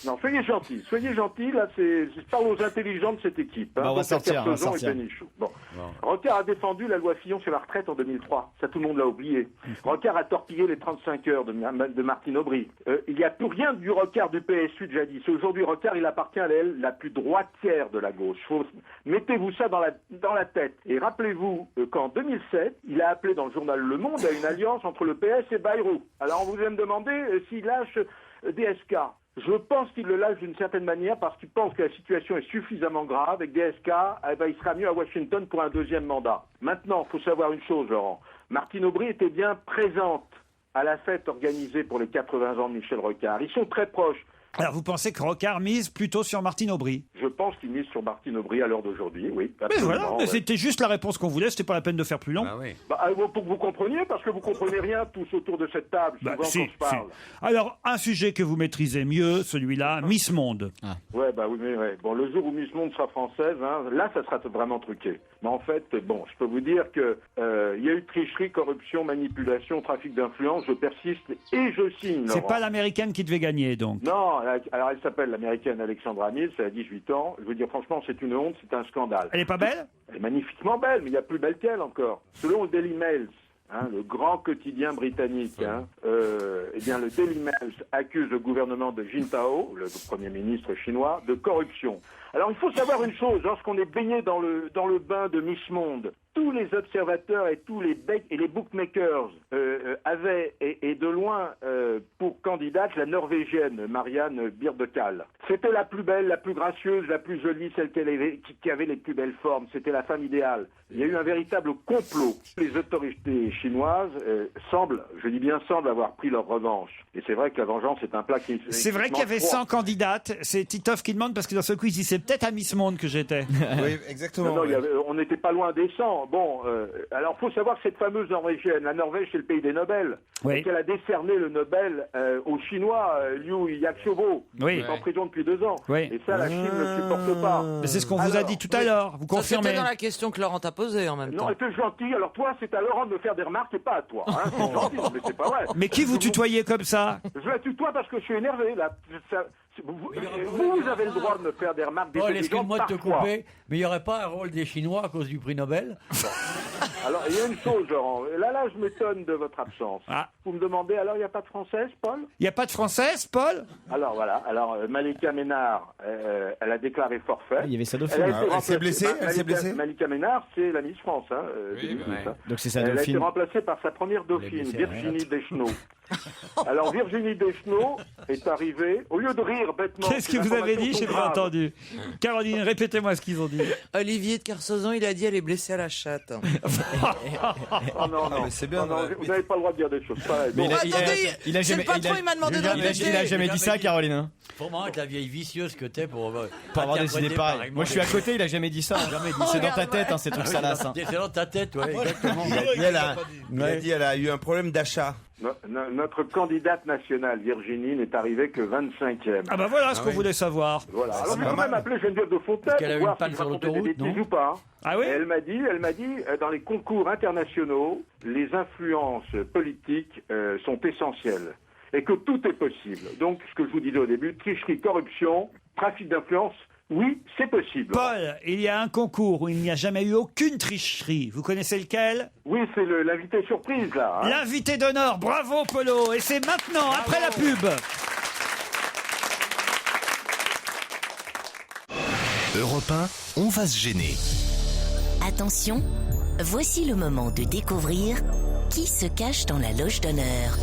K: Non, soyez gentils, là, je parle aux intelligents de cette équipe.
E: Bah, on va sortir.
K: Et Benichou. Bon. Rocard a défendu la loi Fillon sur la retraite en 2003. Ça, tout le monde l'a oublié. Rocard a torpillé les 35 heures de Martine Aubry. Il n'y a plus rien du Rocard du PSU de jadis. Aujourd'hui, Rocard, il appartient à l'aile la plus droitière de la gauche. Mettez-vous ça dans la tête. Et rappelez-vous qu'en 2007, il a appelé dans le journal Le Monde à une alliance entre le PS et Bayrou. Alors, on vous allez me demander s'il lâche DSK. Je pense qu'il le lâche d'une certaine manière parce qu'il pense que la situation est suffisamment grave. Avec DSK, il sera mieux à Washington pour un deuxième mandat. Maintenant, il faut savoir une chose, Laurent. Martine Aubry était bien présente à la fête organisée pour les 80 ans de Michel Rocard. Ils sont très proches.
C: Alors vous pensez que Rocard mise plutôt sur Martine Aubry?
K: Je pense qu'il mise sur Martine Aubry à l'heure d'aujourd'hui, oui.
C: Mais voilà, ouais. C'était juste la réponse qu'on voulait, c'était pas la peine de faire plus long.
K: Pour que vous compreniez, parce que vous comprenez rien tous autour de cette table, souvent quand je parle.
C: Alors, un sujet que vous maîtrisez mieux, celui-là, Miss Monde.
K: Ouais. Bon, le jour où Miss Monde sera française, là, ça sera vraiment truqué. Mais en fait, bon, je peux vous dire que il y a eu tricherie, corruption, manipulation, trafic d'influence, je persiste et je signe.
C: C'est
K: Laurent.
C: pas l'américaine qui devait gagner, donc.
K: Non, alors elle s'appelle l'américaine Alexandra Mills, elle a 18 ans. Je veux dire, franchement, c'est une honte, c'est un scandale.
C: Elle est pas belle?
K: Elle est magnifiquement belle, mais il y a plus belle qu'elle encore. Selon le Daily Mail, le grand quotidien britannique, eh bien, le Daily Mail accuse le gouvernement de Jintao, le Premier ministre chinois, de corruption. Alors, il faut savoir une chose, lorsqu'on est baigné dans le bain de Miss Monde, tous les observateurs et tous les bookmakers avaient, et de loin, pour candidate, la Norvégienne Marianne Birdekal. C'était la plus belle, la plus gracieuse, la plus jolie, celle qui avait les plus belles formes. C'était la femme idéale. Il y a eu un véritable complot. Les autorités chinoises semblent avoir pris leur revanche. Et c'est vrai que la vengeance est un plat qui...
C: C'est vrai qu'il y avait 100 candidates. C'est Titoff qui demande, parce que dans ce quiz, il c'est peut-être à Miss Monde que j'étais.
H: Oui, exactement.
K: Non, on n'était pas loin des 100. Bon, alors faut savoir que cette fameuse Norvégienne, la Norvège c'est le pays des Nobel, et qu'elle a décerné le Nobel au Chinois Liu Yaxiobo, qui est en prison depuis 2 ans. Et ça, la Chine ne supporte pas.
C: Mais c'est ce qu'on vous a dit tout à l'heure, vous confirmez?
F: C'était dans la question que Laurent t'a posée en même temps.
K: Non, t'es gentil, alors toi, c'est à Laurent de me faire des remarques et pas à toi. C'est gentil, mais c'est pas vrai.
C: Mais qui vous tutoyez comme ça?
K: Je la tutoie parce que je suis énervé, là. Vous avez le droit de me faire des remarques désobligeantes
G: excuse-moi de te
K: parfois.
G: couper, mais il n'y aurait pas un rôle des Chinois à cause du prix Nobel?
K: Alors, il y a une chose, Laurent. Là, je m'étonne de votre absence. Vous me demandez, alors, il n'y a pas de Française, Paul?
C: Il n'y a pas de Française, Paul?
K: Alors, voilà. Alors, Malika Ménard, elle a déclaré forfait.
E: Il y avait sa dauphine.
H: Elle s'est blessée?
K: Malika Ménard, c'est la Miss France.
E: Donc c'est sa
K: Elle a
E: dauphine.
K: été remplacée par sa première dauphine, Virginie Deschenaux. Alors, Virginie Deschenaux est arrivée, au lieu de rire bêtement...
C: Qu'est-ce que vous avez dit? J'ai pas entendu. Caroline, répétez-moi ce qu'ils ont dit.
F: Olivier de Kersauzon, il a dit elle est blessée à la chatte.
K: Oh non,
H: mais c'est bien.
K: vous n'avez pas le droit de dire des choses pareilles.
E: Mais il a
F: c'est
E: jamais,
F: le patron, il m'a demandé de répéter.
E: il a jamais dit ça, Caroline. Hein.
G: Faut vraiment être la vieille vicieuse que t'es pour
E: avoir des idées pareilles. Moi, je suis à côté, il a jamais dit ça. C'est dans ta tête, ces trucs salaces.
G: C'est dans ta tête, ouais, exactement.
H: Il a dit elle a eu un problème d'achat.
K: Notre candidate nationale, Virginie, n'est arrivée que 25e.
C: Ah bah voilà ce qu'on voulait savoir.
K: Voilà. Alors j'ai quand même appelé Geneviève de Fontaine pour voir si je racontais des bêtises ou pas.
C: Ah oui?
K: Et elle m'a dit, dans les concours internationaux, les influences politiques sont essentielles et que tout est possible. Donc, ce que je vous disais au début, tricherie, corruption, trafic d'influence, oui, c'est possible.
C: Paul, il y a un concours où il n'y a jamais eu aucune tricherie. Vous connaissez lequel?
K: Oui, c'est l'invité surprise, là.
C: L'invité d'honneur. Bravo, Polo. Et c'est maintenant, après la pub.
B: Europe 1, on va se gêner.
A: Attention, voici le moment de découvrir qui se cache dans la loge d'honneur.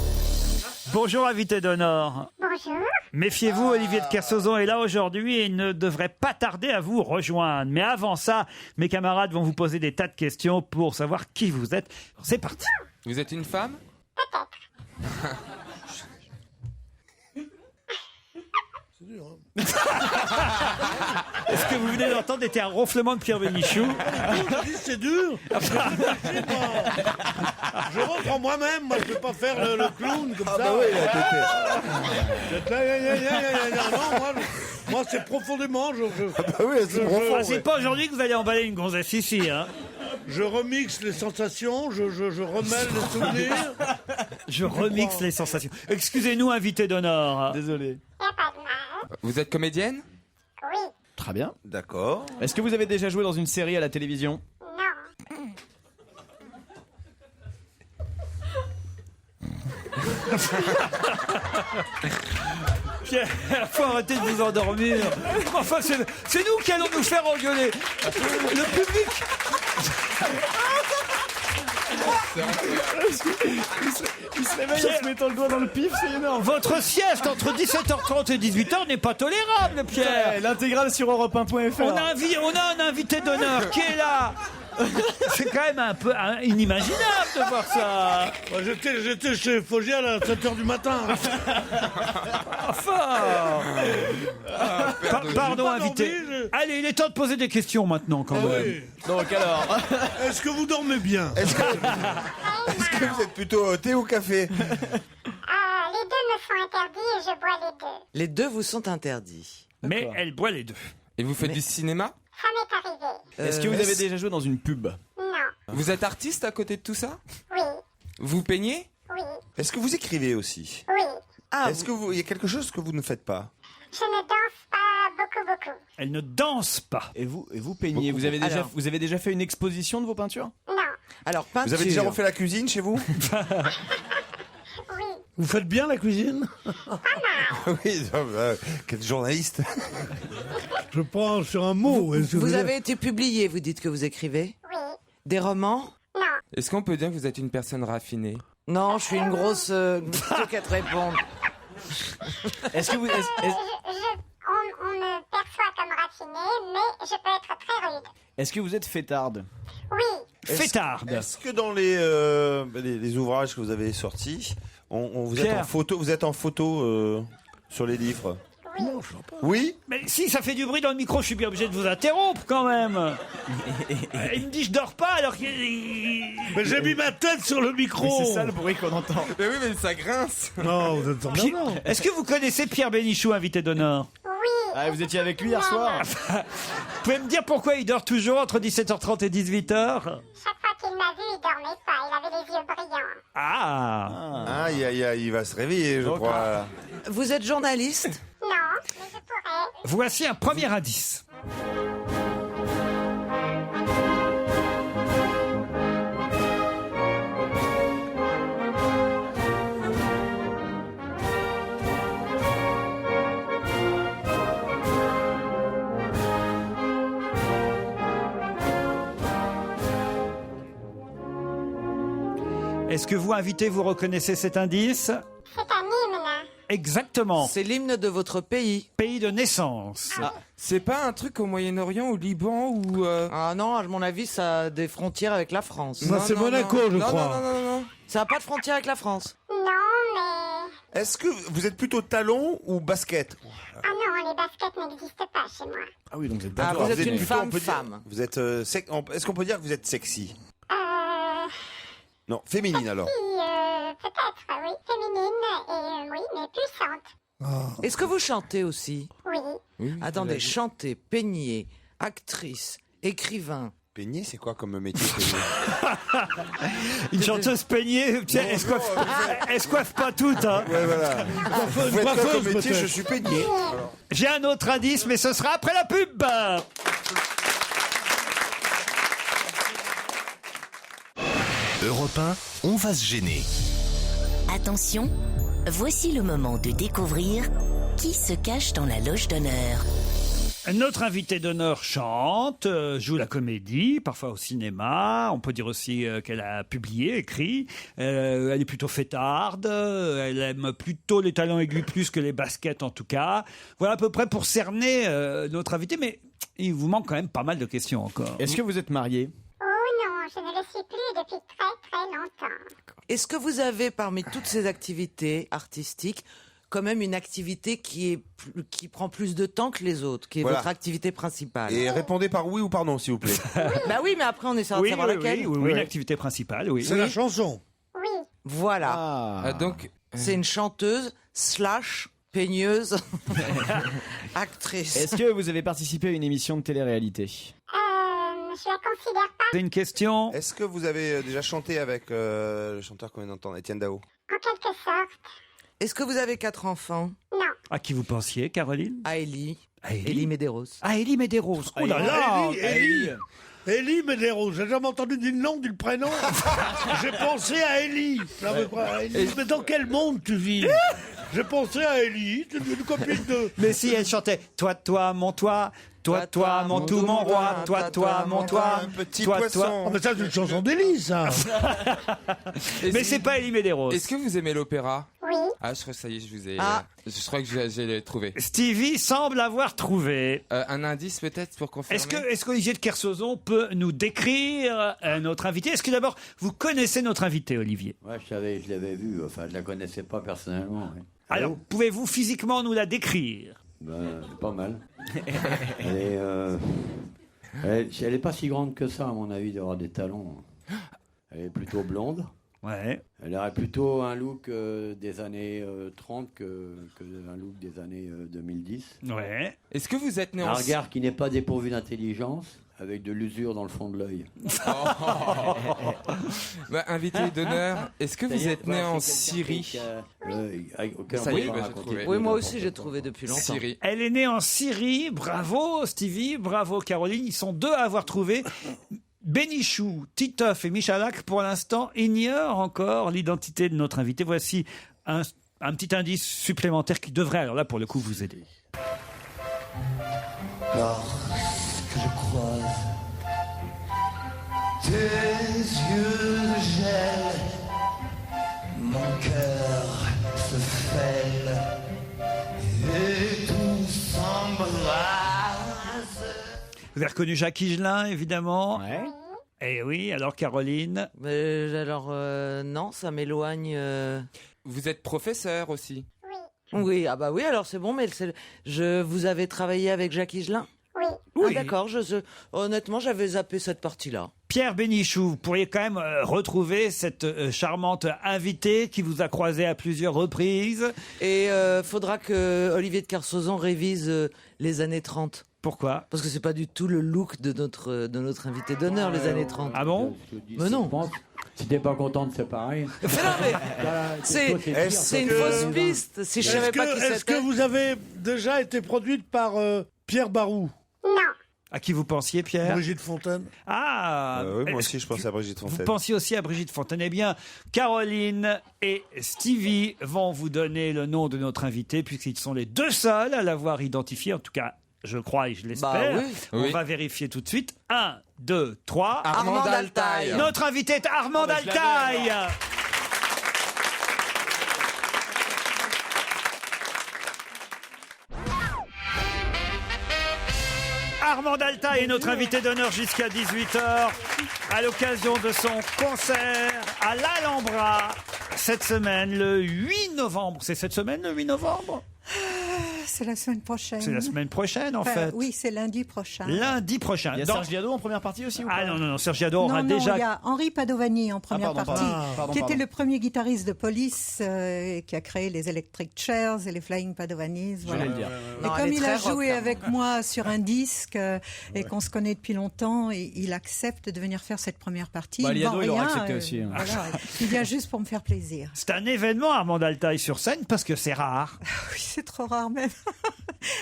C: Bonjour, invité d'honneur.
R: Bonjour.
C: Méfiez-vous, Olivier de Kersauzon est là aujourd'hui et il ne devrait pas tarder à vous rejoindre. Mais avant ça, mes camarades vont vous poser des tas de questions pour savoir qui vous êtes. C'est parti.
J: Vous êtes une femme?
D: C'est dur, hein.
C: Est-ce que vous venez d'entendre était un ronflement de Pierre Bénichou?
D: C'est dur. Je reprends moi-même, moi je ne peux pas faire le clown comme ça.
H: Bah oui,
D: non, moi c'est profondément.
C: C'est pas aujourd'hui que vous allez emballer une gonzesse ici, hein.
D: Je remixe les sensations, je remêle les souvenirs.
C: Je remixe les sensations. Excusez-nous, invité d'honneur.
E: Désolé.
J: Vous êtes comédienne?
R: Oui.
E: Très bien.
H: D'accord.
E: Est-ce que vous avez déjà joué dans une série à la télévision?
R: Non.
C: Pierre, faut arrêter de vous endormir. Enfin, c'est nous qui allons nous faire engueuler. Le public.
E: Il se réveille en se mettant le doigt dans le pif, c'est énorme.
C: Votre sieste entre 17h30 et 18h n'est pas tolérable, Pierre.
E: L'intégrale sur europe1.fr.
C: On a un invité d'honneur qui est là. C'est quand même un peu inimaginable de voir ça.
D: J'étais chez Fogiel à 7h du matin.
C: Enfin. Pardon, invité. Allez, il est temps de poser des questions maintenant, quand même.
D: Oui.
E: Donc alors,
D: est-ce que vous dormez bien?
H: Est-ce que vous êtes plutôt thé ou café?
R: Les deux me sont interdits et je bois les deux.
F: Les deux vous sont interdits.
C: Mais elle boit les deux.
J: Et vous faites du cinéma?
R: Ça m'est arrivé.
E: est-ce que vous avez déjà joué dans une pub?
R: Non.
J: Vous êtes artiste à côté de tout ça?
R: Oui.
J: Vous peignez?
R: Oui.
H: Est-ce que vous écrivez aussi?
R: Oui.
H: Est-ce que il y a quelque chose que vous ne faites pas?
R: Je ne danse pas beaucoup.
C: Elle ne danse pas.
E: Et vous peignez. Vous avez déjà fait une exposition de vos peintures?
R: Non.
F: Alors, peinture.
H: Vous avez déjà refait la cuisine chez vous?
R: Oui.
D: Vous faites bien la cuisine?
H: Oui, quel journaliste.
D: Je prends sur un mot.
F: Vous avez été publié, vous dites que vous écrivez?
R: Oui.
F: Des romans?
R: Non.
J: Est-ce qu'on peut dire que vous êtes une personne raffinée?
F: Non, je suis une grosse... plutôt qu'à te répondre.
E: Est-ce que vous...
R: On me perçoit comme raffiné, mais je peux être très rude.
E: Est-ce que vous êtes fêtarde?
R: Oui.
C: Fêtarde.
H: Est-ce que dans les ouvrages que vous avez sortis, vous êtes en photo sur les livres?
D: Non, je sais pas.
H: Oui.
C: Mais si ça fait du bruit dans le micro, je suis bien obligé de vous interrompre quand même. Il me dit je dors pas alors qu'il...
D: Mais j'ai mis ma tête sur le micro.
E: Mais c'est ça le bruit qu'on entend.
J: Mais oui, mais ça grince.
D: Non, vous êtes emmerdant.
C: Est-ce que vous connaissez Pierre Bénichou, invité d'honneur?
R: Oui.
E: Ah, vous étiez avec lui hier soir?
C: Vous pouvez me dire pourquoi il dort toujours entre 17h30 et 18h?
R: Chaque fois qu'il m'a vu, il dormait pas. Il avait les yeux brillants.
C: Ah.
H: Il va se réveiller, je crois.
F: Vous êtes journaliste?
R: Non, mais je pourrais.
C: Voici un premier indice. Est-ce que vous, invité, vous reconnaissez cet indice?
R: C'est un hymne.
C: Exactement.
F: C'est l'hymne de votre pays.
C: Pays de naissance.
J: C'est pas un truc au Moyen-Orient, au Liban ou...
F: Ah non, à mon avis, ça a des frontières avec la France.
D: Non, c'est Monaco, je crois.
J: Non.
F: Ça n'a pas de frontières avec la France.
R: Non, mais...
H: Est-ce que vous êtes plutôt talon ou basket?
R: Ah non, les baskets n'existent pas chez moi.
E: Ah oui, donc vous êtes
F: Ah, vous êtes une
H: plutôt, on peut
F: femme.
H: dire- Vous êtes est-ce qu'on peut dire que vous êtes sexy? Non, féminine alors.
R: Peut-être, oui, féminine et oui, mais puissante.
F: Est-ce que vous chantez aussi?
R: Oui.
F: Attendez, chanter, peigner, actrice, écrivain.
H: Peigner, c'est quoi comme métier?
C: Une chanteuse peignée, tiens, elle se coiffe pas toutes. Hein.
H: Ouais, voilà. Vous faites quoi comme métier? Je suis peigné.
C: J'ai un autre indice, mais ce sera après la pub.
B: Europe 1, on va se gêner.
A: Attention, voici le moment de découvrir qui se cache dans la loge d'honneur.
C: Notre invité d'honneur chante, joue la comédie, parfois au cinéma. On peut dire aussi qu'elle a publié, écrit. Elle est plutôt fêtarde. Elle aime plutôt les talons aigus plus que les baskets en tout cas. Voilà à peu près pour cerner notre invité. Mais il vous manque quand même pas mal de questions encore.
E: Est-ce que vous êtes marié?
R: Oh non, je ne le suis plus depuis très très longtemps.
F: Est-ce que vous avez, parmi toutes ces activités artistiques, quand même une activité qui prend plus de temps que les autres, qui est
H: Voilà.
F: votre activité principale?
H: Et répondez par oui ou par non, s'il vous plaît.
F: Bah oui, mais après on essaiera de savoir laquelle.
C: Oui, une activité principale, oui.
D: C'est la chanson.
R: Oui.
F: Voilà.
J: Donc,
F: C'est une chanteuse / peigneuse actrice.
E: Est-ce que vous avez participé à une émission de télé-réalité?
R: Je la considère pas.
C: C'est une question.
H: Est-ce que vous avez déjà chanté avec le chanteur qu'on vient d'entendre, Étienne Dao?
R: En quelque sorte.
F: Est-ce que vous avez 4 enfants?
R: Non.
C: À qui vous pensiez, Caroline?
F: À Élie.
C: Élie
F: Élie Medeiros.
C: Ah, Élie Medeiros. Oh là là.
D: Élie Medeiros. J'ai jamais entendu du nom, du prénom. J'ai pensé à Élie. Mais dans quel monde tu vis? J'ai pensé à Élie, une copine de...
C: Mais si elle chantait toi, mon toi, Toi, mon tout, mon roi, toi, mon toi,
H: un petit
C: toi.
H: poisson.
D: Oh, mais ça, c'est une chanson d'Élie, ça.
C: Mais c'est pas Elie Medeiros.
J: Est-ce que vous aimez l'opéra?
R: Oui.
J: Ah, je crois que ça y est, je vous ai.
F: Ah.
J: Je crois que j'ai trouvé.
C: Stevie semble avoir trouvé.
J: Un indice peut-être pour confirmer.
C: Est-ce qu'Olivier de Kersauzon peut nous décrire notre invité? Est-ce que d'abord vous connaissez notre invité, Olivier?
G: Ouais, je l'avais vu. Enfin, je la connaissais pas personnellement. Oui.
C: Alors, pouvez-vous physiquement nous la décrire?
G: C'est pas mal. Elle est pas si grande que ça, à mon avis, d'avoir des talons. Elle est plutôt blonde.
C: Ouais.
G: Elle aurait plutôt un look des années 30 que un look des années 2010.
C: Ouais.
J: Est-ce que vous êtes né
G: Un regard qui n'est pas dépourvu d'intelligence, avec de l'usure dans le fond de l'œil.
J: Invité d'honneur, est-ce que vous êtes né en Syrie?
G: Ça y est,
J: j'ai trouvé.
F: Oui, moi aussi j'ai trouvé depuis longtemps.
J: Syrie.
C: Elle est née en Syrie. Bravo Stevie, bravo Caroline. Ils sont deux à avoir trouvé. Bénichou, Titoff et Michalak, pour l'instant, ignorent encore l'identité de notre invité. Voici un petit indice supplémentaire qui devrait, alors là, pour le coup, vous aider.
P: Lorsque je croise tes yeux de gel, mon cœur se fêle et tout s'embrasse.
C: Vous avez reconnu Jacques Higelin, évidemment.
E: Ouais.
C: Eh oui, alors Caroline.
F: Non, ça m'éloigne.
J: Vous êtes professeur aussi?
F: Oui, ah bah oui, alors c'est bon, mais vous avez travaillé avec Jacques Higelin?
R: Oui.
C: Oui.
F: Ah d'accord, honnêtement, j'avais zappé cette partie-là.
C: Pierre Bénichou, vous pourriez quand même retrouver cette charmante invitée qui vous a croisé à plusieurs reprises.
F: Et faudra que Olivier de Kersauzon révise les années 30.
C: Pourquoi?
F: Parce que c'est pas du tout le look de notre invité d'honneur, les années 30.
C: Ah bon?
F: Mais non.
G: Si t'es pas contente, c'est pareil.
F: C'est une fausse piste. Si je savais pas qui c'était.
D: Est-ce que vous avez déjà été produite par Pierre Barou?
R: Non.
C: À qui vous pensiez, Pierre?
D: Brigitte Fontaine.
C: Ah
H: Oui, moi aussi, je pensais à Brigitte Fontaine.
C: Vous pensiez aussi à Brigitte Fontaine. Eh bien, Caroline et Stevie vont vous donner le nom de notre invité, puisqu'ils sont les deux seuls à l'avoir identifié, en tout cas, je crois et je l'espère.
F: Bah oui.
C: On va vérifier tout de suite. 1, 2, 3.
J: Armand Altaï.
C: Notre invité est Armand Altaï. Armand Altaï est notre invité d'honneur jusqu'à 18h à l'occasion de son concert à l'Alhambra cette semaine, le 8 novembre. C'est cette semaine, le 8 novembre?
S: C'est la semaine prochaine.
C: C'est la semaine prochaine, en fait.
S: Oui, c'est lundi prochain.
C: Lundi prochain.
E: Il y a Serge Diado en première partie aussi ou pas?
C: Ah non, Serge Diado aura
S: Non,
C: déjà...
S: il y a Henri Padovani en première partie, qui était
E: pardon.
S: le premier guitariste de Police, qui a créé les Electric Chairs et les Flying Padovanis.
E: Je voulais le dire.
S: Et
F: Non,
S: comme
F: elle est
S: il a
F: très
S: joué
F: rock,
S: avec moi sur un disque et qu'on se connaît depuis longtemps, il accepte de venir faire cette première partie.
E: Bah,
S: Il
E: Liado,
S: vend
E: il aura
S: rien,
E: accepté aussi, hein.
S: voilà, il vient juste pour me faire plaisir.
C: C'est un événement, Armand Altaï, sur scène, parce que c'est rare.
S: Oui, c'est trop rare même.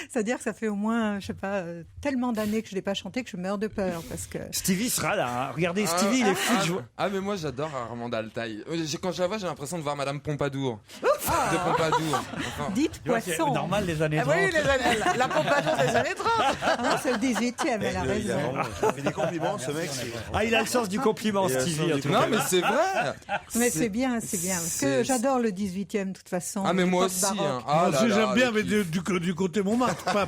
S: C'est-à-dire que ça fait au moins, je sais pas, tellement d'années que je l'ai pas chanté que je meurs de peur parce que.
C: Stevie sera là. Hein. Regardez, Stevie, il est fou de jouer.
J: Ah mais moi j'adore Armand Altaï. Quand je la vois, j'ai l'impression de voir Madame Pompadour. De Pompadour. Enfin,
S: Dites poisson.
C: C'est normal les années 30.
F: Ah oui, la Pompadour des années 30.
S: Ah, c'est le 18e, elle a raison.
H: Il fait des compliments, ce mec.
C: Ah, il a le sens du compliment, Stevie. En tout
J: non
C: cas.
J: mais c'est vrai.
S: Mais c'est bien. Parce que j'adore le 18e de toute façon.
J: Ah mais moi
S: l'époque
J: aussi.
S: baroque.
J: Ah,
D: Moi aussi,
J: là,
D: j'aime bien,
J: le
D: mais du côté Montmartre, pas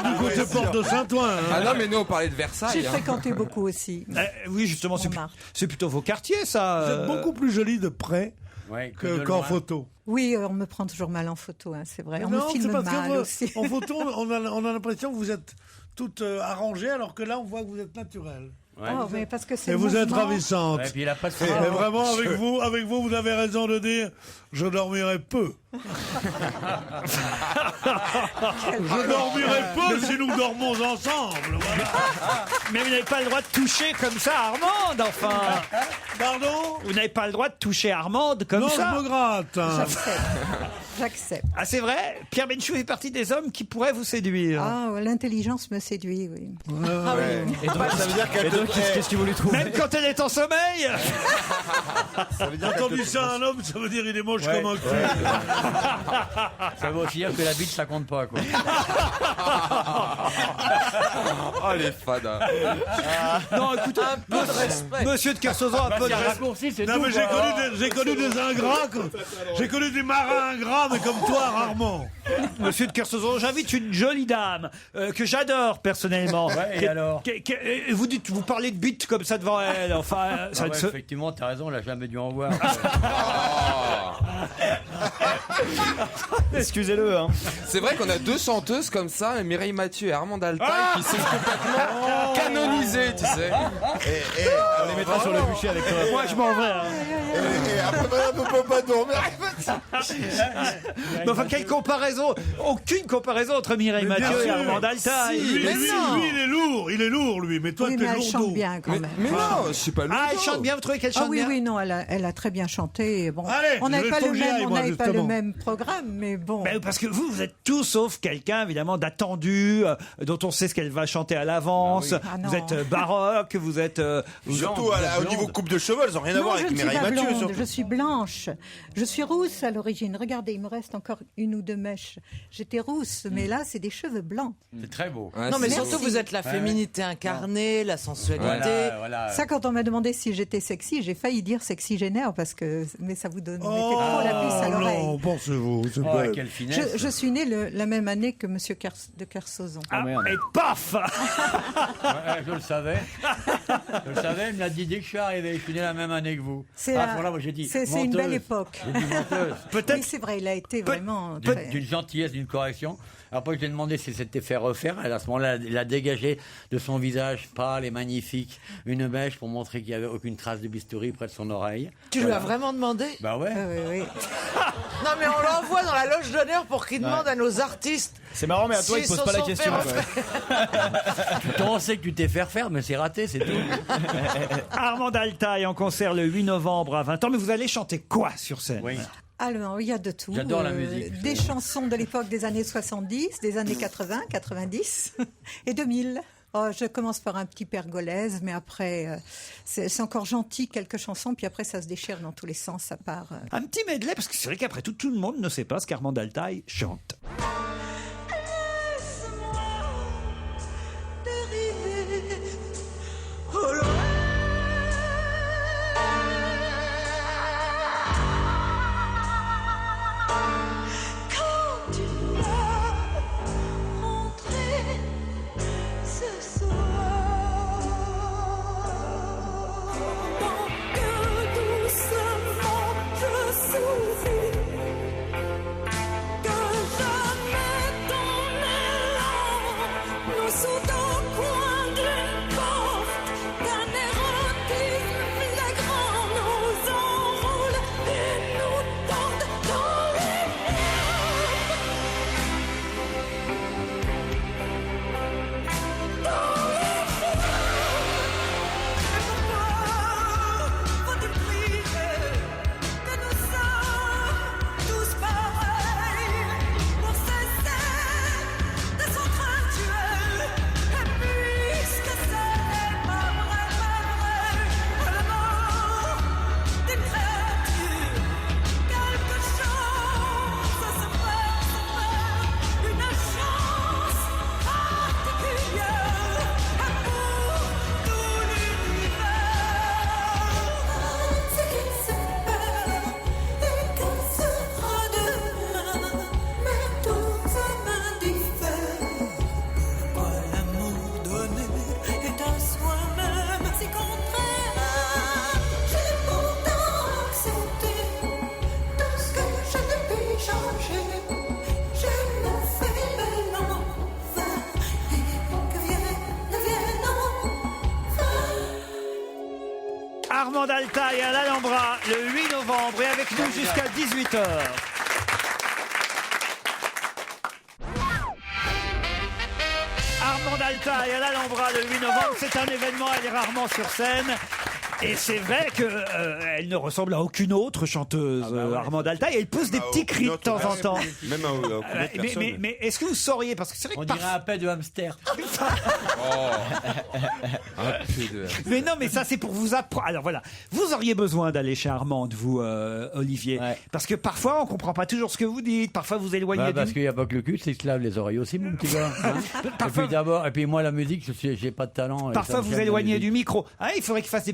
D: du côté Porte de Saint-Ouen. Hein.
J: Ah non mais nous on parlait de Versailles.
S: J'ai fréquenté beaucoup aussi.
C: Oui, justement, c'est plutôt vos quartiers, ça.
D: Vous êtes beaucoup plus joli de près qu'en photo.
S: Oui, on me prend toujours mal en photo, hein, c'est vrai. On
D: Non,
S: me filme
D: c'est parce
S: mal
D: que
S: aussi.
D: en photo, on a l'impression que vous êtes toute arrangée, alors que là, on voit que vous êtes naturelle.
S: Ouais. Oh, mais parce que c'est
D: et vous êtes ravissante.
E: Ouais, puis il a pas de
D: Mais vraiment, avec vous, vous avez raison de dire, je dormirai peu. Je dormirai peu si nous dormons ensemble. Voilà.
C: Mais vous n'avez pas le droit de toucher comme ça Armande, enfin.
D: Pardon?
C: Vous n'avez pas le droit de toucher Armande comme
D: non,
C: ça.
D: Non, je me gratte.
S: J'accepte.
C: Ah, c'est vrai? Pierre Bénichou fait partie des hommes qui pourraient vous séduire.
S: Ah, l'intelligence me séduit, oui.
C: Ah, oui.
E: Et donc, ça veut dire qu'est-ce qu'il vous lui trouve?
C: Même quand elle est en sommeil.
D: Ça veut dire quand on dit ça à un homme, ça veut dire il est moche comme un cul.
G: Ça veut aussi dire que la bite, ça compte pas, quoi.
J: Oh, les fades.
C: Non, écoutez,
F: Un peu de respect.
C: monsieur de Kersauzon, un peu de respect.
G: Raccourci, c'est
D: Non,
G: tout.
D: mais j'ai connu des ingrats, j'ai connu des marins ingrats, mais comme toi, rarement.
C: Monsieur de Kersauzon, j'invite une jolie dame que j'adore personnellement.
G: Ouais, et alors
C: Vous parlez de bite comme ça devant elle. Enfin, ça ne se-
G: effectivement, t'as raison, on l'a jamais dû en voir.
C: Excusez-le. Hein.
J: C'est vrai qu'on a deux chanteuses comme ça, Mireille Mathieu et Armand Altaï, qui sont complètement canonisées, tu sais.
E: On les mettra sur le bûcher avec toi.
C: Moi, je m'en vais. Hein.
H: Et après, on ne peut pas dormir.
C: Mais enfin, quelle comparaison? Aucune comparaison entre Mireille
D: Mais bien
C: Mathieu et
D: sûr.
C: Armand Altaï.
D: Lui, il est lourd, lui. Mais toi,
S: Oui,
D: t'es
S: mais elle
D: lourd.
S: chante bien quand même.
J: Mais non, je suis pas lourd.
C: Ah, elle chante bien. Vous trouvez qu'elle chante
S: Ah oui,
C: bien?
S: oui, non, elle a très bien chanté. Bon,
D: Allez,
S: on n'avait pas
D: faut
S: le
D: que j'y aille,
S: même, on
D: moi,
S: n'avait pas le
D: justement.
S: même programme, mais bon.
C: Ben, parce que vous êtes tout sauf quelqu'un, évidemment, d'attendu, dont on sait ce qu'elle va chanter à l'avance.
S: Ah oui. Ah non.
C: Vous êtes baroque, vous êtes...
H: Surtout au niveau coupe de cheveux, elles n'ont rien à
S: Non,
H: voir
S: je
H: avec
S: ne suis
H: Mireille
S: pas
H: Mathieu.
S: blonde,
H: surtout.
S: je suis blanche. Je suis rousse à l'origine. Regardez, il me reste encore une ou deux mèches. J'étais rousse, mais là, c'est des cheveux blancs.
G: C'est très beau.
J: Ouais,
F: Non, mais
J: c'est
F: surtout,
J: beau.
F: vous êtes la féminité incarnée, la sensualité.
G: Voilà.
S: Ça, quand on m'a demandé si j'étais sexy, j'ai failli dire sexygénaire parce que, mais ça vous donne mettez
D: Oh,
S: trop la puce à l'oreille.
D: non, pensez-vous, c'est
G: Oh,
D: pas...
G: quelle finesse.
S: Je suis née la même année que Monsieur de Kersauzon.
C: Ah,
E: merde.
C: et paf
G: Ouais, je le savais. Je le savais, il me l'a dit dès que je suis arrivé. Je suis né la même année que vous.
S: C'est
G: Ah, voilà, moi j'ai dit.
S: c'est une
G: menteuse.
S: belle époque.
G: J'ai dit menteuse.
C: Peut-être...
S: Oui, c'est vrai, il a été vraiment très...
G: D'une gentillesse, d'une correction. Après, je lui ai demandé si c'était fait refaire. Elle, à ce moment-là, elle a dégagé de son visage pâle et magnifique une mèche pour montrer qu'il n'y avait aucune trace de bistouri près de son oreille.
F: Tu lui as vraiment demandé?
G: Bah ouais.
S: Oui.
F: Non, mais on l'envoie dans la loge d'honneur pour qu'il demande à nos artistes.
E: C'est marrant, mais à toi, il
F: s'ils
E: pose
F: se
E: pas la
F: sont
E: question.
F: fait
E: quoi.
G: On sait que tu t'es fait refaire, mais c'est raté, c'est tout.
C: Armand Altaï en concert le 8 novembre à 20h. Mais vous allez chanter quoi sur scène?
G: Oui.
S: Alors, il y a de tout.
G: J'adore la musique.
S: Des chansons de l'époque des années 70, des années 80, 90 et 2000. Oh, je commence par un petit pergolaise, mais après, c'est encore gentil, quelques chansons, puis après, ça se déchire dans tous les sens, ça part.
C: Un petit medley, parce que c'est vrai qu'après tout le monde ne sait pas ce qu'Armand Altaï chante.
P: Quand tu vas rentrer ce soir, pendant que doucement je souris, que jamais ton élan nous saute au coin d'une porte, d'un érotisme flagrant nous enroule et nous tente dans les faut-il prier que nous sommes tous pareils pour cesser de s'entretuer? Et puisque ce n'est pas vrai, le mort d'une créature, quelque chose se fait, une chance particulière pour tout l'univers. Ce qu'il se perd et qu'en sera demain, mais tout ça m'indiffère. Pourquoi l'amour donné est à soi-même si contraire? J'ai pourtant accepté tout ce que je ne puis changer. Je me fais belle en vain, et que vienne enfin.
C: Armand Altaï à l'Alhambra le 8 novembre et avec nous jusqu'à 18h. Armand Altaï à l'Alhambra le 8 novembre, c'est un événement, elle est rarement sur scène. Et c'est vrai qu'elle ne ressemble à aucune autre chanteuse, Armande Altaï. Elle pousse des petits cris de temps en temps.
H: Même à aucune autre personne.
C: Mais est-ce que vous sauriez, parce que c'est vrai que
G: On dirait un pet de hamster.
C: Mais non, mais ça c'est pour vous apprendre. Alors voilà, vous auriez besoin d'aller chez Armande, vous, Olivier, parce que parfois on comprend pas toujours ce que vous dites. Parfois vous éloignez.
G: Parce qu'il n'y a pas que le cul, c'est que se lave les oreilles aussi, mon petit gars. Et puis moi la musique, j'ai pas de talent.
C: Parfois vous éloignez du micro. Ah, il faudrait qu'il fasse des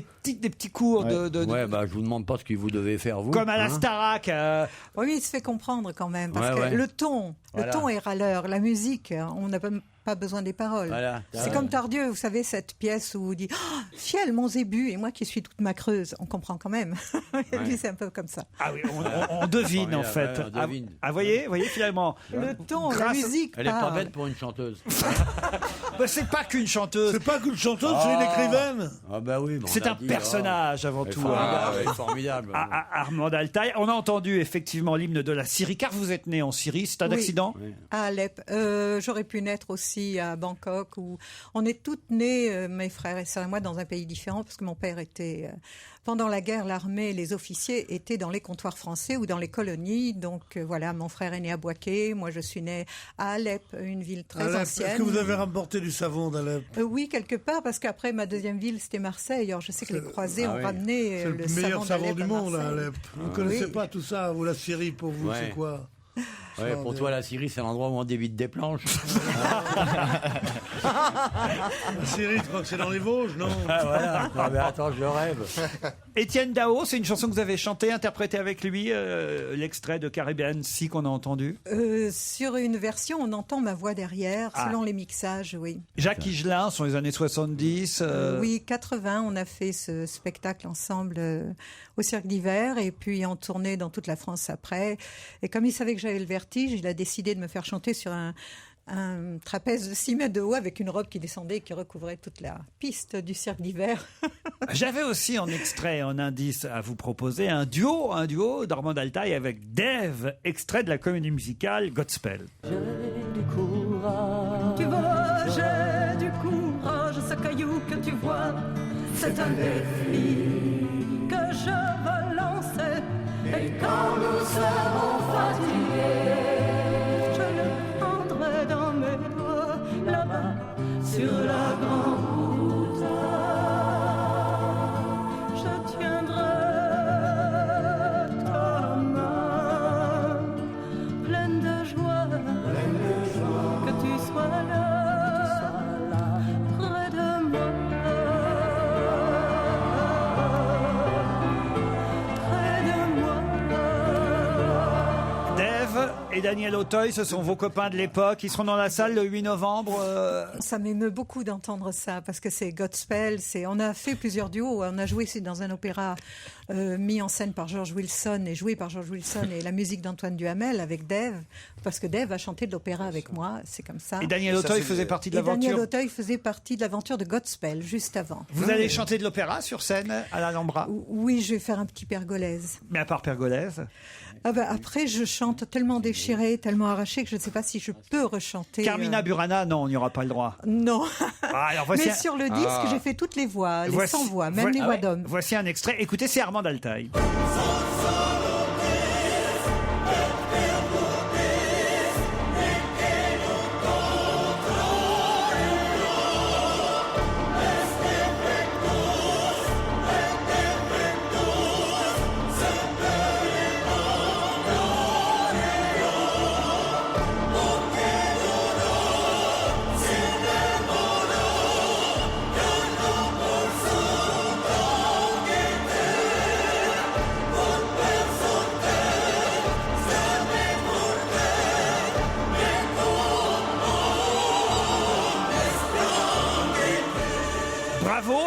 C: petits cours de.
G: Ouais, je vous demande pas ce que vous devez faire vous.
C: Comme à la Starac.
S: Oui, il se fait comprendre quand même parce que le ton est râleur. La musique, on n'a pas besoin des paroles.
G: Voilà.
S: C'est comme Tardieu, vous savez, cette pièce où vous dit fiel mon zébu et moi qui suis toute ma creuse. On comprend quand même. Lui, c'est un peu comme ça.
C: Ah oui, on devine en fait. Voyez finalement.
S: Le ton, la musique.
G: Elle est pas bête pour une chanteuse.
C: C'est pas qu'une chanteuse.
D: C'est pas qu'une chanteuse, c'est une écrivaine.
G: Ah bah oui.
C: C'est un personnage avant tout.
G: Formidable.
C: Armande Altaï. On a entendu effectivement l'hymne de la Syrie, car vous êtes né en Syrie. C'est un accident.
S: À Alep. J'aurais pu naître aussi à Bangkok, où on est toutes nées, mes frères et sœurs et moi, dans un pays différent, parce que mon père était... pendant la guerre, l'armée, les officiers étaient dans les comptoirs français ou dans les colonies. Donc voilà, mon frère est né à Bouaké, moi je suis née à Alep, une ville très ancienne.
D: Est-ce que vous avez rapporté du savon d'Alep?
S: Oui, quelque part, parce qu'après ma deuxième ville, c'était Marseille. Alors je sais que les croisés ont ramené le
D: meilleur savon du monde à Alep. Vous ne connaissez
S: Oui.
D: pas tout ça, ou la Syrie pour vous, c'est quoi?
G: Ouais, pour toi, la Syrie, c'est l'endroit où on débite des planches.
D: La Syrie, je crois que c'est dans les Vosges, non?
G: Voilà. Non, mais attends, je rêve.
C: Étienne Dao, c'est une chanson que vous avez chantée, interprétée avec lui, l'extrait de Caribbean Sea qu'on a entendu.
S: Sur une version, on entend ma voix derrière, selon les mixages, oui.
C: Jacques Higelin, sont les années 70.
S: Oui, 80, on a fait ce spectacle ensemble au Cirque d'Hiver, et puis on tournait dans toute la France après. Et comme il savait que j'avais le vertige, il a décidé de me faire chanter sur un trapèze de 6 mètres de haut avec une robe qui descendait et qui recouvrait toute la piste du Cirque d'Hiver.
C: J'avais aussi en extrait, en indice à vous proposer, un duo d'Armande Altaï avec Dave, extrait de la comédie musicale Godspell.
P: J'ai du courage. Tu vois, j'ai du courage. Ce caillou que tu vois, c'est un défi que je veux lancer. Et quand nous serons fatigués, je le prendrai dans mes doigts, là-bas, sur la grande route. Je tiendrai ta main, pleine de joie, que tu sois là, près de moi.
C: Dave et Daniel Auteuil, ce sont vos copains de l'époque. Ils seront dans la salle le 8 novembre.
S: Ça m'émeut beaucoup d'entendre ça, parce que c'est Godspell. On a fait plusieurs duos. On a joué dans un opéra mis en scène par George Wilson et joué par George Wilson et la musique d'Antoine Duhamel avec Dave, parce que Dave a chanté de l'opéra avec moi. C'est comme ça.
C: Et Daniel Auteuil faisait partie de l'aventure.
S: Daniel Auteuil faisait partie de l'aventure de Godspell, juste avant.
C: Vous allez chanter de l'opéra sur scène à l'Alhambra?
S: Oui, je vais faire un petit Pergolèse.
C: Mais à part Pergolèse?
S: Après, je chante tellement déchiré, tellement arraché que je ne sais pas si je peux rechanter.
C: Carmina Burana, non, on n'y aura pas le droit.
S: Non.
C: Alors
S: Mais sur le disque, j'ai fait toutes les voix, les 100 voix, même les voix d'hommes.
C: Voici un extrait. Écoutez, c'est Armande Altaï.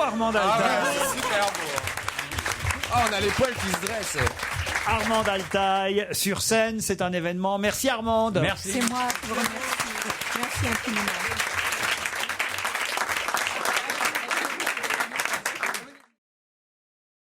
C: Armande Altaï.
J: Super beau. On a les poils qui se dressent.
C: Armande Altaï sur scène, c'est un événement. Merci Armande.
S: C'est moi qui vous remercie. Merci infiniment.